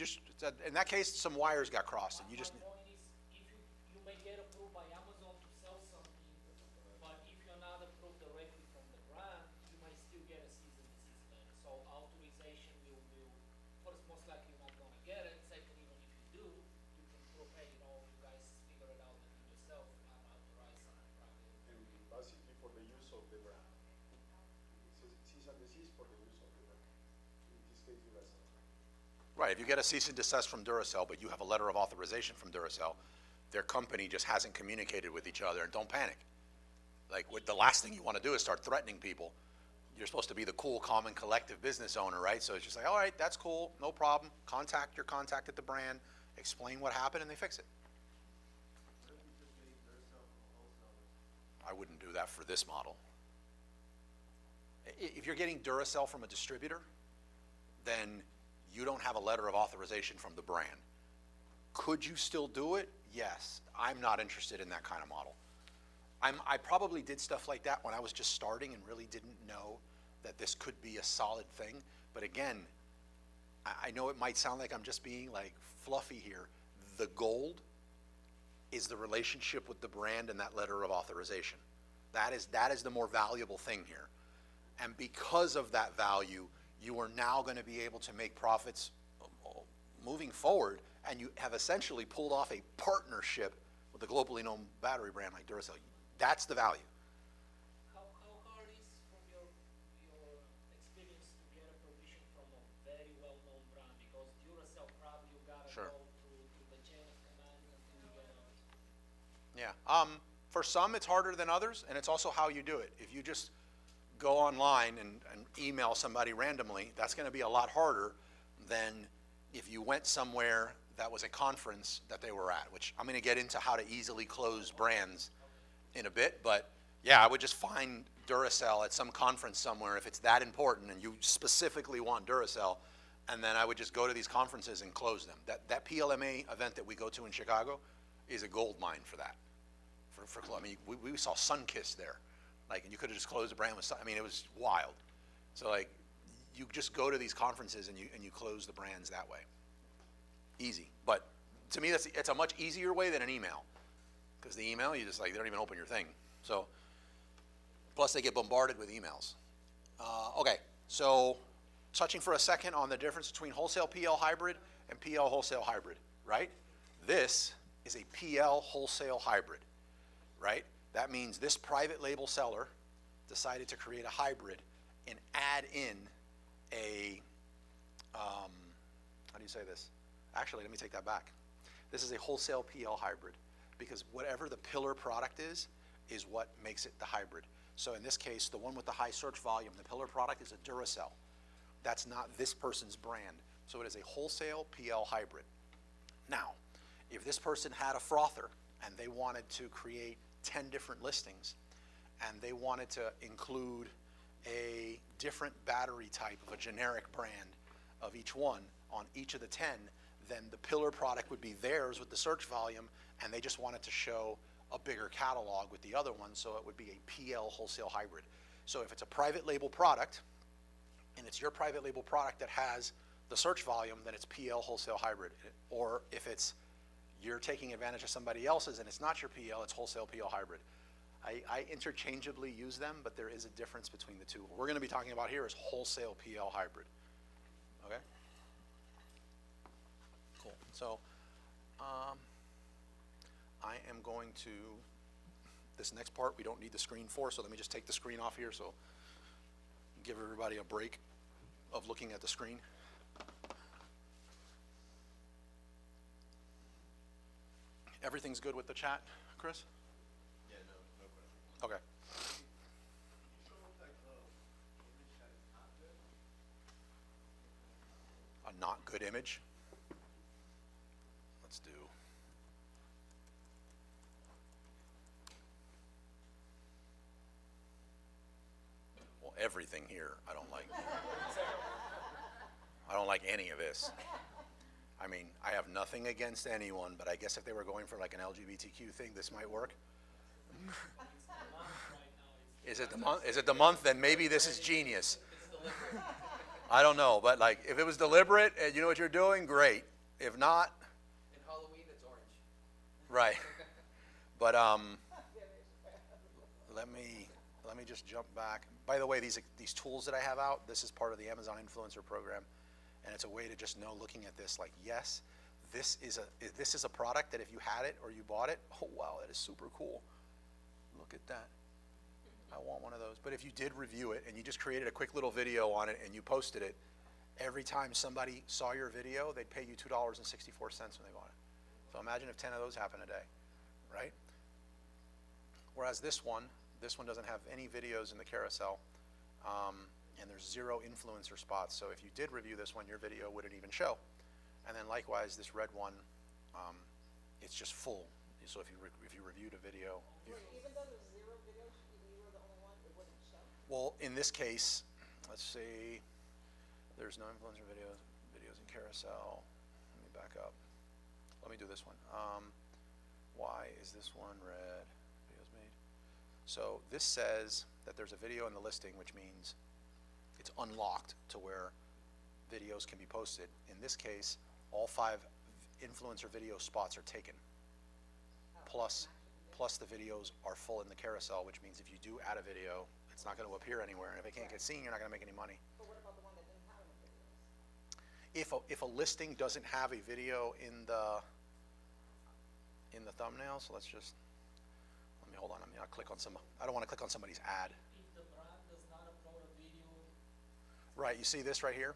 in that case, some wires got crossed, and you just. My point is, if you may get approved by Amazon to sell something, but if you're not approved directly from the brand, you might still get a cease and desist letter. So authorization will first, most likely you're not gonna get it. Second, even if you do, you can prove, hey, you guys figure it out within yourself, not authorize private. And basically for the use of the brand. Cease and desist for the use of the brand. In this case, Duracell. Right, if you get a cease and desist from Duracell, but you have a letter of authorization from Duracell, their company just hasn't communicated with each other, and don't panic. Like, the last thing you want to do is start threatening people. You're supposed to be the cool, calm, and collective business owner, right? So it's just like, all right, that's cool, no problem. Contact your contact at the brand, explain what happened, and they fix it. What if we just get Duracell from a wholesaler? I wouldn't do that for this model. If you're getting Duracell from a distributor, then you don't have a letter of authorization from the brand. Could you still do it? Yes. I'm not interested in that kind of model. I probably did stuff like that when I was just starting and really didn't know that this could be a solid thing. But again, I know it might sound like I'm just being like fluffy here. The gold is the relationship with the brand and that letter of authorization. That is the more valuable thing here. And because of that value, you are now going to be able to make profits moving forward, and you have essentially pulled off a partnership with a globally known battery brand like Duracell. That's the value. How hard is, from your experience, to get a permission from a very well-known brand? Because Duracell probably you gotta Sure. go through the chain of command until you get a. Yeah. For some, it's harder than others, and it's also how you do it. If you just go online and email somebody randomly, that's going to be a lot harder than if you went somewhere that was a conference that they were at, which I'm going to get into how to easily close brands in a bit. But yeah, I would just find Duracell at some conference somewhere if it's that important and you specifically want Duracell, and then I would just go to these conferences and close them. That PLMA event that we go to in Chicago is a gold mine for that. I mean, we saw Sunkist there. Like, and you could have just closed the brand with Sun. I mean, it was wild. So like, you just go to these conferences and you close the brands that way. Easy. But to me, it's a much easier way than an email. Because the email, you just like, they don't even open your thing. So, plus they get bombarded with emails. Okay, so touching for a second on the difference between wholesale PL hybrid and PL wholesale hybrid, right? This is a PL wholesale hybrid, right? That means this private label seller decided to create a hybrid and add in a, how do you say this? Actually, let me take that back. This is a wholesale PL hybrid because whatever the pillar product is what makes it the hybrid. So in this case, the one with the high search volume, the pillar product is a Duracell. That's not this person's brand. So it is a wholesale PL hybrid. Now, if this person had a frother and they wanted to create 10 different listings and they wanted to include a different battery type of a generic brand of each one on each of the 10, then the pillar product would be theirs with the search volume, and they just wanted to show a bigger catalog with the other one, so it would be a PL wholesale hybrid. So if it's a private label product, and it's your private label product that has the search volume, then it's PL wholesale hybrid. Or if it's you're taking advantage of somebody else's and it's not your PL, it's wholesale PL hybrid. I interchangeably use them, but there is a difference between the two. What we're going to be talking about here is wholesale PL hybrid. Okay? Cool. So I am going to, this next part we don't need the screen for, so let me just take the screen off here so give everybody a break of looking at the screen. Everything's good with the chat, Chris? Yeah, no question. Okay. A not good image? Let's do. Well, everything here I don't like. I don't like any of this. I mean, I have nothing against anyone, but I guess if they were going for like an LGBTQ thing, this might work. Is it the month? Is it the month? Then maybe this is genius. I don't know, but like if it was deliberate and you know what you're doing, great. If not, In Halloween, it's orange. right. But let me just jump back. By the way, these tools that I have out, this is part of the Amazon Influencer Program. And it's a way to just know, looking at this, like, yes, this is a product that if you had it or you bought it, oh wow, that is super cool. Look at that. I want one of those. But if you did review it and you just created a quick little video on it and you posted it, every time somebody saw your video, they'd pay you $2.64 when they bought it. So imagine if 10 of those happen a day, right? Whereas this one doesn't have any videos in the carousel. And there's 0 influencer spots. So if you did review this one, your video wouldn't even show. And then likewise, this red one, it's just full. So if you reviewed a video. Even though there's 0 videos, if you were the only one, it wouldn't show? Well, in this case, let's see, there's no influencer videos in carousel. Let me back up. Let me do this one. Why is this one red? Videos made. So this says that there's a video in the listing, which means it's unlocked to where videos can be posted. In this case, all 5 influencer video spots are taken. Plus the videos are full in the carousel, which means if you do add a video, it's not going to appear anywhere. And if it can't get seen, you're not going to make any money. But what about the one that didn't have any videos? If a listing doesn't have a video in the thumbnail, so let me hold on. I don't want to click on somebody's ad. If the brand does not upload a video, Right, you see this right here?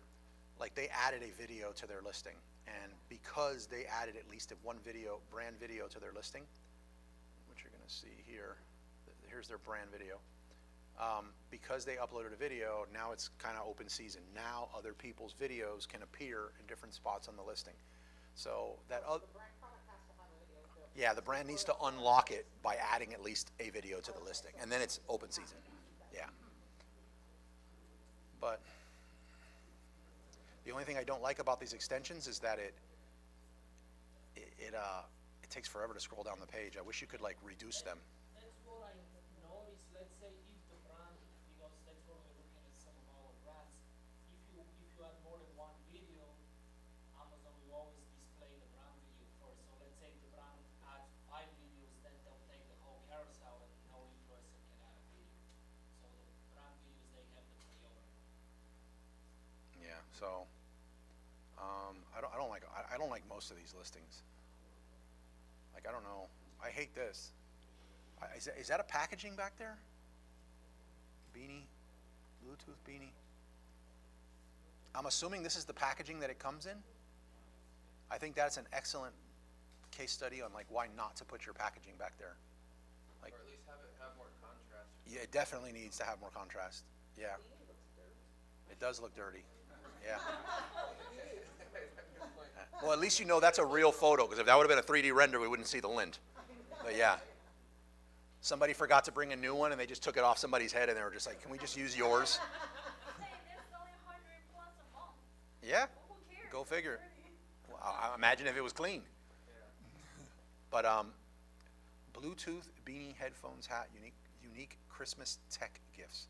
Like they added a video to their listing, and because they added at least one video, brand video to their listing, which you're gonna see here, here's their brand video. Because they uploaded a video, now it's kind of open season. Now other people's videos can appear in different spots on the listing. So that The brand product has to have a video too. yeah, the brand needs to unlock it by adding at least a video to the listing, and then it's open season. Yeah. But the only thing I don't like about these extensions is that it takes forever to scroll down the page. I wish you could like reduce them. that's what I noticed. Let's say if the brand, because that's what we're looking at some of our brands, if you add more than one video, Amazon will always display the brand video first. So let's say the brand adds 5 videos, then they'll take the whole carousel and no influencer can add a video. So the brand videos, they have the priority. Yeah. So I don't like most of these listings. Like I don't know. I hate this. Is that a packaging back there? Beanie, Bluetooth beanie. I'm assuming this is the packaging that it comes in. I think that's an excellent case study on like why not to put your packaging back there. Like, Or at least have more contrast. yeah, it definitely needs to have more contrast. Yeah. It does look dirty. Yeah. Well, at least you know that's a real photo, because if that would have been a 3D render, we wouldn't see the lint. But yeah. Somebody forgot to bring a new one and they just took it off somebody's head and they were just like, can we just use yours? Saying this is only 100 plus a month. Yeah. Who cares? Go figure. Well, I imagine if it was clean. But Bluetooth beanie, headphones, hat, unique Christmas tech gifts.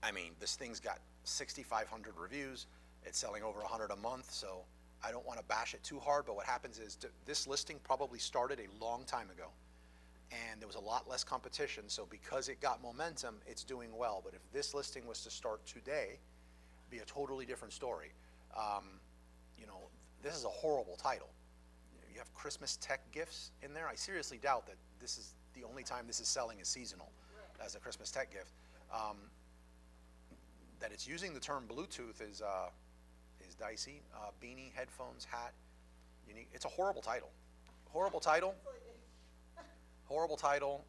I mean, this thing's got 6,500 reviews. It's selling over 100 a month, so I don't want to bash it too hard. But what happens is this listing probably started a long time ago, and there was a lot less competition. So because it got momentum, it's doing well. But if this listing was to start today, it'd be a totally different story. You know, this is a horrible title. You have Christmas tech gifts in there. I seriously doubt that this is the only time this is selling is seasonal as a Christmas tech gift. That it's using the term Bluetooth is dicey. Beanie, headphones, hat, unique. It's a horrible title. Horrible title. Horrible title.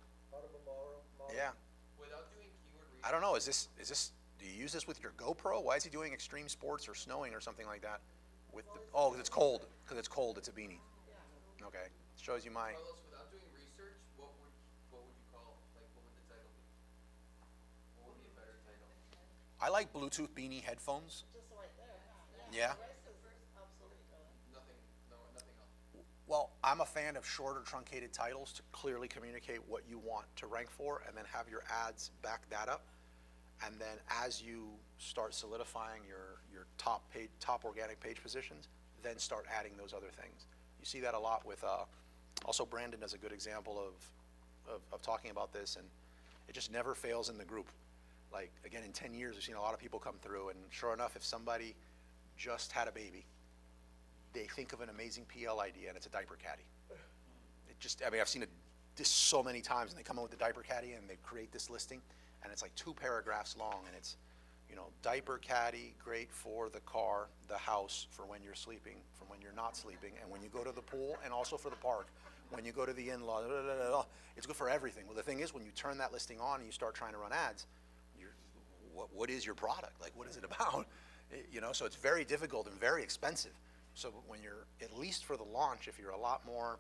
Yeah. Without doing keyword research. I don't know. Is this? Do you use this with your GoPro? Why is he doing extreme sports or snowing or something like that? With the, oh, 'cause it's cold. Because it's cold. It's a beanie. Okay. Shows you my. Carlos, without doing research, what would you call, like, what would the title be? What would be a better title? I like Bluetooth beanie headphones. Just right there, Yeah. The rest is obsolete, Nothing else. Well, I'm a fan of shorter, truncated titles to clearly communicate what you want to rank for, and then have your ads back that up. And then as you start solidifying your top organic page positions, then start adding those other things. You see that a lot with, also Brandon does a good example of talking about this, and it just never fails in the group. Like, again, in 10 years, we've seen a lot of people come through, and sure enough, if somebody just had a baby, they think of an amazing PL idea, and it's a diaper caddy. It just, I mean, I've seen this so many times, and they come in with the diaper caddy, and they create this listing, and it's like 2 paragraphs long, and it's, you know, diaper caddy, great for the car, the house, for when you're sleeping, from when you're not sleeping, and when you go to the pool, and also for the park, when you go to the in-law, it's good for everything. Well, the thing is, when you turn that listing on and you start trying to run ads, what is your product? Like, what is it about? You know, so it's very difficult and very expensive. So when you're, at least for the launch, if you're a lot more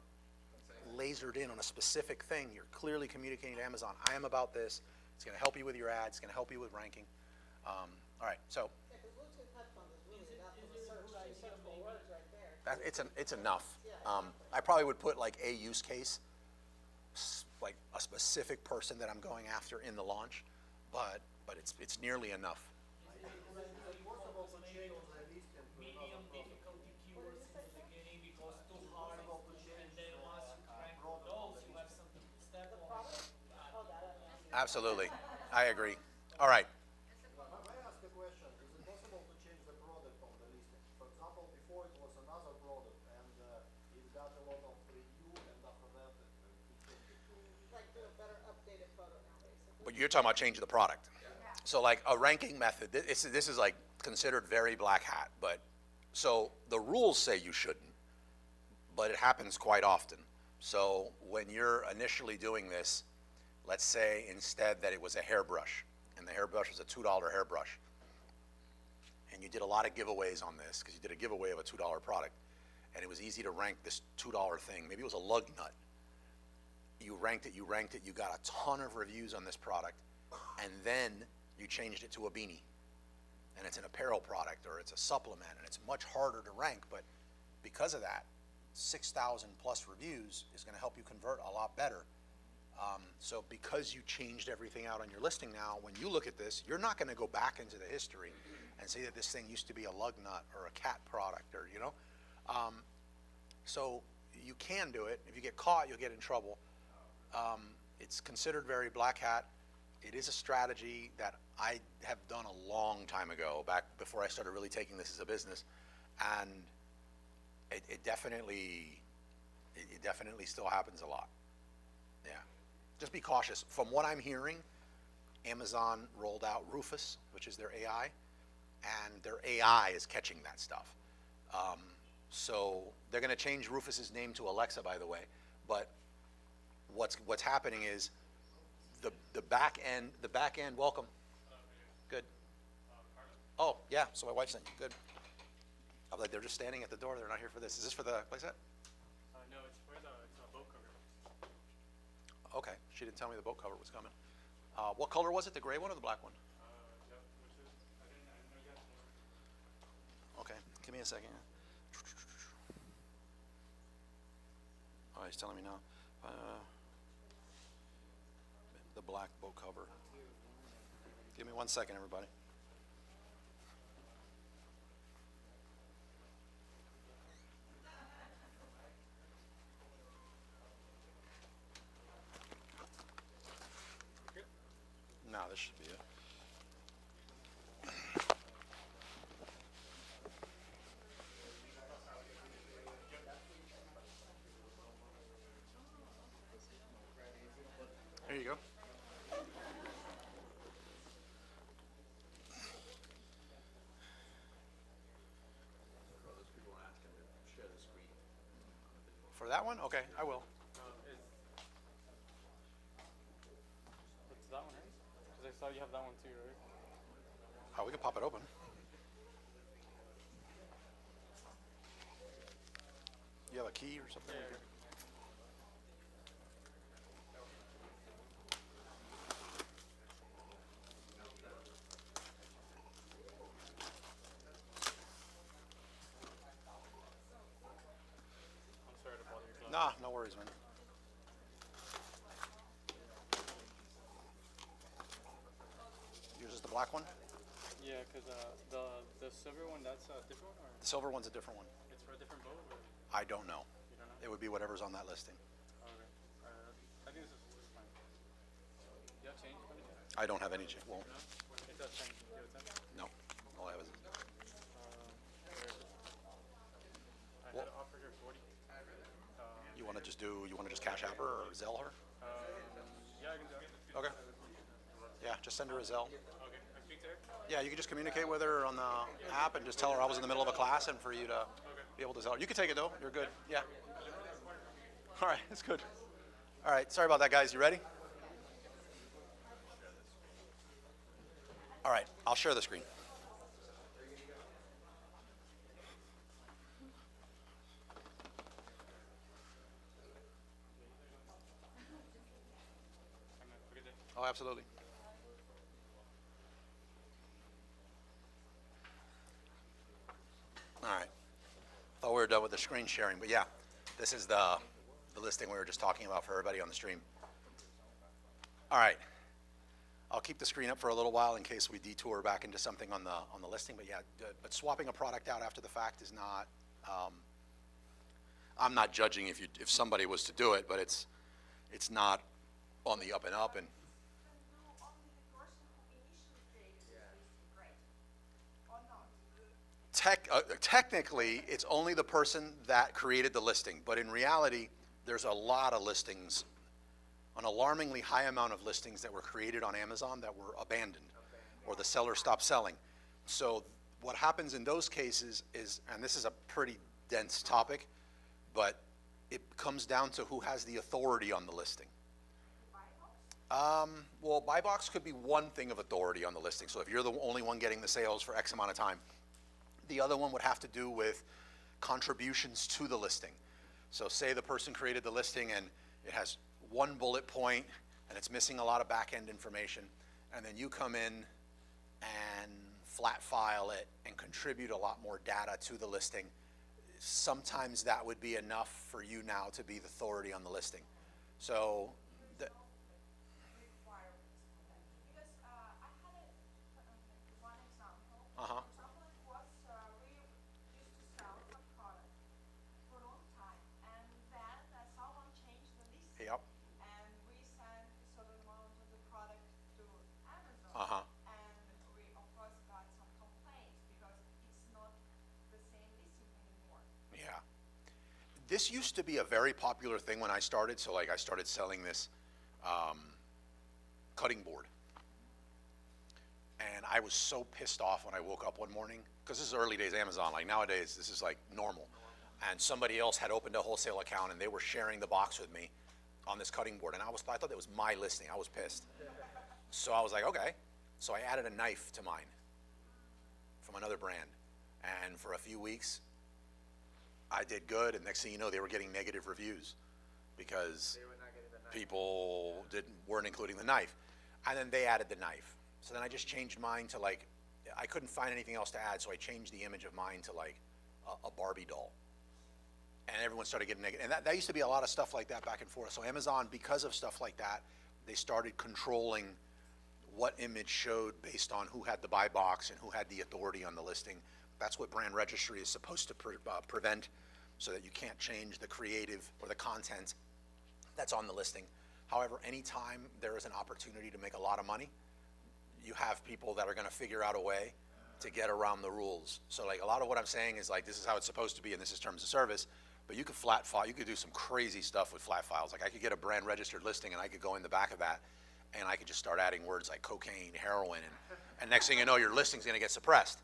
lasered in on a specific thing, you're clearly communicating to Amazon, I am about this. It's going to help you with your ads. It's going to help you with ranking. All right, so yeah, the Bluetooth headphones is really enough for the search, you search for words right there. it's enough. I probably would put like a use case, like a specific person that I'm going after in the launch, but it's nearly enough. Medium difficulty keywords in the beginning because too hard, and then once you crank those, you have something to step on. Absolutely, I agree. All right. May I ask a question? Is it possible to change the product on the listing? For example, before it was another product and it got a lot of review, and after that it changed. Like do a better updated photo now, basically. But you're talking about changing the product. So like a ranking method, this is like considered very black hat, but so the rules say you shouldn't, but it happens quite often. So when you're initially doing this, let's say instead that it was a hairbrush, and the hairbrush was a $2 hairbrush, and you did a lot of giveaways on this because you did a giveaway of a $2 product, and it was easy to rank this $2 thing. Maybe it was a lug nut. You ranked it, you got a ton of reviews on this product, and then you changed it to a beanie, and it's an apparel product or it's a supplement, and it's much harder to rank, but because of that, 6,000 plus reviews is going to help you convert a lot better. So because you changed everything out on your listing now, when you look at this, you're not going to go back into the history and say that this thing used to be a lug nut or a cat product, or, you know. So you can do it. If you get caught, you'll get in trouble. It's considered very black hat. It is a strategy that I have done a long time ago, back before I started really taking this as a business, and it definitely still happens a lot. Yeah, just be cautious. From what I'm hearing, Amazon rolled out Rufus, which is their AI, and their AI is catching that stuff. So they're going to change Rufus's name to Alexa, by the way. But what's happening is the back end. Welcome. Good. Oh yeah. So my wife sent you. Good. I'm like, they're just standing at the door. They're not here for this. Is this for the playset? No, it's for the boat cover. Okay. She didn't tell me the boat cover was coming. What color was it? The gray one or the black one? Yeah, which is, I didn't know yet. Give me a second. Oh, he's telling me now. The black book cover. Give me 1 second, everybody. No, this should be it. There you go. Those people are asking to share the screen on the visual. For that one? Okay, I will. It's that one, right? Because I saw you have that one too, right? Oh, we can pop it open. You have a key or something? Yeah. I'm sorry to bother you. Nah, no worries, man. Yours is the black one? Yeah, because the silver one, that's a different one, or The silver one's a different one. it's for a different boat, or I don't know. you don't know? It would be whatever's on that listing. Oh, okay. I think this is fine. Do you have change? By any chance? I don't have any, well, No? It does 10. Do you have 10? no. All I have is, Where is it? I Well- had offered her 40. you wanna just cash app her or Zelle her? Yeah, I can do it. Okay. Yeah, just send her a Zelle. Okay, I speak to her? Yeah, you can just communicate with her on the app and just tell her I was in the middle of a class and for you to be able to Zelle her. You can take it though, you're good, yeah. All right, it's good. All right, sorry about that, guys, you ready? All right, I'll share the screen. Have a good day. Oh, absolutely. All right. Thought we were done with the screen sharing, but yeah, this is the listing we were just talking about for everybody on the stream. All right. I'll keep the screen up for a little while in case we detour back into something on the listing, but yeah, but swapping a product out after the fact is not, I'm not judging if somebody was to do it, but it's not on the up and up, and No, only the person who initially created this listing, right? Or not? technically, it's only the person that created the listing, but in reality, there's a lot of listings, an alarmingly high amount of listings that were created on Amazon that were abandoned, or the seller stopped selling. So what happens in those cases is, and this is a pretty dense topic, but it comes down to who has the authority on the listing. Well, buy box could be one thing of authority on the listing. So if you're the only one getting the sales for X amount of time, the other one would have to do with contributions to the listing. So say the person created the listing and it has one bullet point and it's missing a lot of back-end information, and then you come in and flat file it and contribute a lot more data to the listing. Sometimes that would be enough for you now to be the authority on the listing. So Because I had one example. Uh-huh. For example, it was we used to sell some product for a long time, and then someone changed the listing. Yep. And we sent a certain amount of the product to Amazon. Uh-huh. And we of course got some complaints because it's not the same listing anymore. Yeah. This used to be a very popular thing when I started. So like I started selling this cutting board. And I was so pissed off when I woke up one morning, because this is early days Amazon. Like nowadays, this is like normal. And somebody else had opened a wholesale account and they were sharing the box with me on this cutting board. And I thought that was my listing. I was pissed. So I was like, okay. So I added a knife to mine from another brand. And for a few weeks, I did good. And next thing you know, they were getting negative reviews because people weren't including the knife. And then they added the knife. So then I just changed mine to like, I couldn't find anything else to add, so I changed the image of mine to like a Barbie doll. And everyone started getting negative. And that used to be a lot of stuff like that back and forth. So Amazon, because of stuff like that, they started controlling what image showed based on who had the buy box and who had the authority on the listing. That's what brand registry is supposed to prevent, so that you can't change the creative or the content that's on the listing. However, anytime there is an opportunity to make a lot of money, you have people that are gonna figure out a way to get around the rules. So like a lot of what I'm saying is like, this is how it's supposed to be and this is terms of service, but you could flat file, you could do some crazy stuff with flat files. Like I could get a brand registered listing and I could go in the back of that and I could just start adding words like cocaine, heroin, and next thing you know, your listing's gonna get suppressed.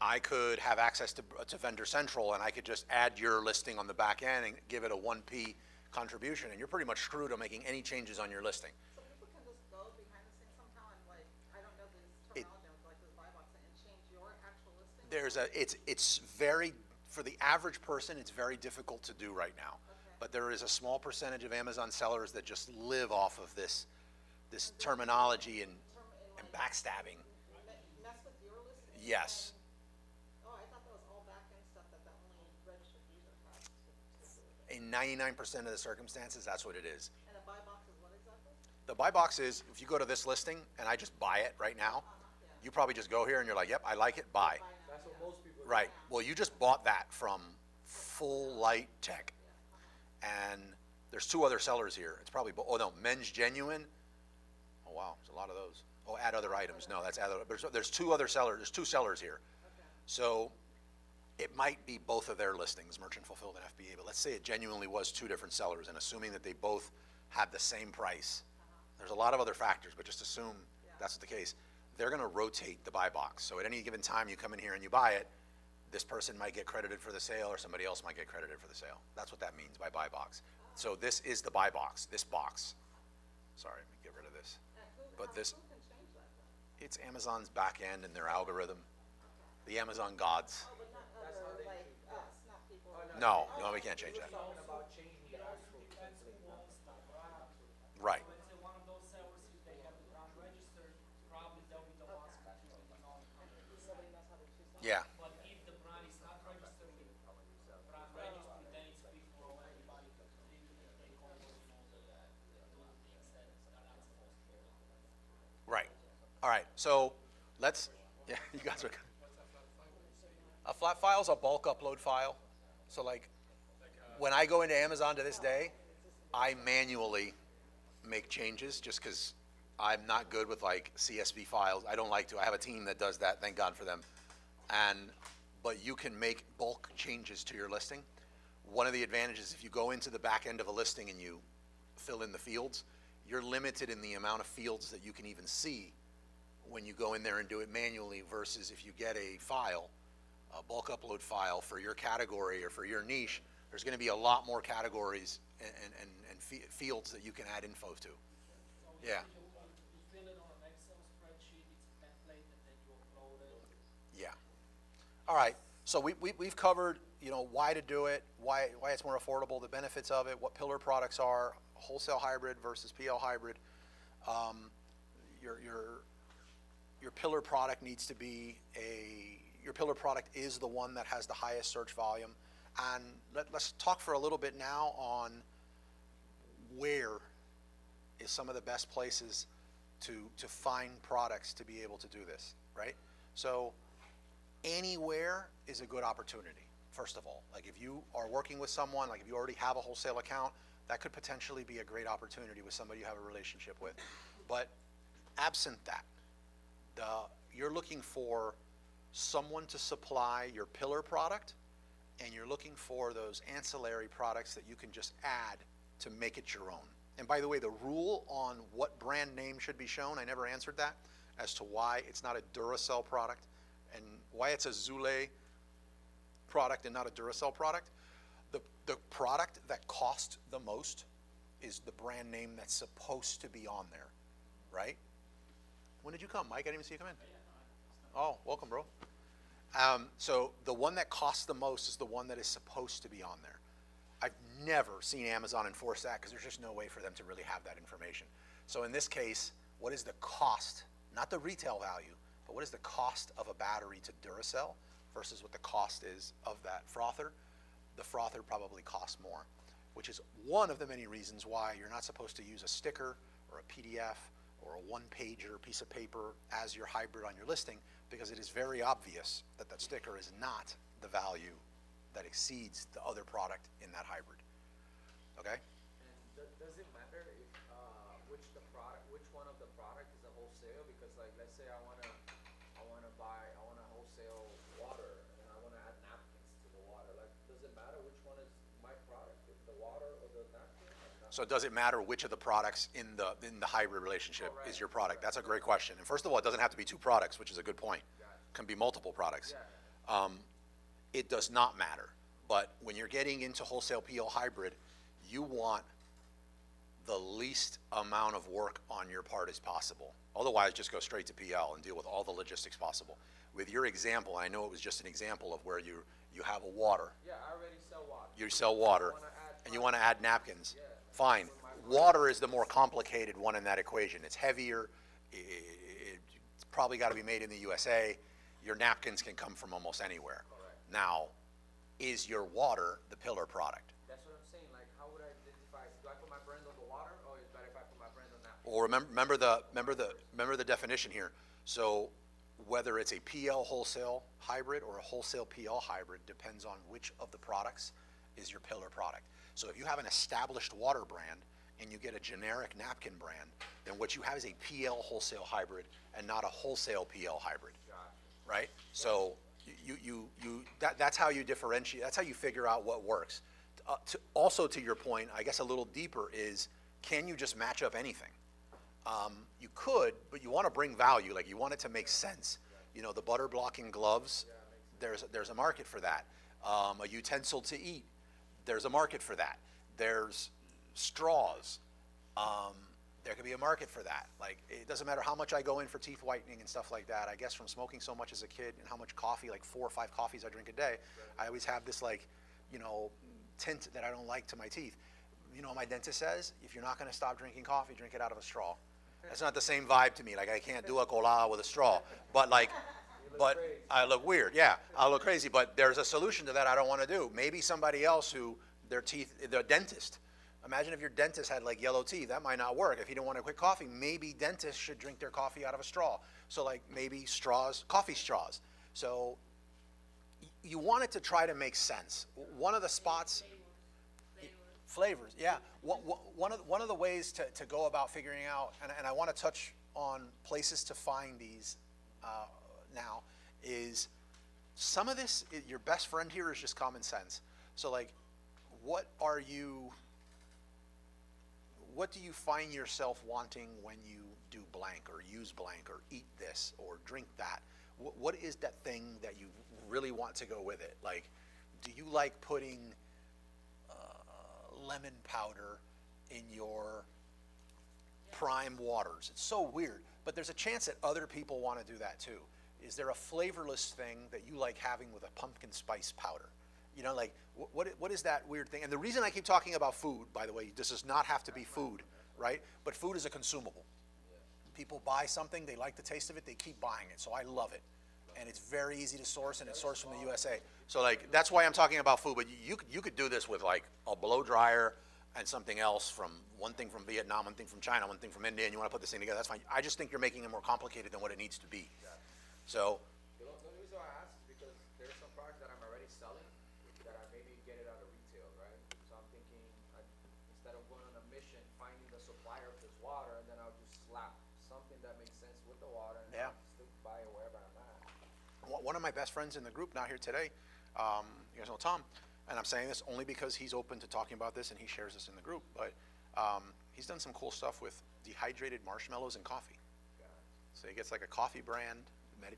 I could have access to Vendor Central and I could just add your listing on the back end and give it a 1p contribution, and you're pretty much screwed on making any changes on your listing. So people can just go behind the scenes somehow and like, I don't know this terminology, like this buy box, and change your actual listing? It's very, for the average person, it's very difficult to do right now. Okay. But there is a small percentage of Amazon sellers that just live off of this terminology and backstabbing. Mess with your listing? Yes. Oh, I thought that was all back-end stuff that the only registered user has to do with. In 99% of the circumstances, that's what it is. And the buy box is what exactly? The buy box is, if you go to this listing and I just buy it right now, you probably just go here and you're like, yep, I like it, buy. That's what most people do. Right. Well, you just bought that from Full Light Tech. And there's two other sellers here. It's probably, oh no, Men's Genuine. Oh wow, there's a lot of those. Oh, add other items. No, that's add other, there's two other sellers, there's two sellers here. So it might be both of their listings, Merchant Fulfilled and FBA, but let's say it genuinely was two different sellers, and assuming that they both had the same price. There's a lot of other factors, but just assume that's the case. They're gonna rotate the buy box. So at any given time you come in here and you buy it, this person might get credited for the sale or somebody else might get credited for the sale. That's what that means by buy box. So this is the buy box, this box. Sorry, let me get rid of this. But this, Who can change that then? it's Amazon's back end and their algorithm. The Amazon gods. Oh, but not other, like us, not people. No, we can't change that. Talking about changing the actual Depends who owns the brand. Right. So let's say one of those sellers, if they have the brand registered, probably they'll be the ones who choose the design. Nobody knows how to choose that. Yeah. But if the brand is not registered with brand registry, then it's free for all everybody to click and take over, do things that are not supposed to be done. Right. All right. So let's, yeah, you guys are good. A flat file is a bulk upload file. So like when I go into Amazon to this day, I manually make changes just because I'm not good with like CSV files. I don't like to. I have a team that does that. Thank God for them. But you can make bulk changes to your listing. One of the advantages, if you go into the back end of a listing and you fill in the fields, you're limited in the amount of fields that you can even see when you go in there and do it manually versus if you get a file, a bulk upload file for your category or for your niche, there's gonna be a lot more categories and fields that you can add info to. Yeah. You fill it on an Excel spreadsheet, it's a template, and then you upload it. Yeah. All right. So we've covered, why to do it, why it's more affordable, the benefits of it, what pillar products are, wholesale hybrid versus PL hybrid. Your pillar product needs to be your pillar product is the one that has the highest search volume. And let's talk for a little bit now on where is some of the best places to find products to be able to do this, right? So anywhere is a good opportunity, first of all. Like if you are working with someone, like if you already have a wholesale account, that could potentially be a great opportunity with somebody you have a relationship with. But absent that, you're looking for someone to supply your pillar product, and you're looking for those ancillary products that you can just add to make it your own. And by the way, the rule on what brand name should be shown, I never answered that, as to why it's not a Duracell product and why it's a Zule product and not a Duracell product. The product that costs the most is the brand name that's supposed to be on there, right? When did you come, Mike? I didn't even see you come in. Oh, welcome, bro. So the one that costs the most is the one that is supposed to be on there. I've never seen Amazon enforce that because there's just no way for them to really have that information. So in this case, what is the cost, not the retail value, but what is the cost of a battery to Duracell versus what the cost is of that frother, the frother probably costs more, which is one of the many reasons why you're not supposed to use a sticker or a PDF or a one-pager piece of paper as your hybrid on your listing, because it is very obvious that that sticker is not the value that exceeds the other product in that hybrid. Okay? And does it matter if, which one of the product is a wholesale? Because like, let's say I wanna wholesale water, and I wanna add napkins to the water. Like, does it matter which one is my product, if the water or the napkin? Or not? So does it matter which of the products in the hybrid relationship Correct, is your product? correct. That's a great question. And first of all, it doesn't have to be two products, which is a good point. Got it. Can be multiple products. Yeah. It does not matter. But when you're getting into wholesale PL hybrid, you want the least amount of work on your part as possible. Otherwise, just go straight to PL and deal with all the logistics possible. With your example, I know it was just an example of where you have a water. Yeah, I already sell water. You sell water, I wanna add and you want to add napkins. Yeah. Fine. Water is the more complicated one in that equation. It's heavier. It's probably got to be made in the USA. Your napkins can come from almost anywhere. Correct. Now, is your water the pillar product? That's what I'm saying, like, how would I identify, do I put my brand on the water, or is it better if I put my brand on napkin? Well, remember the definition here. So whether it's a PL wholesale hybrid or a wholesale PL hybrid depends on which of the products is your pillar product. So if you have an established water brand and you get a generic napkin brand, then what you have is a PL wholesale hybrid and not a wholesale PL hybrid, right? So that's how you differentiate, that's how you figure out what works. Also to your point, I guess a little deeper is, can you just match up anything? You could, but you want to bring value, like you want it to make sense. You know, the butter blocking gloves, there's a market for that. A utensil to eat, there's a market for that. There's straws, there could be a market for that. Like, it doesn't matter how much I go in for teeth whitening and stuff like that. I guess from smoking so much as a kid and how much coffee, like 4 or 5 coffees I drink a day, I always have this, like, you know, tint that I don't like to my teeth. You know what my dentist says? If you're not gonna stop drinking coffee, drink it out of a straw. That's not the same vibe to me. Like, I can't do a cola with a straw, but like, but I look weird, yeah, I look crazy, but there's a solution to that I don't wanna do. Maybe somebody else who, their dentist, imagine if your dentist had like yellow teeth, that might not work. If you don't wanna quit coffee, maybe dentists should drink their coffee out of a straw. So like maybe straws, coffee straws. So you want it to try to make sense. One of the spots, flavors, yeah. One of the ways to go about figuring out, and I wanna touch on places to find these now, is some of this, your best friend here is just common sense. So like, what do you find yourself wanting when you do blank or use blank or eat this or drink that? What is that thing that you really want to go with it? Like, do you like putting lemon powder in your prime waters? It's so weird, but there's a chance that other people want to do that too. Is there a flavorless thing that you like having with a pumpkin spice powder? You know, like, what is that weird thing? And the reason I keep talking about food, by the way, this does not have to be food, right? But food is a consumable. People buy something, they like the taste of it, they keep buying it, so I love it. And it's very easy to source, and it's sourced from the USA. So like, that's why I'm talking about food, but you could do this with like a blow dryer and something else, from one thing from Vietnam, one thing from China, one thing from India, and you want to put this thing together, that's fine. I just think you're making it more complicated than what it needs to be. So. The only reason why I ask is because there's some products that I'm already selling that I maybe get it out of retail, right? So I'm thinking, instead of going on a mission, finding the supplier of this water, and then I'll just slap something that makes sense with the water, and Yeah. I'll still buy it wherever I'm at. One of my best friends in the group, not here today, you guys know Tom, and I'm saying this only because he's open to talking about this and he shares this in the group, but he's done some cool stuff with dehydrated marshmallows and coffee. So he gets like a coffee brand,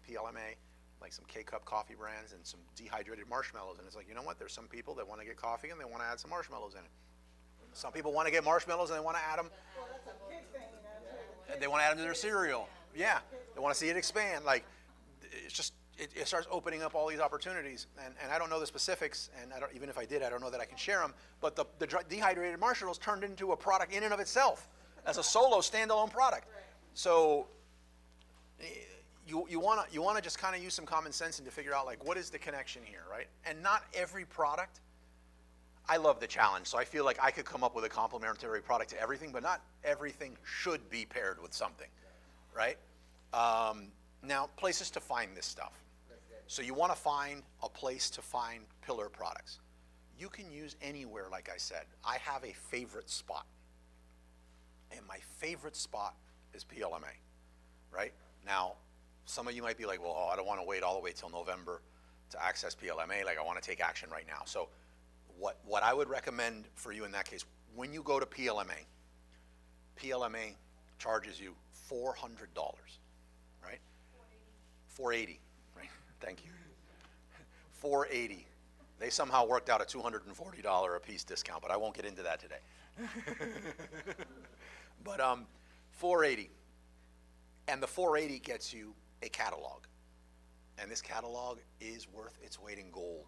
PLMA, like some K-Cup coffee brands and some dehydrated marshmallows, and it's like, you know what, there's some people that want to get coffee and they want to add some marshmallows in it. Some people want to get marshmallows and they want to add them, and they want to add them to their cereal. Yeah, they want to see it expand. Like, it's just, it starts opening up all these opportunities, and I don't know the specifics, and I don't, even if I did, I don't know that I can share them, but the dehydrated marshmallows turned into a product in and of itself as a solo standalone product. So you wanna just kind of use some common sense and to figure out like what is the connection here, right? And not every product. I love the challenge, so I feel like I could come up with a complementary product to everything, but not everything should be paired with something, right? Now, places to find this stuff. So you want to find a place to find pillar products. You can use anywhere, like I said. I have a favorite spot, and my favorite spot is PLMA, right? Now, some of you might be like, well, I don't want to wait all the way till November to access PLMA. Like, I want to take action right now. So what I would recommend for you in that case, when you go to PLMA, PLMA charges you $400, right? $480, right? Thank you. $480. They somehow worked out a $240 a piece discount, but I won't get into that today. But $480, and the $480 gets you a catalog, and this catalog is worth its weight in gold,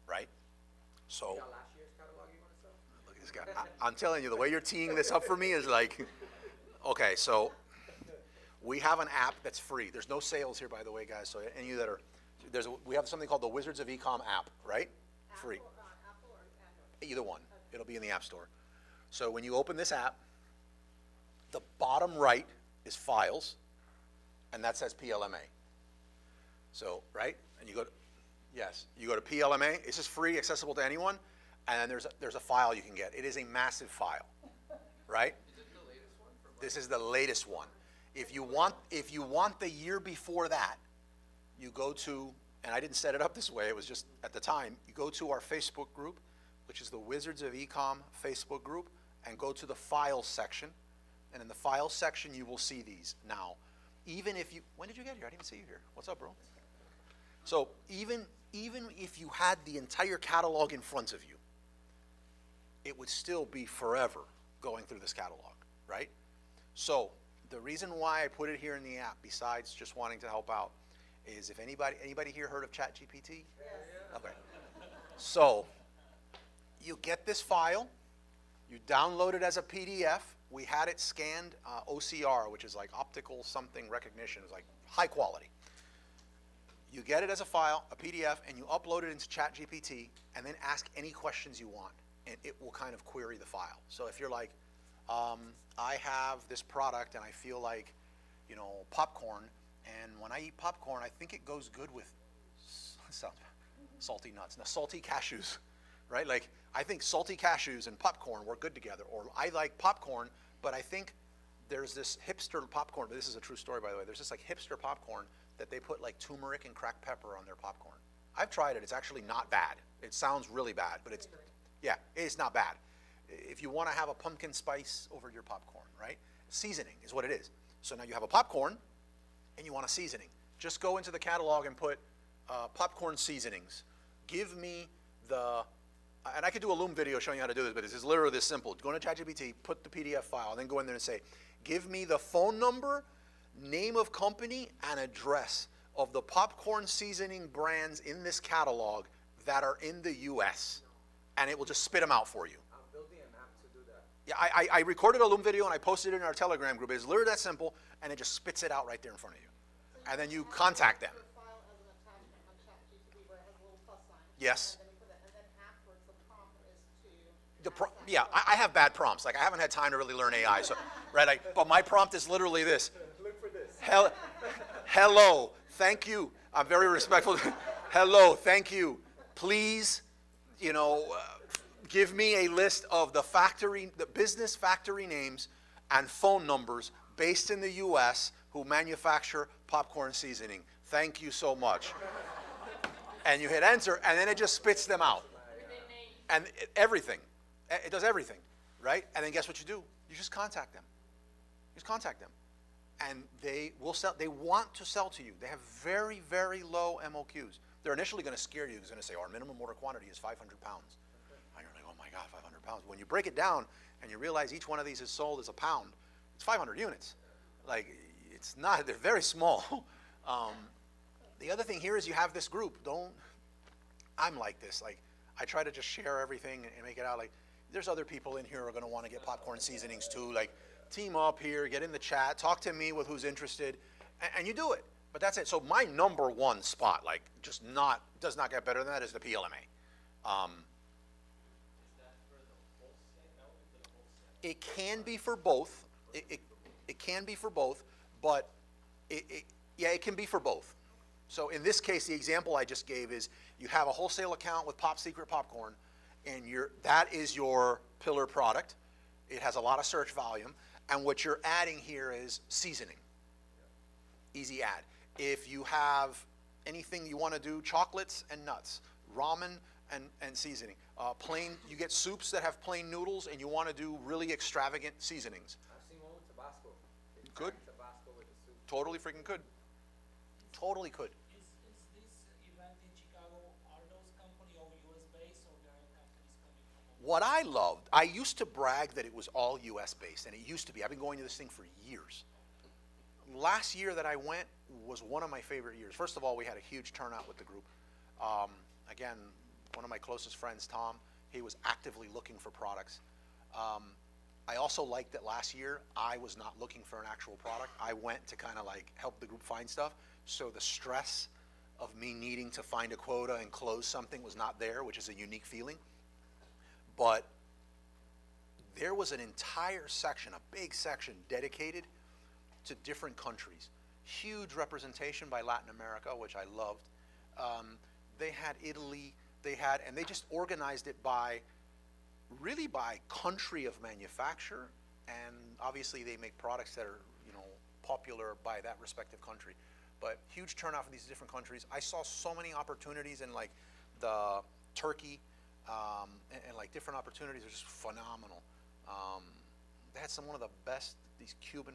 right? So, You got last year's catalog you wanna sell? look at this guy. I'm telling you, the way you're teeing this up for me is like, okay, so we have an app that's free. There's no sales here, by the way, guys. So any of you that are, we have something called the Wizards of Ecom app, right? Free. Apple or Android? Either one. It'll be in the App Store. So when you open this app, the bottom right is Files, and that says PLMA. So, right? And you go to, yes, you go to PLMA. This is free, accessible to anyone, and then there's a file you can get. It is a massive file, right? Is it the latest one? This is the latest one. If you want the year before that, you go to, and I didn't set it up this way, it was just at the time, you go to our Facebook group, which is the Wizards of Ecom Facebook group, and go to the Files section. And in the Files section, you will see these. Now, even if you, when did you get here? I didn't even see you here. What's up, bro? So even if you had the entire catalog in front of you, it would still be forever going through this catalog, right? So the reason why I put it here in the app, besides just wanting to help out, is if anybody here heard of ChatGPT? Yes. Okay. So you get this file, you download it as a PDF. We had it scanned OCR, which is like optical something recognition. It's like high quality. You get it as a file, a PDF, and you upload it into ChatGPT, and then ask any questions you want, and it will kind of query the file. So if you're like, I have this product, and I feel like, popcorn, and when I eat popcorn, I think it goes good with salty nuts. Now, salty cashews, right? Like, I think salty cashews and popcorn work good together. Or I like popcorn, but I think there's this hipster popcorn, but this is a true story, by the way. There's this like hipster popcorn that they put like turmeric and cracked pepper on their popcorn. I've tried it. It's actually not bad. It sounds really bad, but it's not bad. If you want to have a pumpkin spice over your popcorn, right? Seasoning is what it is. So now you have a popcorn, and you want a seasoning. Just go into the catalog and put popcorn seasonings. Give me and I could do a Loom video showing you how to do this, but it's literally this simple. Go into ChatGPT, put the PDF file, and then go in there and say, give me the phone number, name of company, and address of the popcorn seasoning brands in this catalog that are in the US. And it will just spit them out for you. I'm building an app to do that. Yeah, I recorded a Loom video and I posted it in our Telegram group. It's literally that simple, and it just spits it out right there in front of you. And then you contact them. File as an attachment on ChatGPT where it has a little plus sign. Yes. And then we put that, and then afterwards the prompt is to. Yeah, I have bad prompts. Like, I haven't had time to really learn AI, so, right? Like, but my prompt is literally this. Look for this. Hello, thank you. I'm very respectful. Hello, thank you. Please, give me a list of the business factory names and phone numbers based in the U.S. who manufacture popcorn seasoning. Thank you so much. And you hit enter, and then it just spits them out. And everything. It does everything, right? And then guess what you do? You just contact them. And they will sell. They want to sell to you. They have very, very low MOQs. They're initially going to scare you. It's going to say, our minimum order quantity is 500 pounds. And you're like, oh my God, 500 pounds. When you break it down and you realize each one of these is sold as a pound, it's 500 units. Like, it's not, they're very small. The other thing here is you have this group. I'm like this. Like, I try to just share everything and make it out like, there's other people in here who are going to want to get popcorn seasonings too. Like, team up here, get in the chat, talk to me with who's interested, and you do it. But that's it. So my number one spot, like, just not, does not get better than that, is the PLMA. It can be for both. It can be for both, but yeah, it can be for both. So in this case, the example I just gave is you have a wholesale account with Pop Secret Popcorn, and that is your pillar product. It has a lot of search volume, and what you're adding here is seasoning. Easy add. If you have anything you want to do, chocolates and nuts, ramen and seasoning. You get soups that have plain noodles, and you want to do really extravagant seasonings. I've seen one with Tabasco. They Good. pack Tabasco with the soup. Totally freaking could. Totally could. Is this event in Chicago, are those company all US based or there are companies coming from? What I loved, I used to brag that it was all US based, and it used to be. I've been going to this thing for years. Last year that I went was one of my favorite years. First of all, we had a huge turnout with the group. Again, one of my closest friends, Tom, he was actively looking for products. I also liked that last year I was not looking for an actual product. I went to kind of like help the group find stuff. So the stress of me needing to find a quota and close something was not there, which is a unique feeling. But there was an entire section, a big section dedicated to different countries. Huge representation by Latin America, which I loved. They had Italy, and they just organized it really by country of manufacture, and obviously they make products that are, popular by that respective country. But huge turnout from these different countries. I saw so many opportunities in like the Turkey, and like different opportunities are just phenomenal. They had one of the best, these Cuban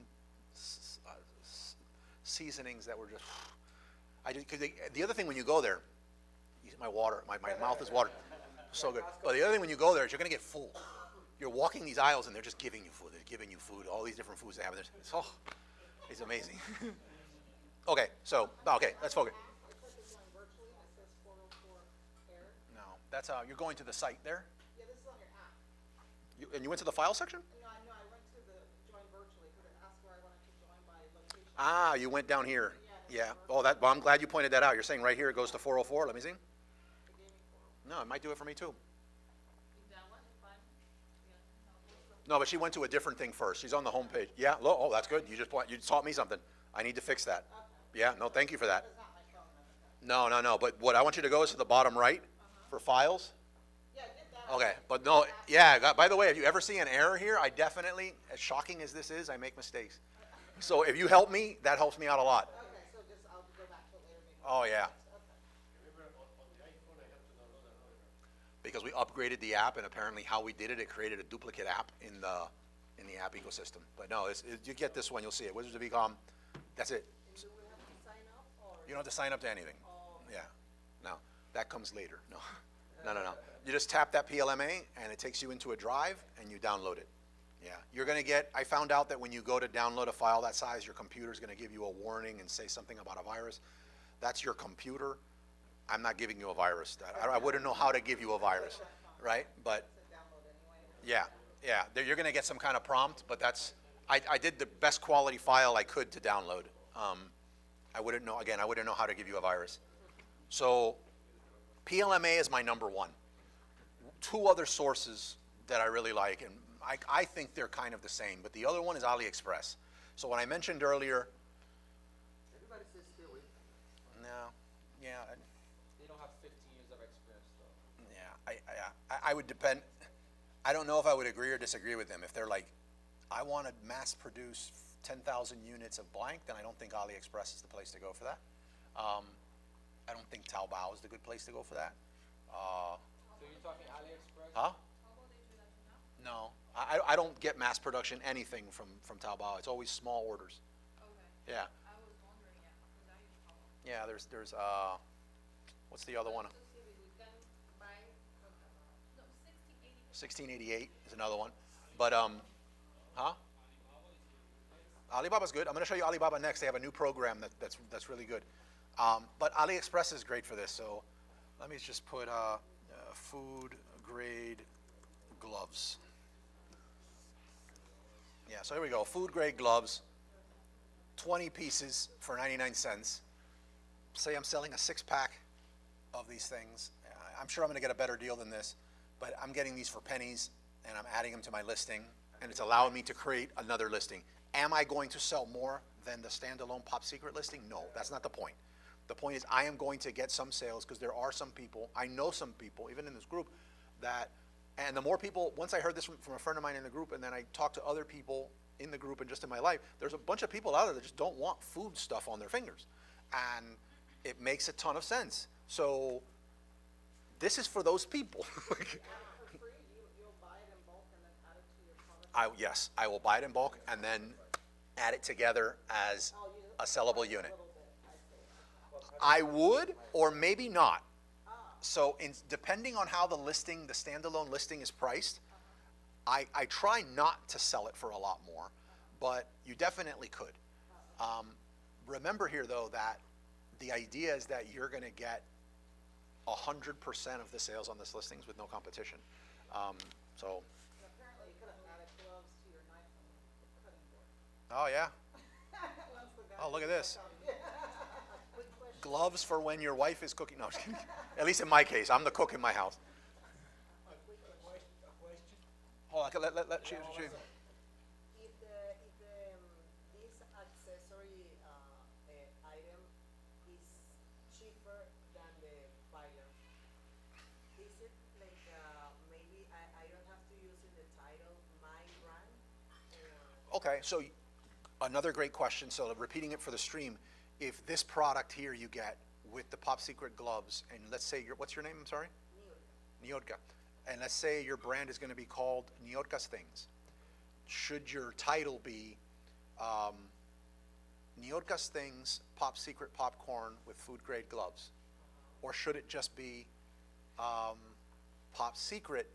seasonings that were just, because the other thing when you go there, my mouth is watered, so good. But the other thing when you go there is you're gonna get full. You're walking these aisles and they're just giving you food. They're giving you food, all these different foods they have. It's amazing. Okay, let's focus. No, that's you're going to the site there. Yeah, this is on your app. And you went to the file section? No, I went to the join virtually because it asked where I wanted to join by location. Ah, you went down here. Yeah, Yeah. Oh, well, I'm glad you pointed that out. You're saying right here it goes to 404. Let me see. It gave me 404. No, it might do it for me too. That one is fine. Yeah. No, but she went to a different thing first. She's on the home page. Yeah. Oh, that's good. You taught me something. I need to fix that. Okay. Yeah. No, thank you for that. It's not my phone number. No. But what I want you to go is to the bottom right for files. Yeah, I did that. Okay. But no. Yeah. By the way, if you ever see an error here, I definitely, as shocking as this is, I make mistakes. So if you help me, that helps me out a lot. Okay, so I'll go back to it later. Maybe. Oh yeah. Okay. Because we upgraded the app, and apparently how we did it, it created a duplicate app in the app ecosystem. But no, you get this one, you'll see it. Wizards of Ecom, that's it. Do we have to sign up or? You don't have to sign up to anything. Oh. Yeah, no, that comes later. No. You just tap that PLMA, and it takes you into a drive, and you download it. Yeah, you're gonna get, I found out that when you go to download a file that size, your computer's gonna give you a warning and say something about a virus. That's your computer. I'm not giving you a virus. I wouldn't know how to give you a virus, right? But yeah, you're gonna get some kind of prompt, but I did the best quality file I could to download. I wouldn't know how to give you a virus. So PLMA is my number one. Two other sources that I really like, and I think they're kind of the same, but the other one is AliExpress. So when I mentioned earlier, Everybody says still with. no, yeah, They don't have 15 years of experience though. yeah, I would depend. I don't know if I would agree or disagree with them. If they're like, I want to mass produce 10,000 units of blank, then I don't think AliExpress is the place to go for that. I don't think Taobao is the good place to go for that. So you're talking AliExpress? Huh? How about they do that to now? No, I don't get mass production anything from Taobao. It's always small orders. Okay. Yeah, I was wondering, yeah, because I use Taobao. yeah. There's what's the other one? No, 1688 is another one. But huh? Alibaba's good. I'm going to show you Alibaba next. They have a new program that's really good. But AliExpress is great for this. So let me just put food grade gloves. Yeah, so here we go. Food grade gloves, 20 pieces for 99 cents. say I'm selling a 6-pack of these things. I'm sure I'm gonna get a better deal than this, but I'm getting these for pennies and I'm adding them to my listing and it's allowing me to create another listing. Am I going to sell more than the standalone Pop Secret listing? No, that's not the point. The point is I am going to get some sales because there are some people, I know some people, even in this group, that, and the more people, once I heard this from a friend of mine in the group and then I talked to other people in the group and just in my life, there's a bunch of people out there that just don't want food stuff on their fingers. And it makes a ton of sense. So this is for those people. For free, you'll buy it in bulk and then add it to your product? Yes, I will buy it in bulk and then add it together as Oh, you a sellable price unit. A little bit, I see. I would, or maybe not. So depending on how the standalone listing is priced, I try not to sell it for a lot more, but you definitely could. Remember here though that the idea is that you're gonna get 100% of the sales on this listings with no competition. So, And apparently you could have added gloves to your knife and cutting board. oh yeah, Once the guy oh look at this. Good question. Gloves for when your wife is cooking, no, I'm just kidding. At least in my case, I'm the cook in my house. A question? Hold on, she. If this accessory item is cheaper than the buyer, is it like maybe I don't have to use in the title my brand? Or Okay, so another great question, so repeating it for the stream, if this product here you get with the Pop Secret gloves, and let's say, what's your name, I'm sorry? Niodka. And let's say your brand is gonna be called Niodka's Things. Should your title be Niodka's Things Pop Secret Popcorn with food grade gloves? Or should it just be Pop Secret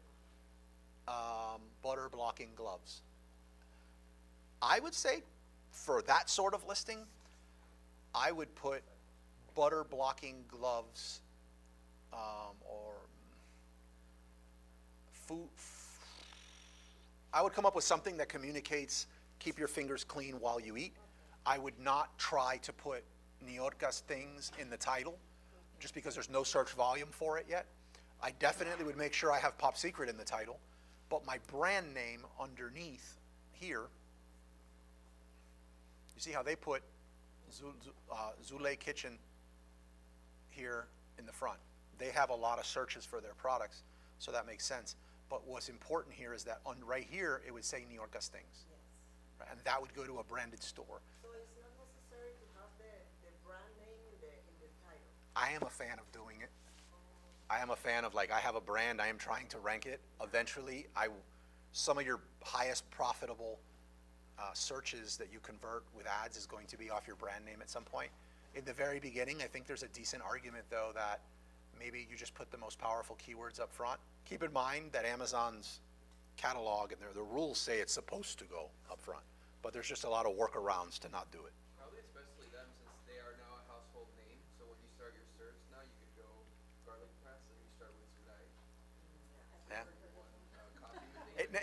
butter blocking gloves? I would say for that sort of listing, I would put butter blocking gloves or food. I would come up with something that communicates keep your fingers clean while you eat. I would not try to put Niodka's Things in the title just because there's no search volume for it yet. I definitely would make sure I have Pop Secret in the title, but my brand name underneath here, you see how they put Zule Kitchen here in the front. They have a lot of searches for their products, so that makes sense. But what's important here is that right here, it would say Niodka's Things. yes. Right? And that would go to a branded store. So it's not necessary to have the brand name in the title? I am a fan of doing it. I am a fan of, like, I have a brand, I am trying to rank it. Eventually, some of your highest profitable searches that you convert with ads is going to be off your brand name at some point. In the very beginning, I think there's a decent argument though that maybe you just put the most powerful keywords up front. Keep in mind that Amazon's catalog and the rules say it's supposed to go up front, but there's just a lot of workarounds to not do it. Probably especially them since they are now a household name. So when you start your search now, you could go garlic press and you start with Zulai. Yeah. Copy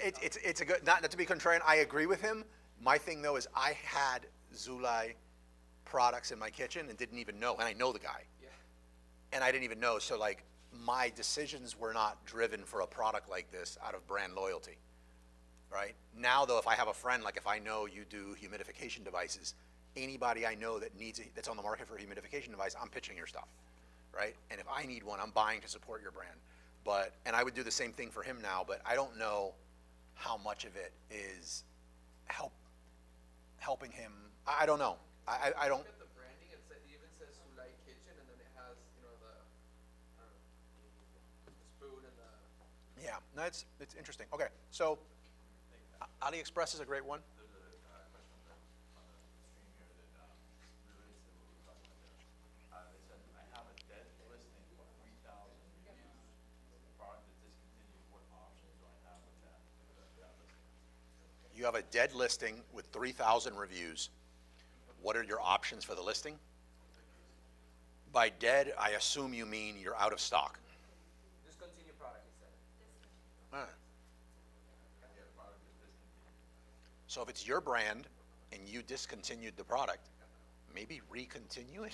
with It's a good, not to be contrarian, I agree with him. My thing though is I had Zulai products in my kitchen and didn't even know, and I know the guy. Yeah. And I didn't even know, so like my decisions were not driven for a product like this out of brand loyalty, right? Now though, if I have a friend, like if I know you do humidification devices, anybody I know that that's on the market for a humidification device, I'm pitching your stuff, right? And if I need one, I'm buying to support your brand. And I would do the same thing for him now, but I don't know how much of it is helping him. I don't know. I don't. Look at the branding. It even says Zulai Kitchen, and then it has I don't know, the spoon and the. Yeah, no, it's interesting. Okay, so AliExpress is a great one. There's a question on the stream here that relates to what we were talking about there. They said, I have a dead listing with 3,000 reviews. The product is discontinued. What options do I have with that listing? You have a dead listing with 3,000 reviews. What are your options for the listing? By dead, I assume you mean you're out of stock. Discontinue product, he said. All right. Yeah, the product is discontinued. So if it's your brand and you discontinued the product, maybe recontinue it.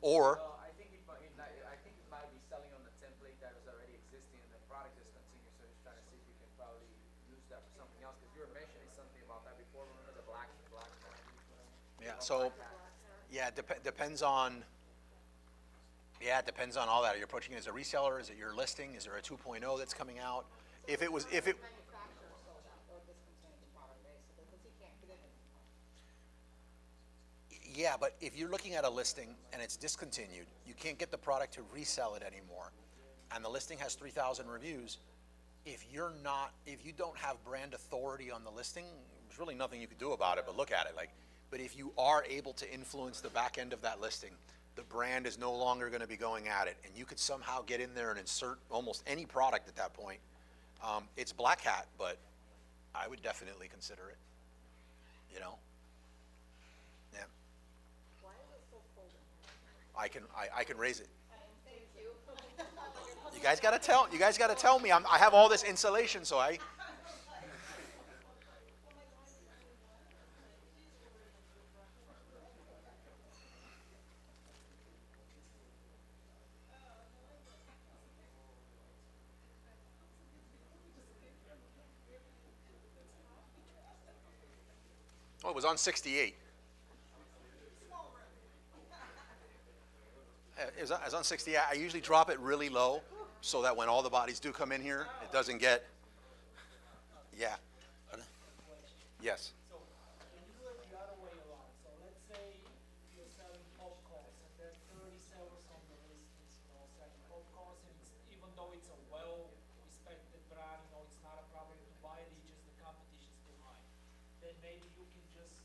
Or, I think I think it might be selling on the template that is already existing and the product is continued, so he's trying to see if you can probably use that for something else, because you were mentioning something about that before, remember the black pairings, whatever? yeah, Or so, black hat. yeah, depends on, yeah, it depends on all that. Are you approaching it as a reseller? Is it your listing? Is there a 2.0 that's coming out? If it was, if it, Manufacturer sold out or discontinued the product basically, because he can't get it anymore. yeah, but if you're looking at a listing and it's discontinued, you can't get the product to resell it anymore, and the listing has 3,000 reviews, if you don't have brand authority on the listing, there's really nothing you can do about it but look at it. But if you are able to influence the back end of that listing, the brand is no longer gonna be going at it, and you could somehow get in there and insert almost any product at that point. It's black hat, but I would definitely consider it, you know? Yeah. Why is it so cold in here? I can raise it. Thank you. You guys gotta tell me, I have all this insulation, so I, oh, it was on 68. It was on 68. I usually drop it really low so that when all the bodies do come in here, it doesn't get, yeah. Yes. So, can you do it the other way around? So let's say you're selling popcorns and there are 30 sellers on the listings, selling popcorns, and even though it's a well-respected brand, it's not a problem to buy it, it's just the competition's too high. Then maybe you can just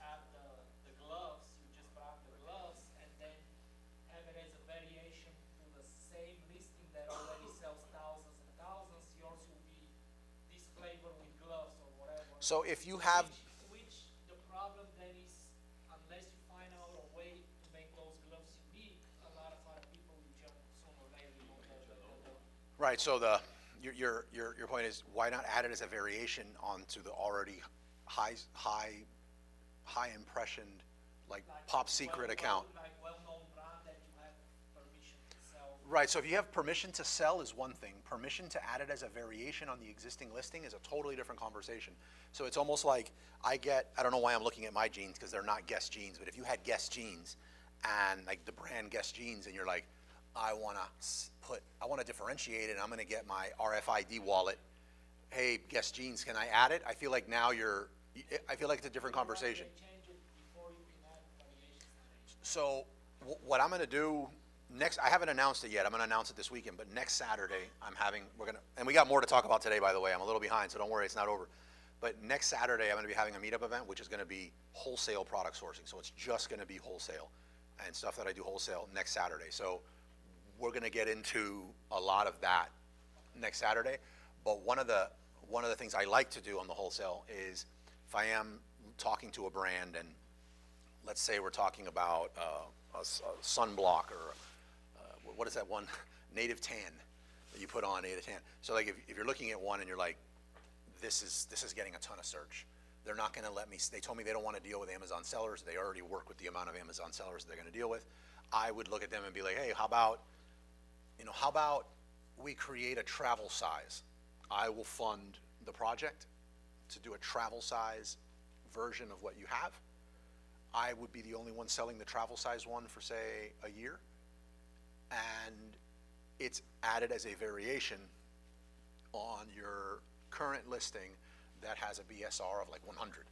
add the gloves, you just brand the gloves, and then have it as a variation to the same listing that already sells thousands and thousands. Yours will be this flavor with gloves or whatever. So if you have, Which the problem then is, unless you find out a way to make those gloves unique, a lot of other people will jump sooner or later. right, so your point is, why not add it as a variation onto the already high impressioned, like Pop Secret account? Like well-known brand that you have permission to sell. Right, so if you have permission to sell is one thing. Permission to add it as a variation on the existing listing is a totally different conversation. So it's almost like I don't know why I'm looking at my jeans because they're not Guess jeans, but if you had Guess jeans and like the brand Guess jeans and you're like, I wanna differentiate it and I'm gonna get my RFID wallet. Hey, Guess jeans, can I add it? I feel like now I feel like it's a different conversation. Change it before you can add variations. So what I'm gonna do next, I haven't announced it yet, I'm gonna announce it this weekend, but next Saturday, and we got more to talk about today, by the way, I'm a little behind, so don't worry, it's not over. But next Saturday, I'm gonna be having a meetup event, which is gonna be wholesale product sourcing, so it's just gonna be wholesale, and stuff that I do wholesale next Saturday. So we're gonna get into a lot of that next Saturday, but one of the things I like to do on the wholesale is, if I am talking to a brand, and let's say we're talking about a sunblock or what is that one, native tan that you put on, native tan. So like if you're looking at one and you're like, this is getting a ton of search, they're not gonna let me, they told me they don't wanna deal with Amazon sellers, they already work with the amount of Amazon sellers they're gonna deal with. I would look at them and be like, hey, how about we create a travel size? I will fund the project to do a travel size version of what you have. I would be the only one selling the travel size one for, say, a year. And it's added as a variation on your current listing that has a BSR of like 100.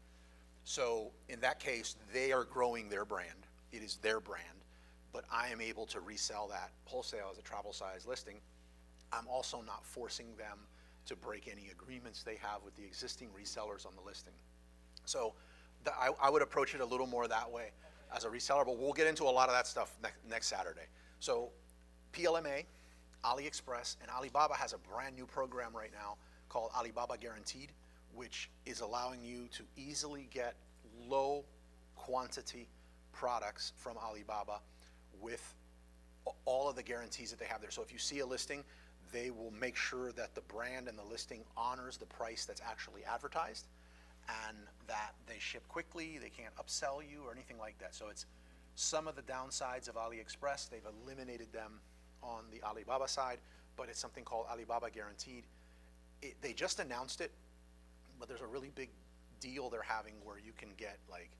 So in that case, they are growing their brand. It is their brand, but I am able to resell that wholesale as a travel size listing. I'm also not forcing them to break any agreements they have with the existing resellers on the listing. So I would approach it a little more that way as a reseller, but we'll get into a lot of that stuff next Saturday. So PLMA, AliExpress, and Alibaba has a brand new program right now called Alibaba Guaranteed, which is allowing you to easily get low quantity products from Alibaba with all of the guarantees that they have there. So if you see a listing, they will make sure that the brand and the listing honors the price that's actually advertised, and that they ship quickly, they can't upsell you or anything like that. So some of the downsides of AliExpress. They've eliminated them on the Alibaba side, but it's something called Alibaba Guaranteed. They just announced it, but there's a really big deal they're having where you can get like,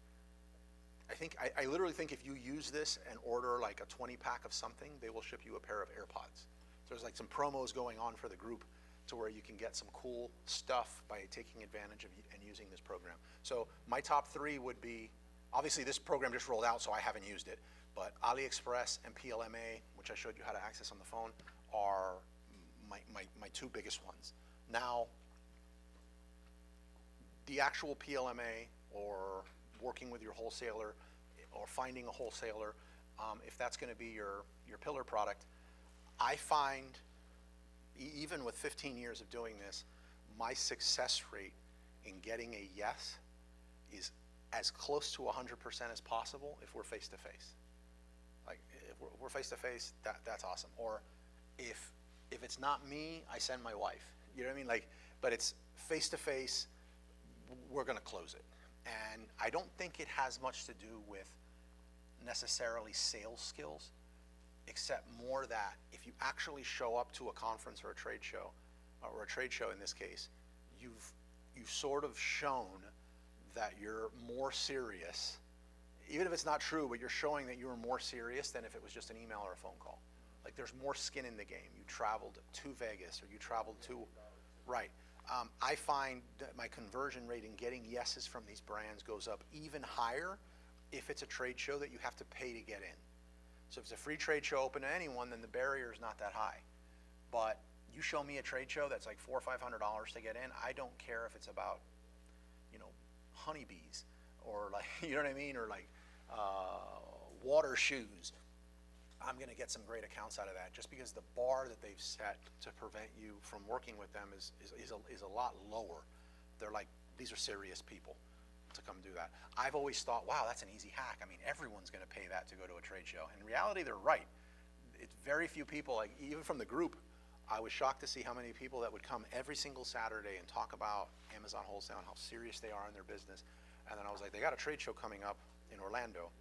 I literally think if you use this and order like a 20-pack of something, they will ship you a pair of AirPods. So there's like some promos going on for the group to where you can get some cool stuff by taking advantage of and using this program. So my top 3 would be, obviously this program just rolled out, so I haven't used it, but AliExpress and PLMA, which I showed you how to access on the phone, are my 2 biggest ones. Now, the actual PLMA or working with your wholesaler or finding a wholesaler, if that's going to be your pillar product, I find, even with 15 years of doing this, my success rate in getting a yes is as close to 100% as possible if we're face-to-face. Like, if we're face-to-face, that's awesome. Or if it's not me, I send my wife. You know what I mean? Like, but it's face-to-face, we're going to close it. And I don't think it has much to do with necessarily sales skills, except more that if you actually show up to a conference or a trade show in this case, you've sort of shown that you're more serious, even if it's not true, but you're showing that you were more serious than if it was just an email or a phone call. Like, there's more skin in the game. You traveled to Vegas, or you traveled to, right. I find that my conversion rate in getting yeses from these brands goes up even higher if it's a trade show that you have to pay to get in. So if it's a free trade show open to anyone, then the barrier is not that high. But you show me a trade show that's like $400 or $500 to get in, I don't care if it's about, honeybees, or like, you know what I mean, or like water shoes. I'm going to get some great accounts out of that, just because the bar that they've set to prevent you from working with them is a lot lower. They're like, these are serious people to come do that. I've always thought, wow, that's an easy hack. I mean, everyone's going to pay that to go to a trade show. In reality, they're right. It's very few people, like even from the group, I was shocked to see how many people that would come every single Saturday and talk about Amazon Wholesale and how serious they are in their business. And then I was like, they got a trade show coming up in Orlando.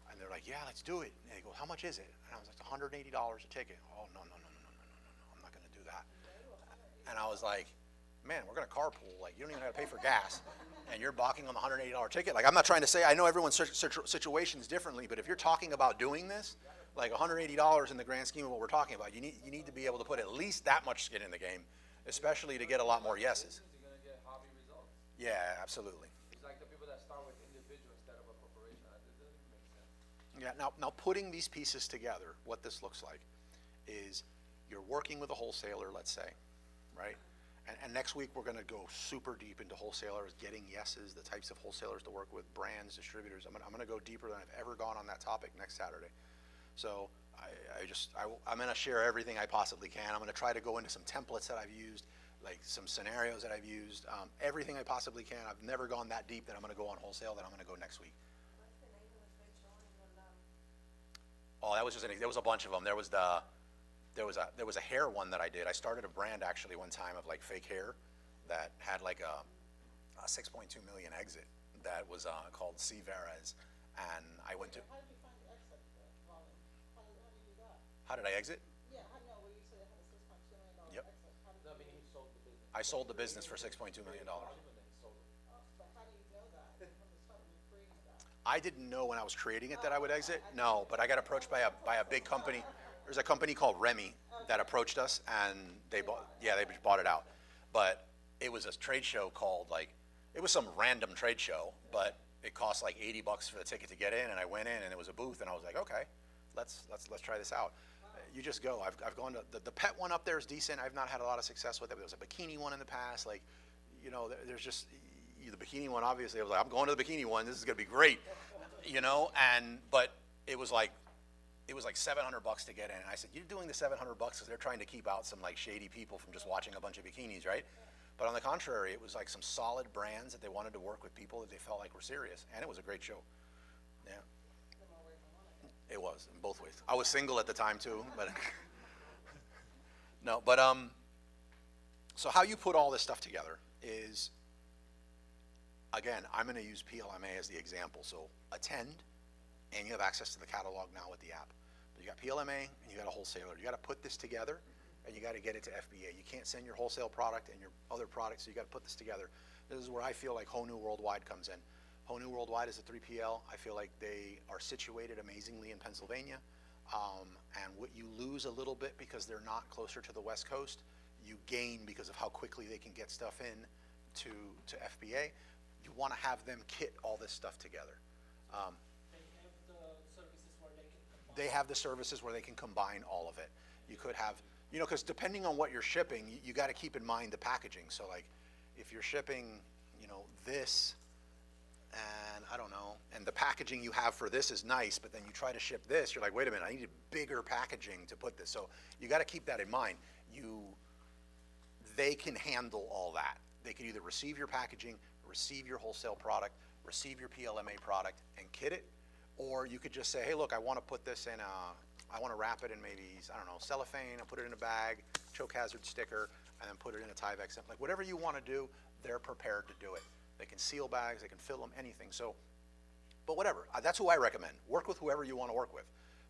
And they're like, yeah, let's do it. And they go, how much is it? And I was like, $180 a ticket. Oh, no, I'm not going to do that. And I was like, man, we're going to carpool. Like, you don't even have to pay for gas. And you're balking on the $180 ticket. Like, I'm not trying to say, I know everyone's situation's differently, but if you're talking about doing this, like $180 in the grand scheme of what we're talking about, you need to be able to put at least that much skin in the game, especially to get a lot more yeses. You're gonna get hobby results. Yeah, absolutely. It's like the people that start with individual instead of a corporation. It doesn't even make sense. Yeah, now putting these pieces together, what this looks like is you're working with a wholesaler, let's say, right? And next week we're going to go super deep into wholesalers, getting yeses, the types of wholesalers to work with, brands, distributors. I'm going to go deeper than I've ever gone on that topic next Saturday. So I'm going to share everything I possibly can. I'm going to try to go into some templates that I've used, like some scenarios that I've used, everything I possibly can. I've never gone that deep that I'm going to go on wholesale, that I'm going to go next week. What's the name of the trade show in Orlando? Oh, that was there was a bunch of them. There was a hair one that I did. I started a brand actually one time of like fake hair that had like a 6.2 million exit that was called C. Verez, and I went to. How did you find the exit, Colin? How did you do that? How did I exit? Yeah, I know, where you said it had a $6.2 million Yep. exit. How did No, I you mean, do he it? sold the business. I sold the business for $6.2 million. And then he sold it. But how do you know that from the start when you're creating that? I didn't know when I was creating it that I would exit. No, but I got approached by a big company. There's a company called Remy that approached us, and they bought it out. But it was a trade show called it was some random trade show, but it cost like $80 for the ticket to get in, and I went in and it was a booth, and I was like, okay, let's try this out. You just go. I've gone to the pet one up there is decent. I've not had a lot of success with it. There was a bikini one in the past. There's just the bikini one. Obviously, I was like, I'm going to the bikini one. This is gonna be great, but it was like $700 to get in. And I said, you're doing the $700 because they're trying to keep out some like shady people from just watching a bunch of bikinis, right? But on the contrary, it was like some solid brands that they wanted to work with people that they felt like were serious, and it was a great show. Yeah. It was in both ways. I was single at the time too, but no. But so how you put all this stuff together is, again, I'm going to use PLMA as the example. So attend, and you have access to the catalog now with the app. But you got PLMA and you got a wholesaler. You got to put this together, and you got to get it to FBA. You can't send your wholesale product and your other products, so you got to put this together. This is where I feel like Honu Worldwide comes in. Honu Worldwide is a 3PL. I feel like they are situated amazingly in Pennsylvania. And what you lose a little bit because they're not closer to the West Coast, you gain because of how quickly they can get stuff in to FBA. You want to have them kit all this stuff together. They have the services where they can combine all of it. You could have, you know, because depending on what you're shipping, you got to keep in mind the packaging. So like, if you're shipping, you know, this, and I don't know, and the packaging you have for this is nice, but then you try to ship this, you're like, wait a minute, I need bigger packaging to put this. So you got to keep that in mind. They can handle all that. They can either receive your packaging, receive your wholesale product, receive your PLMA product, and kit it, or you could just say, hey, look, I want to put this in I want to wrap it in maybe, I don't know, cellophane, I'll put it in a bag, choke hazard sticker, and then put it in a Tyvek. Like whatever you want to do, they're prepared to do it. They can seal bags, they can fill them, anything. So, but whatever, that's who I recommend. Work with whoever you want to work with.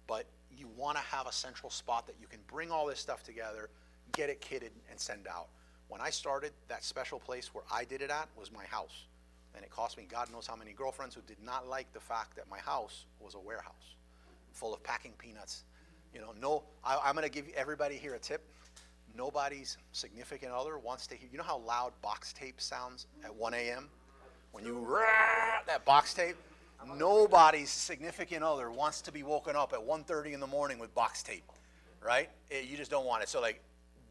But you want to have a central spot that you can bring all this stuff together, get it kitted, and send out. When I started, that special place where I did it at was my house. And it cost me God knows how many girlfriends who did not like the fact that my house was a warehouse full of packing peanuts. You know, I'm going to give everybody here a tip. Nobody's significant other wants to hear, you know how loud box tape sounds at 1 a.m.? When you that box tape, nobody's significant other wants to be woken up at 1:30 in the morning with box tape, right? You just don't want it. So like,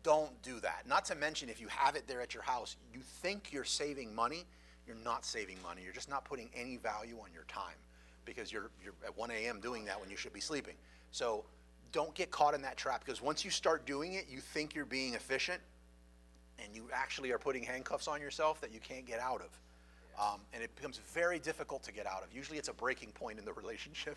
don't do that. Not to mention, if you have it there at your house, you think you're saving money, you're not saving money. You're just not putting any value on your time because you're at 1 a.m. doing that when you should be sleeping. So don't get caught in that trap, because once you start doing it, you think you're being efficient, and you actually are putting handcuffs on yourself that you can't get out of. And it becomes very difficult to get out of. Usually it's a breaking point in the relationship,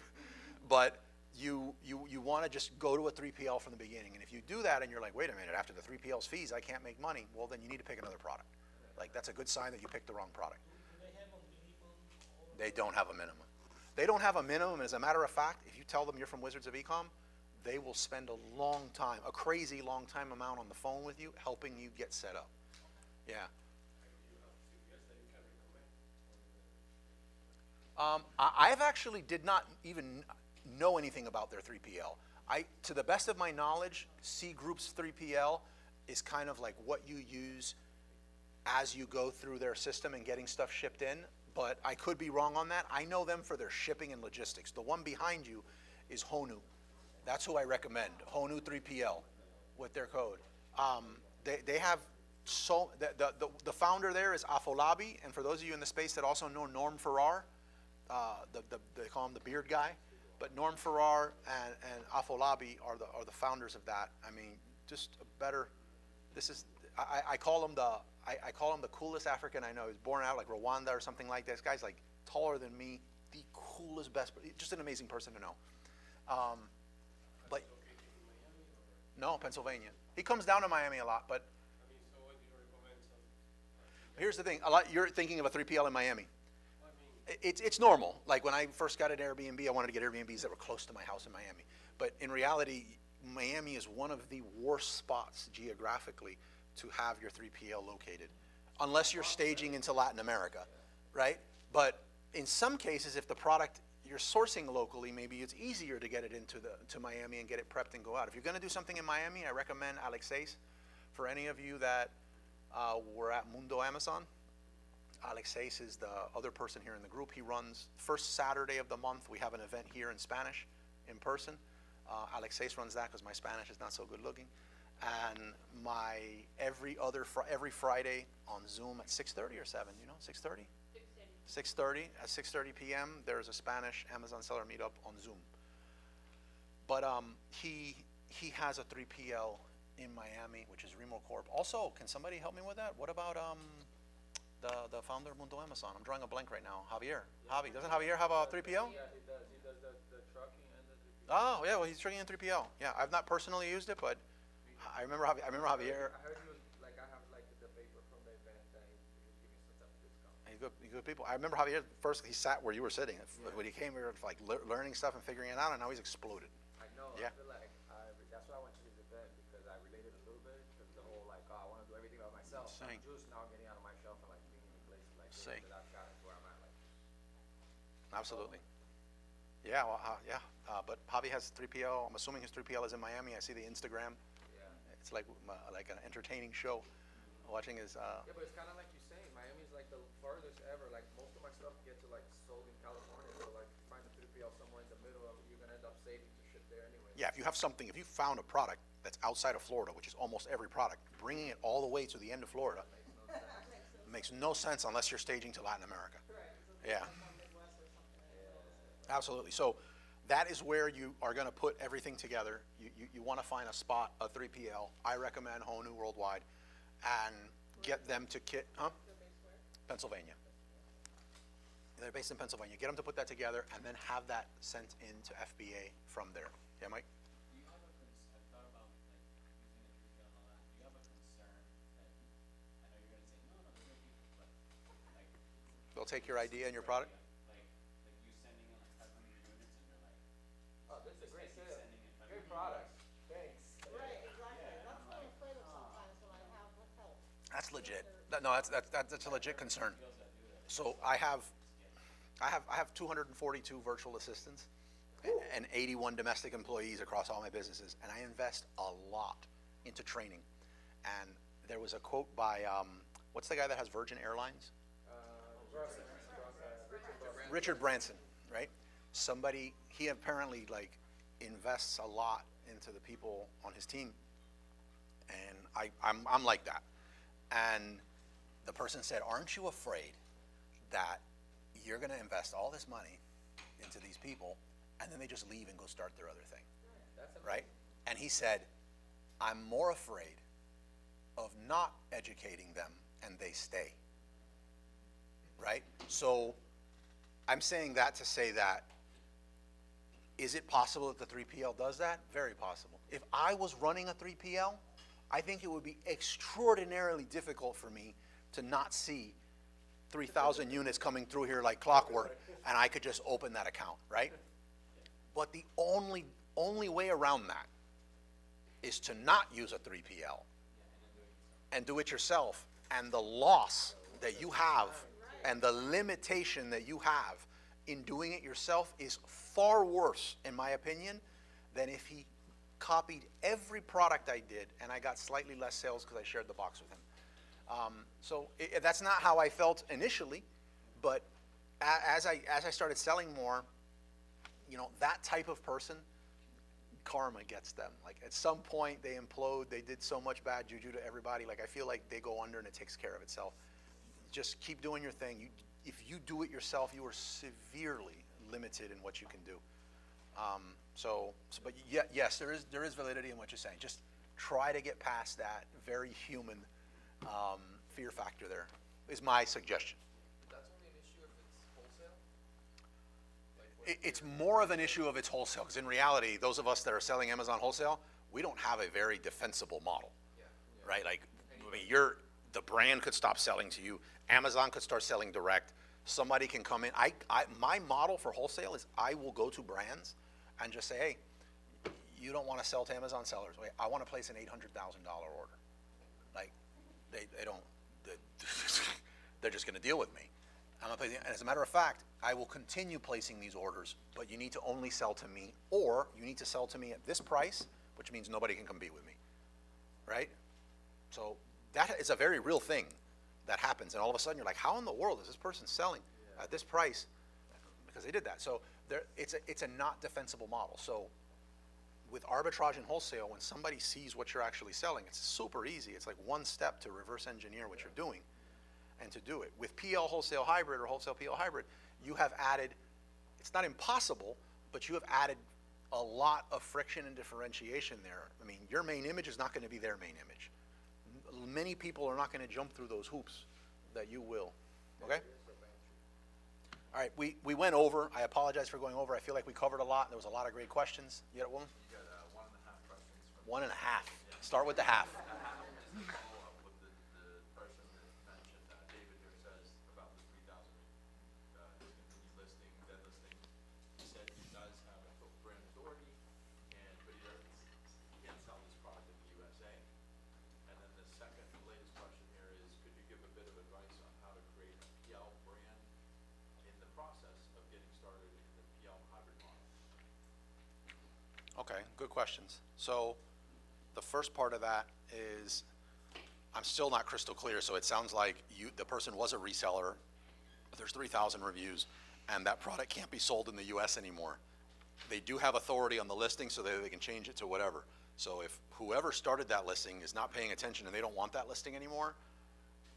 but you want to just go to a 3PL from the beginning. And if you do that and you're like, wait a minute, after the 3PL's fees, I can't make money, well, then you need to pick another product. Like, that's a good sign that you picked the wrong product. Do they have a minimum? They don't have a minimum. They don't have a minimum. As a matter of fact, if you tell them you're from Wizards of Ecom, they will spend a long time, a crazy long time amount on the phone with you, helping you get set up. Yeah. I've actually did not even know anything about their 3PL. To the best of my knowledge, C Group's 3PL is kind of like what you use as you go through their system and getting stuff shipped in, but I could be wrong on that. I know them for their shipping and logistics. The one behind you is Honu. That's who I recommend, Honu 3PL with their code. They have the founder there is Afolabi, and for those of you in the space that also know Norm Farrar, they call him the beard guy, but Norm Farrar and Afolabi are the founders of that. I mean, just a better. This is I call him the coolest African I know. He was born out like Rwanda or something like that. This guy's like taller than me, the coolest, best, just an amazing person to know. But no, Pennsylvania. He comes down to Miami a lot, but here's the thing. You're thinking of a 3PL in Miami. It's normal. Like when I first got an Airbnb, I wanted to get Airbnbs that were close to my house in Miami. But in reality, Miami is one of the worst spots geographically to have your 3PL located, unless you're staging into Latin America, right? But in some cases, if the product you're sourcing locally, maybe it's easier to get it to Miami and get it prepped and go out. If you're going to do something in Miami, I recommend Alexeis. For any of you that were at Mundo Amazon, Alexeis is the other person here in the group. He runs first Saturday of the month. We have an event here in Spanish, in person. Alexeis runs that because my Spanish is not so good looking. And my every Friday on Zoom at 6:30 or 7, 6:30? 6:30. At 6:30 p.m. there's a Spanish Amazon seller meetup on Zoom. But he has a 3PL in Miami, which is Remo Corp. Also, can somebody help me with that? What about the founder of Mundo Amazon? I'm drawing a blank right now. Javier. Javi. Doesn't Javier have a 3PL? Yeah, he does. He does the trucking and the 3PL. Oh, yeah, well, he's trucking in 3PL. Yeah, I've not personally used it, but I remember Javier. I heard you, I have the paper from the event that he was giving some type of discount. you good people. I remember Javier, first he sat where you were sitting. When he came here, like learning stuff and figuring it out, and now he's exploded. I know, Yeah. I feel like, that's why I went to this event, because I related a little bit, because the whole like, oh, I wanna do everything by myself. Same. I'm just now getting out of my shelf and like being in places like this, Same. that I've gotten to where I'm at, like. Absolutely. Yeah, well, yeah. But Javi has 3PL. I'm assuming his 3PL is in Miami. I see the Instagram. Yeah. It's like an entertaining show. Watching his. Yeah, but it's kind of like you're saying, Miami's like the farthest ever. Like most of my stuff gets to like sold in California, so like find a 3PL somewhere in the middle of it, you're gonna end up saving to ship there anyway. Yeah, if you have something, if you found a product that's outside of Florida, which is almost every product, bringing it all the way to the end of Florida makes no sense unless you're staging to Latin America. Yeah. Absolutely. So that is where you are going to put everything together. You want to find a spot, a 3PL. I recommend Honu Worldwide, and get them to kit, Pennsylvania. They're based in Pennsylvania. Get them to put that together, and then have that sent into FBA from there. Yeah, Mike? Do you have a I've thought about like using a 3PL and all that. Do you have a concern that, I know you're gonna say, no, they're good people, but like. They'll take your idea and your product? Like you sending in like 500 units and you're like, Oh, this is a great keep sale. sending in 500 Great units. product. Thanks. Right, exactly, that's what I'm afraid of sometimes, when I have help. That's legit. No, that's a legit concern. So I have 242 virtual assistants and 81 domestic employees across all my businesses, and I invest a lot into training. And there was a quote by what's the guy that has Virgin Airlines? Richard Branson, right? Somebody, he apparently like invests a lot into the people on his team, and I'm like that. And the person said, aren't you afraid that you're going to invest all this money into these people and then they just leave and go start their other thing, right? And he said, I'm more afraid of not educating them and they stay, right? So I'm saying that to say that, is it possible that the 3PL does that? Very possible. If I was running a 3PL, I think it would be extraordinarily difficult for me to not see 3,000 units coming through here like clockwork, and I could just open that account, right? But the only way around that is to not use a 3PL and do it yourself. And the loss that you have and the limitation that you have in doing it yourself is far worse, in my opinion, than if he copied every product I did and I got slightly less sales because I shared the box with him. So that's not how I felt initially, but as I started selling more, you know, that type of person, karma gets them. Like at some point they implode, they did so much bad juju to everybody, like I feel like they go under and it takes care of itself. Just keep doing your thing. If you do it yourself, you are severely limited in what you can do. But yes, there is validity in what you're saying. Just try to get past that very human fear factor there, is my suggestion. That's only an issue if it's wholesale? It's more of an issue of its wholesale, because in reality, those of us that are selling Amazon wholesale, we don't have a very defensible model, right? Like, I mean, the brand could stop selling to you. Amazon could start selling direct. Somebody can come in. My model for wholesale is I will go to brands and just say, hey, you don't want to sell to Amazon sellers. Wait, I want to place an $800,000 order. Like, they don't, they're just going to deal with me. And as a matter of fact, I will continue placing these orders, but you need to only sell to me, or you need to sell to me at this price, which means nobody can compete with me, right? So that is a very real thing that happens, and all of a sudden you're like, how in the world is this person selling at this price? Because they did that. So it's a not defensible model. So with arbitrage and wholesale, when somebody sees what you're actually selling, it's super easy. It's like one step to reverse engineer what you're doing and to do it. With PL wholesale hybrid or wholesale PL hybrid, you have added, it's not impossible, but you have added a lot of friction and differentiation there. I mean, your main image is not going to be their main image. Many people are not going to jump through those hoops that you will, okay? All right, we went over. I apologize for going over. I feel like we covered a lot. There was a lot of great questions. You got one? You got 1.5 questions from. 1.5. Start with the half. Follow up with the person that mentioned, David here says about the $3,000 Okay, good questions. So the first part of that is, I'm still not crystal clear, so it sounds like the person was a reseller, but there's 3,000 reviews, and that product can't be sold in the US anymore. They do have authority on the listing so that they can change it to whatever. So if whoever started that listing is not paying attention and they don't want that listing anymore,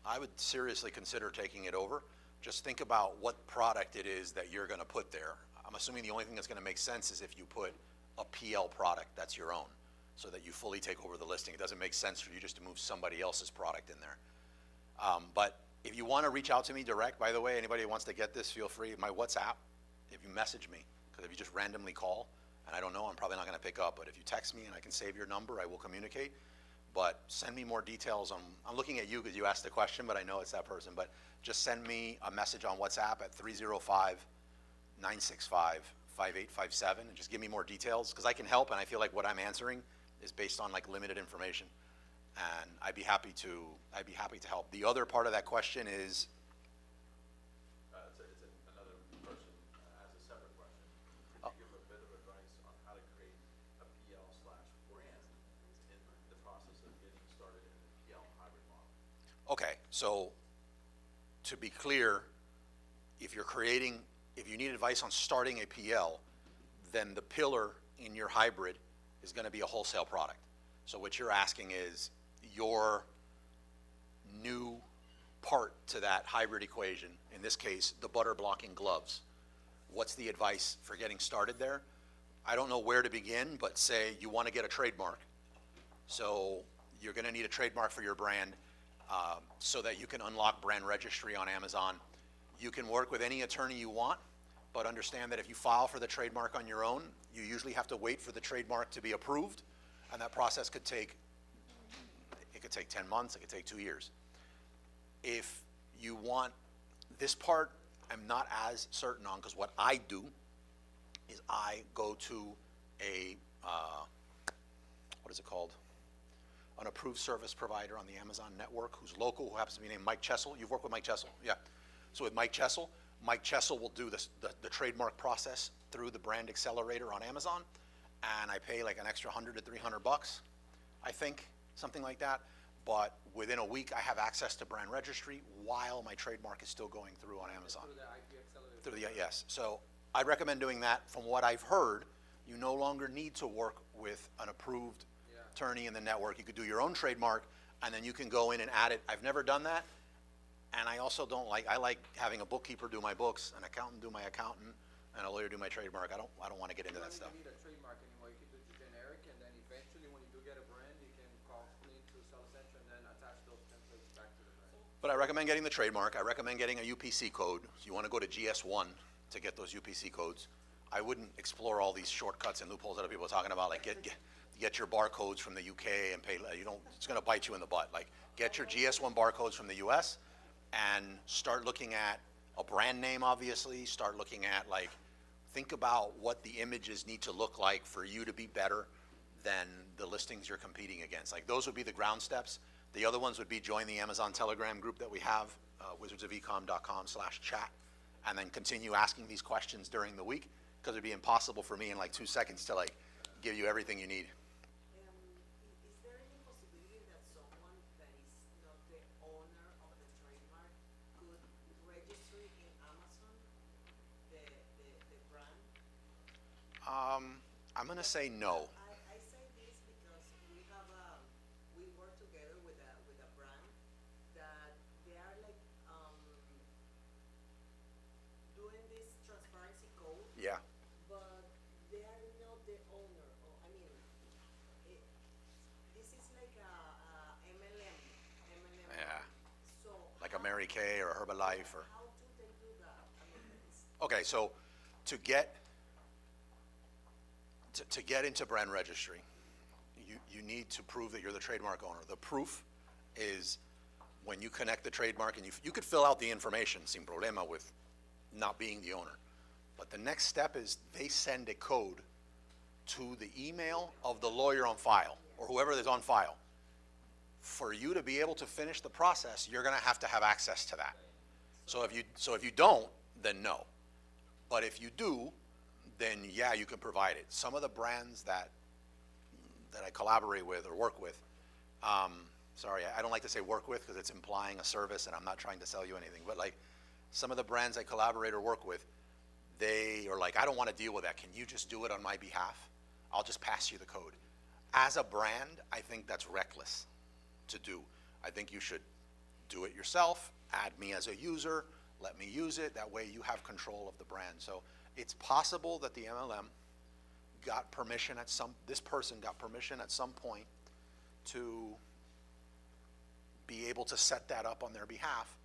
I would seriously consider taking it over. Just think about what product it is that you're gonna put there. I'm assuming the only thing that's gonna make sense is if you put a PL product that's your own, so that you fully take over the listing. It doesn't make sense for you just to move somebody else's product in there. But if you wanna reach out to me direct, by the way, anybody who wants to get this, feel free. My WhatsApp, if you message me, because if you just randomly call, and I don't know, I'm probably not gonna pick up, but if you text me and I can save your number, I will communicate. But send me more details on, I'm looking at you because you asked the question, but I know it's that person, but just send me a message on WhatsApp at 305-965-5857, and just give me more details, because I can help, and I feel like what I'm answering is based on like limited information, and I'd be happy to help. The other part of that question is, It's another person has a separate question. Could you give a bit of advice on how to create a PL/brand in the process of getting started in the PL hybrid model? okay, so to be clear, if you need advice on starting a PL, then the pillar in your hybrid is gonna be a wholesale product. So what you're asking is your new part to that hybrid equation, in this case, the butter blocking gloves. What's the advice for getting started there? I don't know where to begin, but say you wanna get a trademark. So you're gonna need a trademark for your brand, so that you can unlock brand registry on Amazon. You can work with any attorney you want, but understand that if you file for the trademark on your own, you usually have to wait for the trademark to be approved, and that process could take 10 months, it could take 2 years. If you want this part, I'm not as certain on, because what I do is I go to a, what is it called? An approved service provider on the Amazon network who's local, who happens to be named Mike Chessel. You've worked with Mike Chessel? Yeah. So with Mike Chessel will do the trademark process through the brand accelerator on Amazon, and I pay like an extra $100 to $300, I think, something like that. But within a week, I have access to brand registry while my trademark is still going through on Amazon. Through the IP accelerator. Yes. So I recommend doing that. From what I've heard, you no longer need to work with an approved attorney in the network. You could do your own trademark, and then you can go in and add it. I've never done that, and I also I like having a bookkeeper do my books, an accountant do my accountant, and a lawyer do my trademark. I don't want to get into that stuff. You don't need a trademark anymore. You can do generic, and then eventually, when you do get a brand, you can call clean to Sell Essential and then attach those templates back to the brand. But I recommend getting the trademark. I recommend getting a UPC code. You want to go to GS1 to get those UPC codes. I wouldn't explore all these shortcuts and loopholes that other people are talking about, like get your barcodes from the UK and pay, it's gonna bite you in the butt. Like, get your GS1 barcodes from the US and start looking at a brand name, obviously. Start looking at, like, think about what the images need to look like for you to be better than the listings you're competing against. Like, those would be the ground steps. The other ones would be join the Amazon Telegram group that we have, wizardsofecom.com/chat, and then continue asking these questions during the week, because it'd be impossible for me in like 2 seconds to like give you everything you need. Is there any possibility that someone that is not the owner of the trademark could register in Amazon the brand? I'm gonna say no. I say this because we work together with a brand that they are like doing this transparency code. Yeah. But they are not the owner. This is like a MLM. Yeah. So Like a Mary Kay or a Herbalife or. how do they do that? Okay, so to get into brand registry, you need to prove that you're the trademark owner. The proof is when you connect the trademark, and you could fill out the information, sin problema, with not being the owner. But the next step is they send a code to the email of the lawyer on file, or whoever is on file. For you to be able to finish the process, you're gonna have to have access to that. So if you don't, then no. But if you do, then yeah, you can provide it. Some of the brands that I collaborate with or work with, sorry, I don't like to say work with because it's implying a service and I'm not trying to sell you anything, but like some of the brands I collaborate or work with, they are like, I don't want to deal with that. Can you just do it on my behalf? I'll just pass you the code. As a brand, I think that's reckless to do. I think you should do it yourself, add me as a user, let me use it. That way you have control of the brand. So it's possible that the MLM got permission at this person got permission at some point to be able to set that up on their behalf.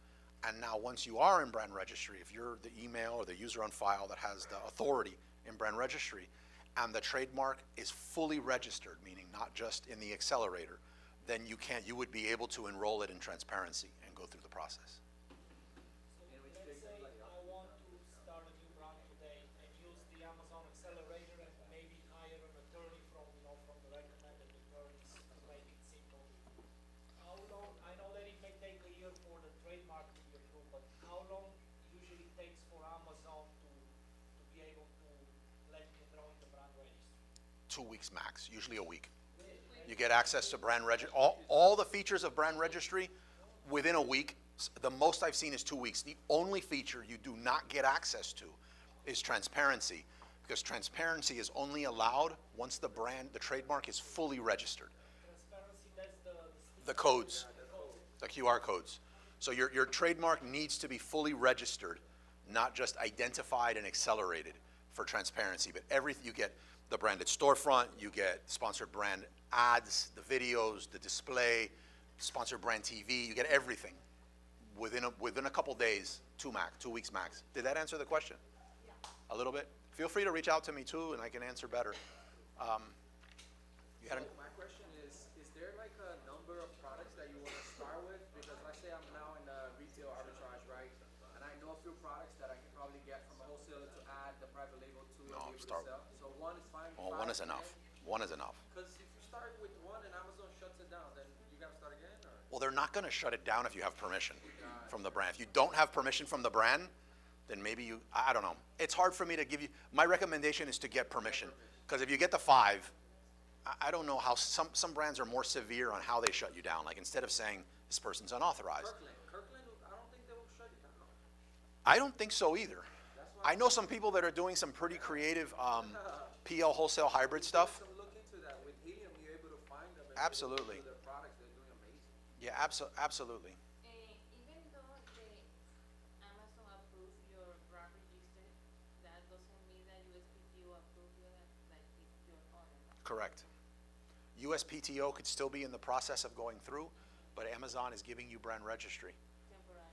And now once you are in brand registry, if you're the email or the user on file that has the authority in brand registry, and the trademark is fully registered, meaning not just in the accelerator, then you would be able to enroll it in transparency and go through the process. So let's say I want to start a new brand today and use the Amazon accelerator and maybe hire an attorney from the recommended attorneys to make it simple. How long, I know that it may take a year for the trademark to be approved, but how long usually takes for Amazon to be able to let me enroll in the brand registry? 2 weeks max, usually a week. You get access to brand registry, all the features of brand registry within a week. The most I've seen is 2 weeks. The only feature you do not get access to is transparency, because transparency is only allowed once the trademark is fully registered. Transparency, that's The codes, the QR codes. So your trademark needs to be fully registered, not just identified and accelerated for transparency, but everything you get. The branded storefront, you get sponsored brand ads, the videos, the display, sponsored brand TV, you get everything within a couple days, 2 weeks max. Did that answer the question? Yeah. A little bit? Feel free to reach out to me too and I can answer better. You had So my question is there like a number of products that you want to start with? Because let's say I'm now in the retail arbitrage, right? And I know a few products that I can probably get from a wholesaler to add the private label to and be able to sell. So one is fine. Well, one is enough. One is enough. Because if you start with one and Amazon shuts it down, then you got to start again? Or? Well, they're not going to shut it down if you have permission from the brand. If you don't have permission from the brand, then maybe I don't know. It's hard for me to give you, my recommendation is to get permission. Because if you get the 5, I don't know how, some brands are more severe on how they shut you down. Like instead of saying this person's unauthorized. Kirkland, I don't think they will shut you down. I don't think so either. I know some people that are doing some pretty creative Pl-Wholesale hybrid stuff. Some look into that. With Helium, you're able to find them. And Absolutely. their products, they're doing amazing. Yeah, absolutely. Even though the Amazon approves your brand register, that doesn't mean that USPTO approves your, like, it's your owner. Correct. USPTO could still be in the process of going through, but Amazon is giving you brand registry. Temporary.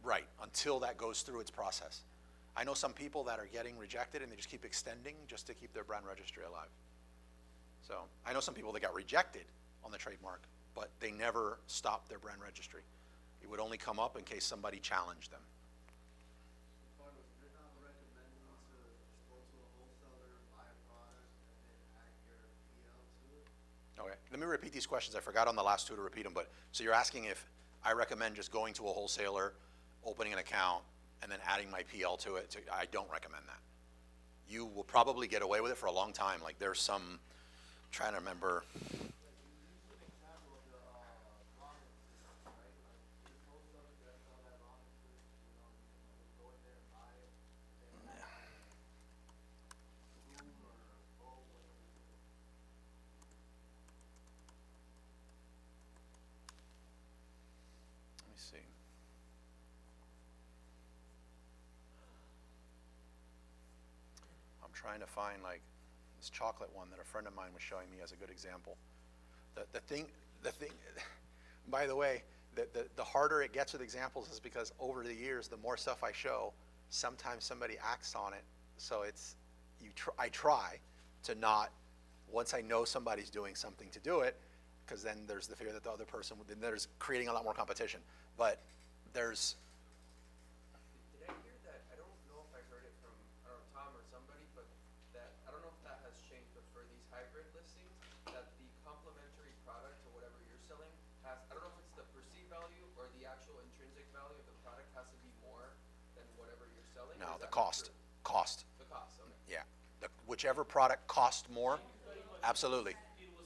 Right, until that goes through its process. I know some people that are getting rejected and they just keep extending just to keep their brand registry alive. So I know some people that got rejected on the trademark, but they never stopped their brand registry. It would only come up in case somebody challenged them. Carlos, you're not recommending to go to a wholesaler, buy a product, and then add your PL to it? Okay, let me repeat these questions. I forgot on the last 2 to repeat them, but so you're asking if I recommend just going to a wholesaler, opening an account, and then adding my PL to it. I don't recommend that. You will probably get away with it for a long time. Like there's some, trying to remember. Let me see. I'm trying to find like this chocolate one that a friend of mine was showing me as a good example. The thing, by the way, the harder it gets with examples is because over the years, the more stuff I show, sometimes somebody acts on it. So it's, I try to not, once I know somebody's doing something to do it, because then there's the fear that the other person, then there's creating a lot more competition. But there's, Did I hear that? I don't know if I heard it from, I don't know, Tom or somebody, but that, I don't know if that has changed, but for these hybrid listings, that the complementary product to whatever you're selling has, I don't know if it's the perceived value or the actual intrinsic value of the product has to be more than whatever you're selling? no, Or is the that not cost, true? cost. The cost, okay. Yeah, whichever product cost more. Absolutely. It was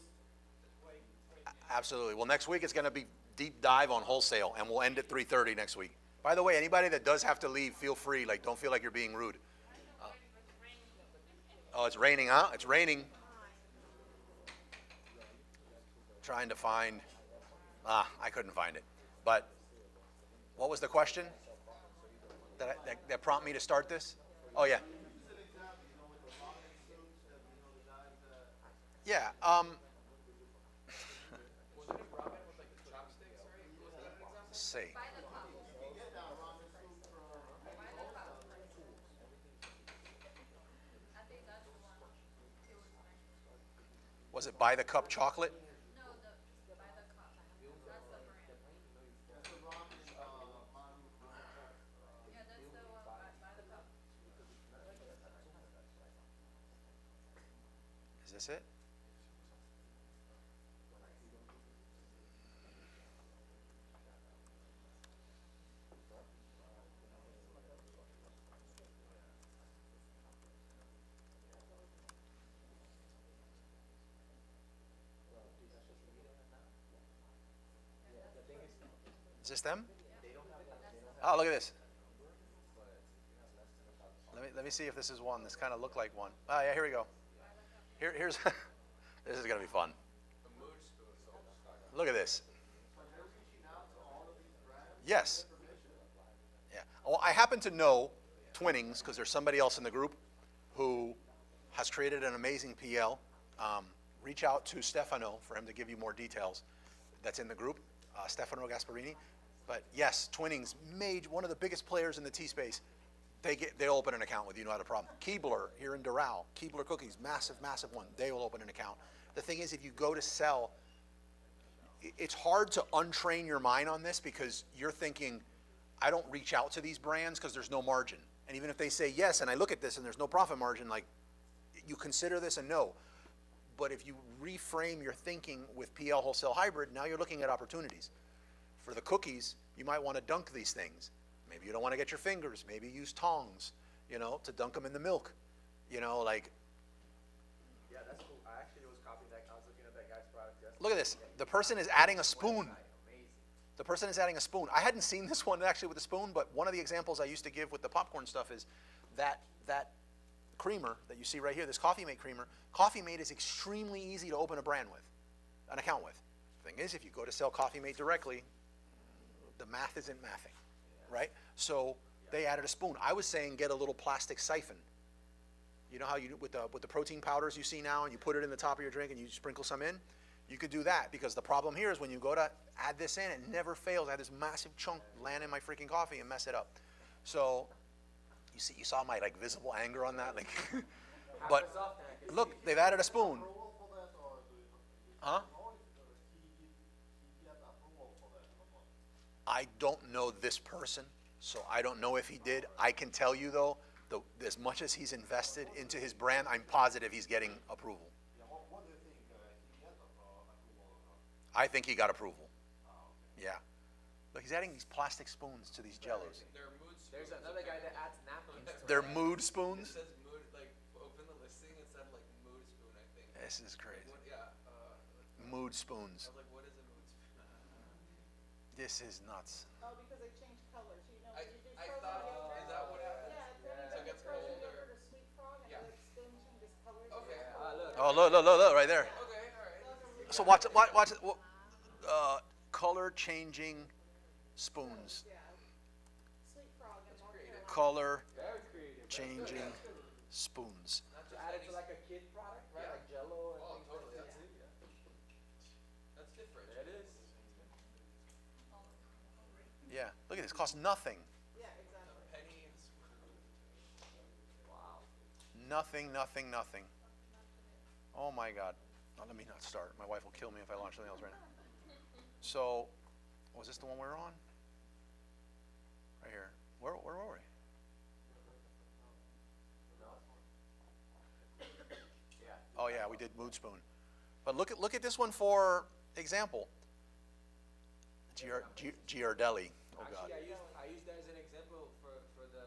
right, Absolutely. Well, next week it's going to be deep dive on wholesale, and we'll end at 3:30 next week. By the way, anybody that does have to leave, feel free. Like, don't feel like you're being rude. Oh, it's raining, huh? It's raining. Trying to find. I couldn't find it. But what was the question that prompted me to start this? Oh, yeah. Yeah. Was it in ramen with like the chopsticks, right? Was that an example? See. I think that's the one he was mentioning. Was it by the cup chocolate? No, just by the cup. That's the brand. Yeah, that's the one by the cup. Is this it? Is this them? Oh, look at this. Let me see if this is one. This kind of looked like one. Oh, yeah, here we go. Here's this is gonna be fun. Look at this. Yes. Yeah. Well, I happen to know Twinnings because there's somebody else in the group who has created an amazing PL. Reach out to Stefano for him to give you more details. That's in the group, Stefano Gasparini. But yes, Twinnings, one of the biggest players in the tea space. They'll open an account with you, not a problem. Keebler here in Doral, Keebler Cookies, massive one. They will open an account. The thing is, if you go to sell, it's hard to untrain your mind on this because you're thinking, I don't reach out to these brands because there's no margin. And even if they say yes, and I look at this and there's no profit margin, like, you consider this a no. But if you reframe your thinking with Pl-Wholesale Hybrid, now you're looking at opportunities. For the cookies, you might want to dunk these things. Maybe you don't want to get your fingers. Maybe use tongs, to dunk them in the milk. Like. Yeah, that's cool. I actually was copying that. I was looking at that guy's product yesterday. Look at this. The person is adding a spoon. Amazing. The person is adding a spoon. I hadn't seen this one actually with a spoon, but one of the examples I used to give with the popcorn stuff is that creamer that you see right here, this Coffee Mate creamer. Coffee Mate is extremely easy to open an account with. The thing is, if you go to sell Coffee Mate directly, the math isn't mathing, right? So they added a spoon. I was saying get a little plastic siphon. You know how you with the protein powders you see now, and you put it in the top of your drink and you sprinkle some in? You could do that because the problem here is when you go to add this in, it never fails. I had this massive chunk land in my freaking coffee and mess it up. So you saw my like visible anger on that, like. But look, they've added a spoon. Huh? I don't know this person, so I don't know if he did. I can tell you though, as much as he's invested into his brand, I'm positive he's getting approval. What do you think? He get approval? I think he got approval. Yeah. Look, he's adding these plastic spoons to these jellos. They're mood spoons. There's another guy that adds napkins. They're mood It spoons? says mood, like, open the listing, it said like mood spoon, I think. This is crazy. What, yeah, Mood spoons. I was like, what is a mood spoon? This is nuts. Oh, because they change colors, I you do I frozen thought, yogurt. is that what happens? Yeah, So it turning gets frozen colder. yogurt or sweet frog, and Yeah. then changes colors. Okay. Oh, look, right there. Okay, alright. So watch it. Color changing spoons. Yeah. Sweet frog in North Carolina. Color Very creative. changing spoons. To add it to like a kid product, right? Yeah. Like Jello and Oh, things totally, like that's that. That's different. There it is. Yeah, look at this. Costs nothing. Yeah, exactly. Penny and spoon. Wow. Nothing. Oh my God. Oh, let me not start. My wife will kill me if I launch something else right now. So, was this the one we were on? Right here. Where were we? Oh yeah, we did mood spoon. But look at this one for example. Giardelli. Oh God. Actually, I used that as an example for the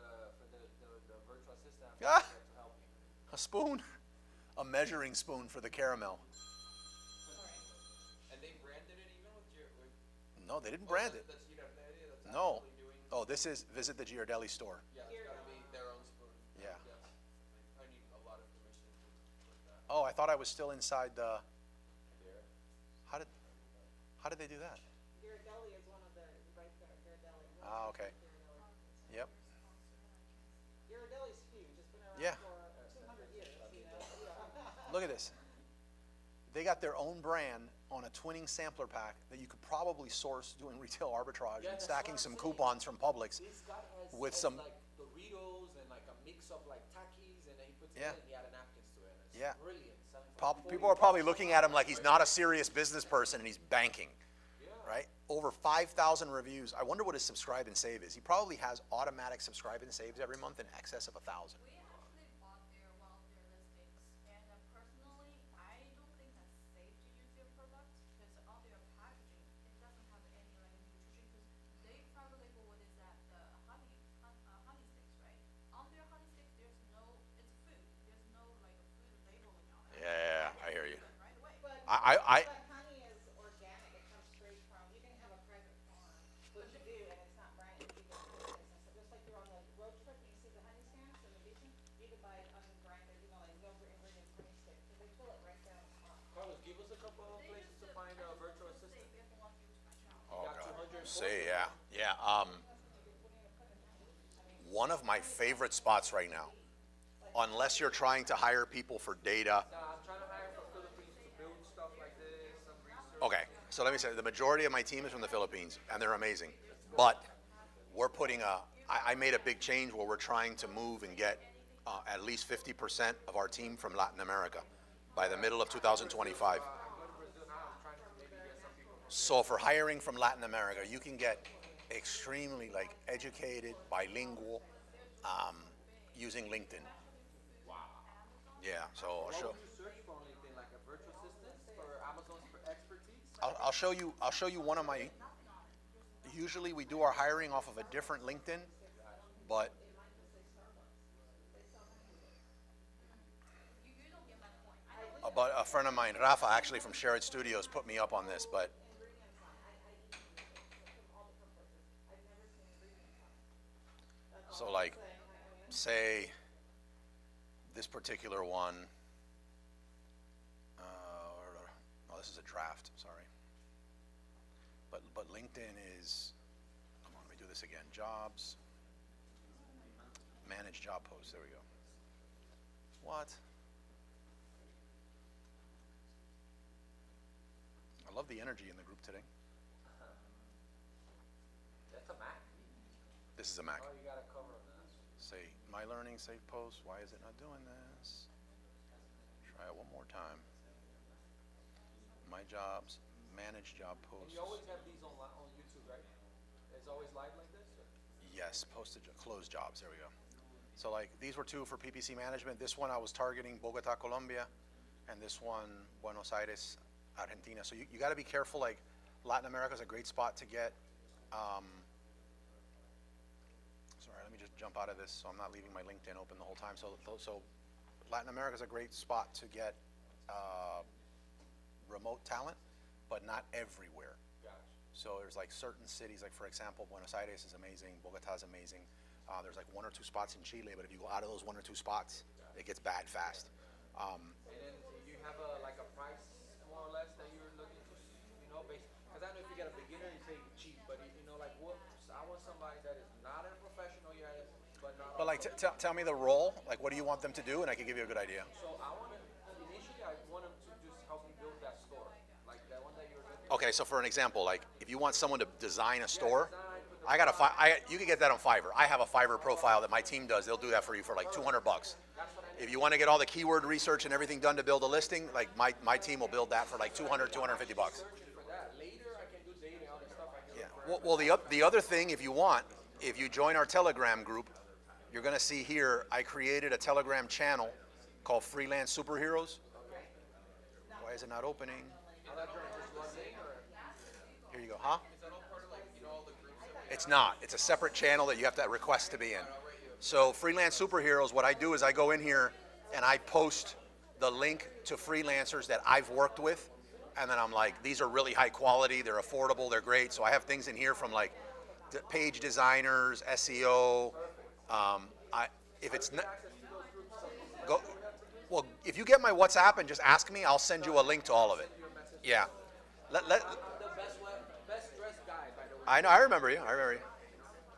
virtual assistant Ah! to help me. A spoon. a measuring spoon for the caramel. And they branded it even with No, they didn't brand it. That's Girardelli, that's No. actually doing. Oh, this is visit the Girardelli store. Yeah, it's gotta be their own spoon. Yeah. Yes. I need a lot of permission to put that. Oh, I thought I was still inside the. There. How did they do that? Ghirardelli is one of the, right there, Ghirardelli. Ah, okay. Ghirardelli. Yep. Ghirardelli's huge, it's been around Yeah. for 200 years, you know? Yeah. Look at this. They got their own brand on a twinning sampler pack that you could probably source doing retail arbitrage Yeah, and that's stacking what some I'm saying. coupons from Publix. This guy has, With has some- like Doritos and like a mix of like Takis, and then he puts Yeah. it in, he added napkins to it. It's Yeah. brilliant. Selling for People 40 are probably bucks. looking at him like he's not a serious business person and he's banking, Yeah. right? Over 5,000 reviews. I wonder what his subscribe and save is. He probably has automatic subscribe and saves every month in excess of 1,000. We actually bought one of their listings, and personally, I don't think that's safe to use their product, because on their packaging, it doesn't have any like nutrition, because they private label, what is that, the honey sticks, right? On their honey sticks, there's no, it's food, there's no like food labeling on it. Yeah, I hear you. Right away. But, I- but honey is organic, it comes straight from, you can have a private farm, which you do, and it's not branded, you can put it and stuff, just like you're on the road trip, and you see the honey stamps in the beach, you can buy unbranded, you know, like no ingredients honey stick, because they fill it right there on the farm. Carlos, give us a couple of They places used to to- find I a just virtual wanted to say, assistant. if you want to use my channel. Oh, got God. 240. Say, yeah. Yeah. One of my favorite spots right now, unless you're trying to hire people for data. Nah, I'm trying to hire from Philippines to build stuff like this, some research. Okay, so let me say, the majority of my team is from the Philippines, and they're amazing. But we're putting I made a big change where we're trying to move and get at least 50% of our team from Latin America by the middle of 2025. I'm going to Brazil now, I'm trying to maybe get some people. So for hiring from Latin America, you can get extremely like educated, bilingual, using LinkedIn. Wow. Yeah, so I'll What show. would you search for on LinkedIn, like a virtual assistant for Amazon's expertise? I'll show you one of my. Usually we do our hiring off of a different LinkedIn, but You don't get my point. I know a friend of mine, Rafa, actually from Sherrod Studios, put me up on this. But so like, say this particular one. Oh, this is a draft. Sorry. But LinkedIn is. Come on, let me do this again. Jobs. Manage job posts. There we go. What? I love the energy in the group today. That's a Mac. This is a Mac. Oh, you got a cover on that. Say, my learning, save post. Why is it not doing this? Try it one more time. My jobs, manage job And posts. you always have these on YouTube, right? It's always live like this? Or? Yes, posted, closed jobs. There we go. So like, these were two for PPC management. This one I was targeting Bogota, Colombia, and this one Buenos Aires, Argentina. So you got to be careful. Like, Latin America is a great spot to get. Sorry, let me just jump out of this so I'm not leaving my LinkedIn open the whole time. So Latin America is a great spot to get remote talent, but not everywhere. Gotcha. So there's like certain cities, like for example, Buenos Aires is amazing, Bogota is amazing. There's like one or two spots in Chile, but if you go out of those one or two spots, it gets bad fast. And then you have like a price more or less that you're looking to, you know, based, because I know if you get a beginner, you say cheap, but you know, like what, I want somebody that is not a professional yet, but not. But like, tell me the role, like what do you want them to do, and I can give you a good idea. So I want to, initially I want them to just help me build that store, like that one that you're looking. Okay, so for an example, like if you want someone to design a store, design, put the I got you can get that on Fiverr. I have a Fiverr profile that my team does. They'll do that for you for like $200. If you want to get all the keyword research and everything done to build a listing, like my team will build that for like $200, $250. searching for that. Later I can do data, all that stuff. I can Yeah. Well, the other thing, if you want, if you join our Telegram group, you're going to see here, I created a Telegram channel called Freelance Superheroes. Why is it not opening? Here you go, huh? It's not. It's a separate channel that you have to request to be in. So Freelance Superheroes, what I do is I go in here and I post the link to freelancers that I've worked with, and then I'm like, these are really high quality, they're affordable, they're great. So I have things in here from like page designers, SEO. If it's not, go. Well, if you get my WhatsApp and just ask me, I'll send you a link to all of it. Yeah. The best dressed guy, by the way. I know. I remember you.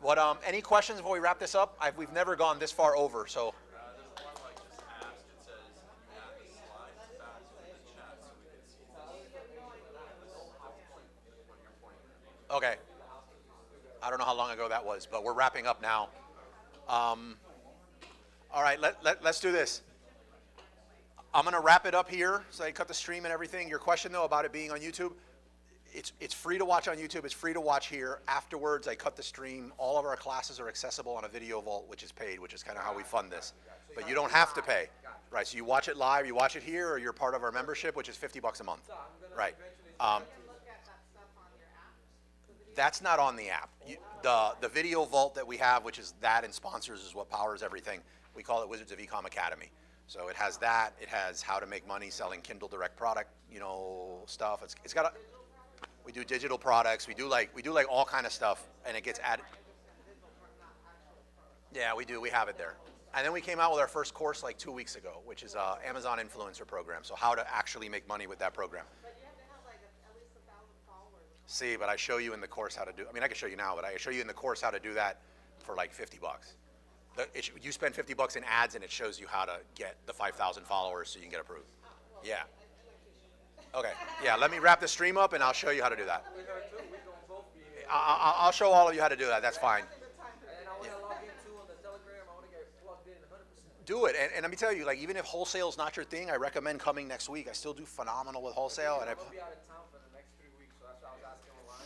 What? Any questions before we wrap this up? We've never gone this far over, so. There's one like just asked, it says, you add the slides back to the chat so we can see what you're pointing at. Okay. I don't know how long ago that was, but we're wrapping up now. All right, let's do this. I'm going to wrap it up here, so I cut the stream and everything. Your question, though, about it being on YouTube, it's free to watch on YouTube. It's free to watch here. Afterwards, I cut the stream. All of our classes are accessible on a video vault, which is paid, which is kind of how we fund this. But you don't have to pay. Right, so you watch it live, you watch it here, or you're part of our membership, which is $50 a month. Right. That's not on the app. The video vault that we have, which is that and sponsors, is what powers everything. We call it Wizards of Ecom Academy. So it has that. It has how to make money selling Kindle Direct product, stuff. It's got we do digital products. We do like all kind of stuff, and it gets added. Yeah, we do. We have it there. And then we came out with our first course like 2 weeks ago, which is Amazon Influencer Program. So how to actually make money with that program. But you have to have like at least 1,000 followers. See, but I show you in the course how to do. I mean, I can show you now, but I show you in the course how to do that for like $50. You spend $50 in ads, and it shows you how to get the 5,000 followers so you can get approved. Yeah. Okay. Yeah. Let me wrap the stream up, and I'll show you how to do that. With her too, we gonna both be here. I'll show all of you how to do that. That's fine. And I wanna log in too on the Telegram, I wanna get plugged in 100%. Do it, and let me tell you, like even if wholesale's not your thing, I recommend coming next week. I still do phenomenal with wholesale, and I'm gonna be out of town for the next 3 weeks, so that's why I was asking online.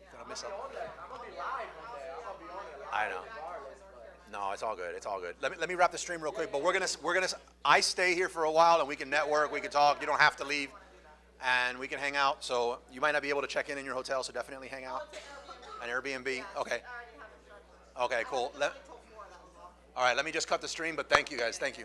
Did I miss I'm something? gonna be live one day, I'm gonna be on it live. I know. Regardless, but. No, it's all good. It's all good. Let me wrap the stream real quick. But we're gonna. I stay here for a while, and we can network. We can talk. You don't have to leave, and we can hang out. So you might not be able to check in your hotel, so definitely hang out. An Airbnb. Okay. Okay. Cool. All right. Let me just cut the stream. But thank you guys. Thank you.